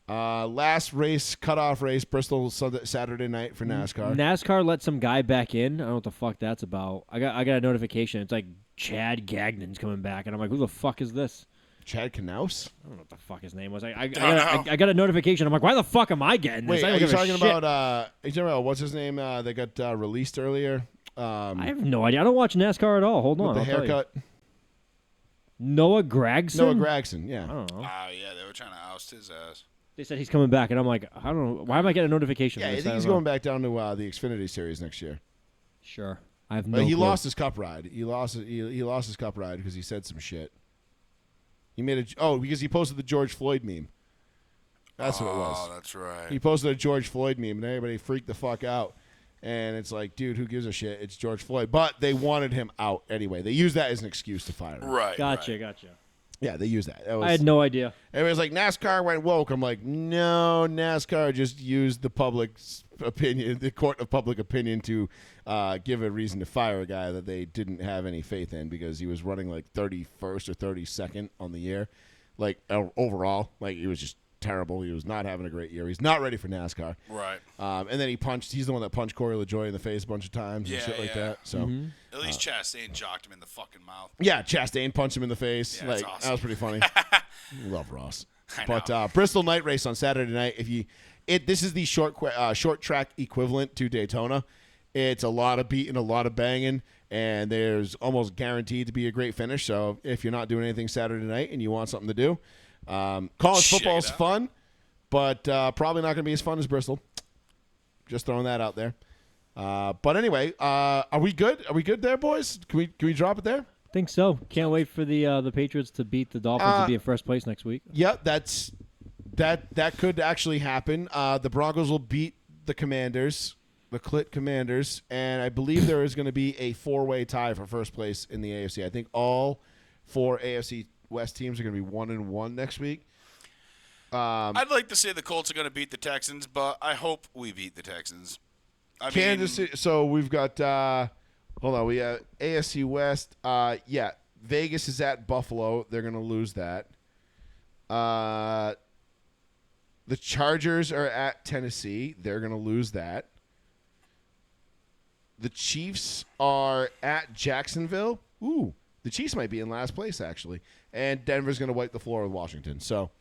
Last race, cutoff race, Bristol Saturday night for NASCAR. NASCAR let some guy back in. I don't know what the fuck that's about. I got a notification. It's like Chad Gagnon's coming back, and I'm like, who the fuck is this? Chad Knaus? I don't know what the fuck his name was. I got a notification. I'm like, why the fuck am I getting this? Wait, are you talking about what's his name? That got released earlier. I have no idea. I don't watch NASCAR at all. Hold on, with the haircut. Noah Gragson. Yeah. I don't know. Yeah, they were trying to oust his ass. They said he's coming back, and I'm like, I don't know. Why am I getting a notification? Yeah, for this? I think he's going back down to the Xfinity Series next year. Sure. I have no He clue. lost his cup ride. He lost his cup ride because he said some shit. He made because he posted the George Floyd meme. That's what it was. Oh, that's right. He posted a George Floyd meme, and everybody freaked the fuck out. And it's like, dude, who gives a shit? It's George Floyd. But they wanted him out anyway. They used that as an excuse to fire him. Right. Gotcha. Yeah, they used that. I had no idea. Everybody's like, NASCAR went woke. I'm like, no, NASCAR just used the public's opinion, the court of public opinion, to give a reason to fire a guy that they didn't have any faith in because he was running like 31st or 32nd on the year. Like, overall, like, he was just terrible. He was not having a great year. He's not ready for NASCAR. Right. And then he's the one that punched Corey LaJoy in the face a bunch of times and shit like that. So At least Chastain jocked him in the fucking mouth. Yeah, Chastain punched him in the face. Yeah, like awesome. That was pretty funny. Love Ross. I But Bristol night race on Saturday night. This is the short track equivalent to Daytona. It's a lot of beating, a lot of banging, and there's almost guaranteed to be a great finish. So if you're not doing anything Saturday night and you want something to do, college football is fun, but probably not going to be as fun as Bristol. Just throwing that out there. But anyway, are we good? Are we good there, boys? Can we drop it there? Think so. Can't wait for the Patriots to beat the Dolphins to be in first place next week. Yep, that could actually happen. The Broncos will beat the Commanders the Clit Commanders, and I believe there is going to be a 4-way tie for first place in the AFC. I think all 4 AFC West teams are going to be 1-1 next week. I'd like to say the Colts are going to beat the Texans, but I hope we beat the Texans. Kansas City. So we've got. Hold on. We have AFC West. Yeah, Vegas is at Buffalo. They're going to lose that. The Chargers are at Tennessee. They're going to lose that. The Chiefs are at Jacksonville. Ooh, the Chiefs might be in last place, actually. And Denver's going to wipe the floor with Washington. So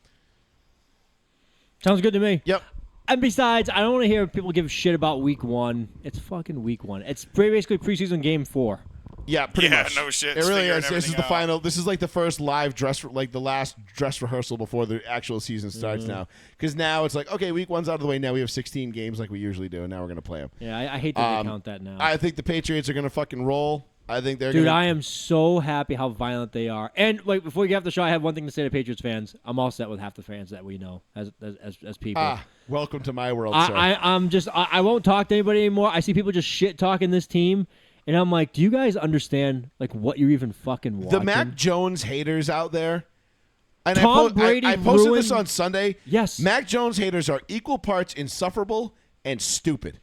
sounds good to me. Yep. And besides, I don't want to hear people give shit about week 1. It's fucking week 1. It's basically preseason game 4. Yeah, pretty much. No shit. It really is. This is the final. This is like the first live the last dress rehearsal before the actual season starts now. Because now it's like, okay, week 1's out of the way. Now we have 16 games like we usually do, and now we're going to play them. Yeah, I hate that they count that now. I think the Patriots are going to fucking roll. I think they're Dude, gonna... I am so happy how violent they are. And like before we get off the show, I have one thing to say to Patriots fans. I'm all set with half the fans that we know as people. Welcome to my world, sir. I won't talk to anybody anymore. I see people just shit talking this team, and I'm like, do you guys understand like what you're even fucking watching? The Mac Jones haters out there. And Tom Brady I posted this ruined- on Sunday. Yes. Mac Jones haters are equal parts insufferable and stupid.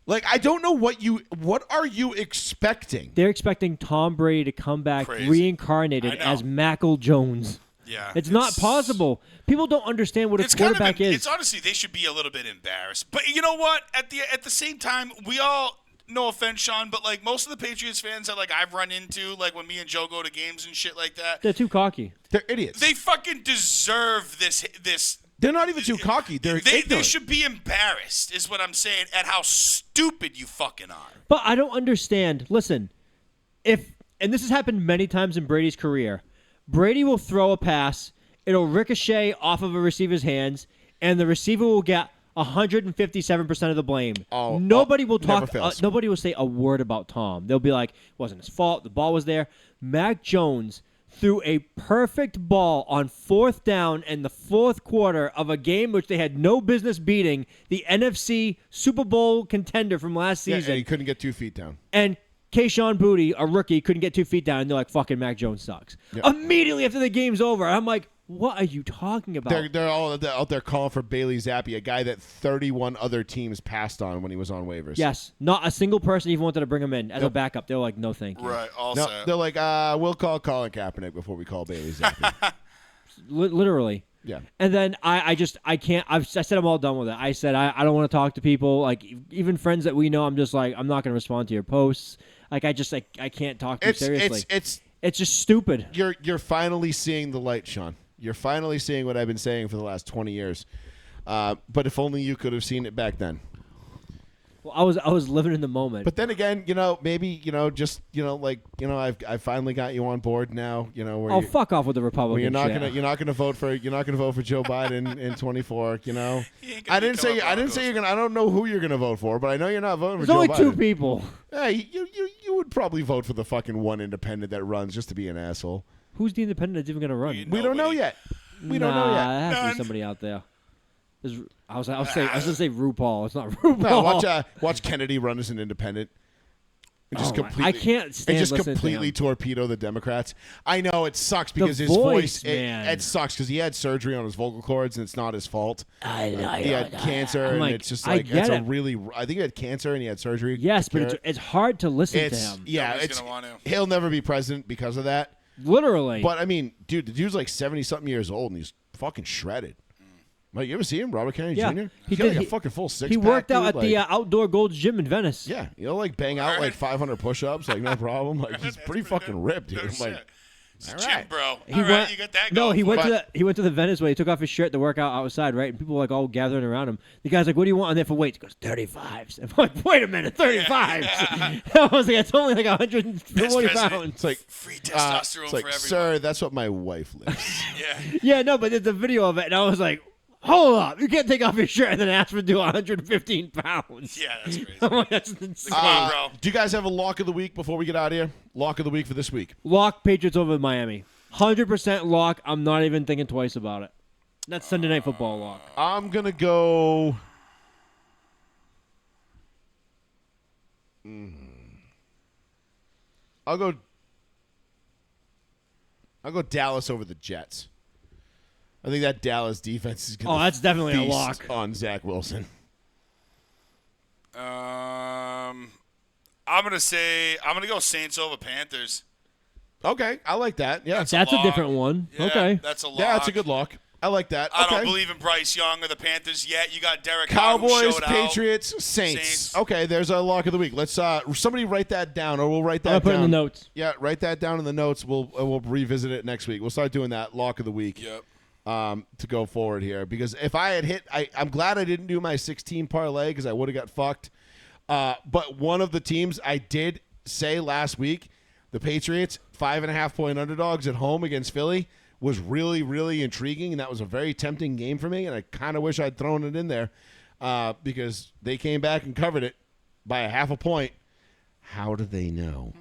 Like, I don't know what are you expecting? They're expecting Tom Brady to come back Crazy. reincarnated as Mackle Jones. Yeah, it's not possible. People don't understand what a quarterback is. It's honestly, they should be a little bit embarrassed. But you know what? At the same time, we all, no offense, Sean, but like most of the Patriots fans that like I've run into, like when me and Joe go to games and shit like that, They're too cocky. They're idiots. they fucking deserve this. They're not even too cocky. They're They ignorant. should be embarrassed, is what I'm saying, at how stupid you fucking are. But I don't understand. Listen, and this has happened many times in Brady's career, Brady will throw a pass, it'll ricochet off of a receiver's hands, and the receiver will get 157% of the blame. Nobody will talk. Nobody will say a word about Tom. They'll be like, it wasn't his fault. The ball was there. Mac Jones threw a perfect ball on 4th down in the 4th quarter of a game which they had no business beating, the NFC Super Bowl contender from last season. and he couldn't get 2 feet down. And Keyshawn Boutte, a rookie, couldn't get 2 feet down, and they're like, fucking Mac Jones sucks. Yep. Immediately after the game's over, I'm like, what are you talking about? They're all out there calling for Bailey Zappi, a guy that 31 other teams passed on when he was on waivers. Yes. Not a single person even wanted to bring him in as a backup. They're like, no, thank you. Right, all No, set. they're like, we'll call Colin Kaepernick before we call Bailey Zappi. Literally. Yeah. And then I can't. I said I'm all done with it. I said I don't want to talk to people. Like even friends that we know, I'm just like I'm not going to respond to your posts. Like I can't talk to you seriously. It's just stupid. You're finally seeing the light, Sean. You're finally seeing what I've been saying for the last 20 years. But if only you could have seen it back then. Well, I was living in the moment. But then again, maybe I finally got you on board now. Where fuck off with the Republican. Where shit. you're not gonna vote for Joe Biden in 24. I didn't say you're gonna. I don't know who you're gonna vote for, but I know you're not voting for Joe Biden. There's only 2 people. Hey, you would probably vote for the fucking one independent that runs just to be an asshole. Who's the independent that's even gonna run? We don't know yet. We don't know yet. There has to be somebody out there. I was gonna say RuPaul. It's not RuPaul. No, watch Kennedy run as an independent. I can't stand and just listening completely to him. torpedo the Democrats. I know it sucks because The his voice man. it sucks because he had surgery on his vocal cords and it's not his fault. He had cancer and it's just like I think he had cancer and he had surgery. Yes, but it's hard to listen to him. Yeah, he'll never be president because of that. Literally. But I mean, dude, the dude's like 70-something years old and he's fucking shredded. Like, you ever see him, Robert Kennedy Jr.? He got like a fucking full six-pack. He worked out dude, at the outdoor Gold's Gym in Venice. Yeah, like bang out like 500 push-ups, like no problem. Like he's pretty fucking ripped, dude. I'm like, all right, bro. You got that. No, he went to the Venice way. He took off his shirt to work out outside, right? And people were like all gathering around him. The guy's like, "What do you want on there for weights?" He goes, "35s." I'm like, "Wait a minute, 35s?" I was like, "It's only like 140 pounds." It's like free testosterone for everyone. Sir, that's what my wife lives. Yeah, no, but there's a video of it, and I was like, hold up. You can't take off your shirt and then ask for do 115 pounds. Yeah, that's crazy. I'm like, that's insane. Do you guys have a lock of the week before we get out of here? Lock of the week for this week. Lock Patriots over Miami. 100% lock. I'm not even thinking twice about it. That's Sunday Night Football lock. I'm going to go I'll go Dallas over the Jets. I think that Dallas defense is going to that's definitely a feast lock on Zach Wilson. I'm gonna go Saints over Panthers. Okay, I like that. Yeah, that's a different one. Yeah, okay, that's a lock. Yeah, that's a good lock. I like that. I Okay. don't believe in Bryce Young or the Panthers yet. You got Derek Carr who Cowboys, showed Patriots, Saints. Okay, there's our lock of the week. Let's somebody write that down, or we'll write that I'll down. put it in the notes. Yeah, write that down in the notes. We'll revisit it next week. We'll start doing that lock of the week. Yep. To go forward here, because if I had hit, I'm glad I didn't do my 16 parlay because I would have got fucked. But one of the teams I did say last week, the Patriots, 5.5 point underdogs at home against Philly, was really, really intriguing, and that was a very tempting game for me, and I kind of wish I'd thrown it in there because they came back and covered it by 0.5 point. How do they know?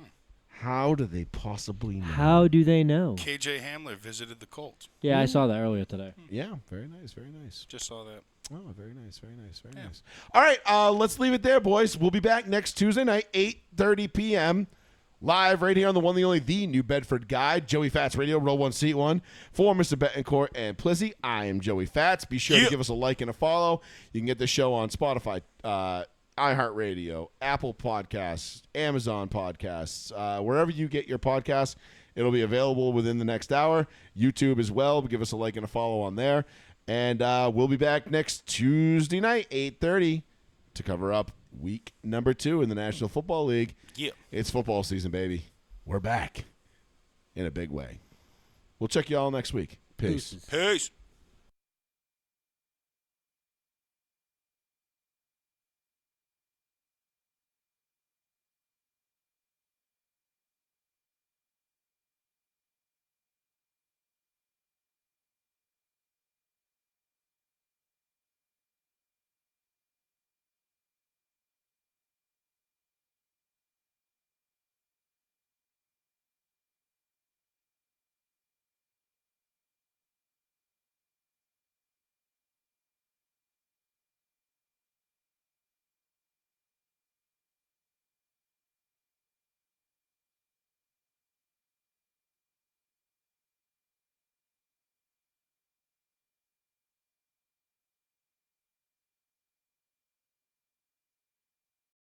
How do they possibly know? How do they know? KJ Hamler visited the Colts. Yeah, I saw that earlier today. Yeah, very nice, very nice. Just saw that. Oh, very nice, very nice, very nice. All right, let's leave it there, boys. We'll be back next Tuesday night, 8:30 p.m., live right here on the one, the only, the New Bedford Guide, Joey Fats Radio, row 1, seat 1. For Mr. Betancourt and Plizzy, I am Joey Fats. Be sure to give us a like and a follow. You can get the show on Spotify, iHeartRadio, Apple Podcasts, Amazon Podcasts, wherever you get your podcasts. It'll be available within the next hour. YouTube as well. Give us a like and a follow on there. And we'll be back next Tuesday night, 8:30, to cover up week number 2 in the National Football League. Yeah. It's football season, baby. We're back in a big way. We'll check you all next week. Peace. Peace.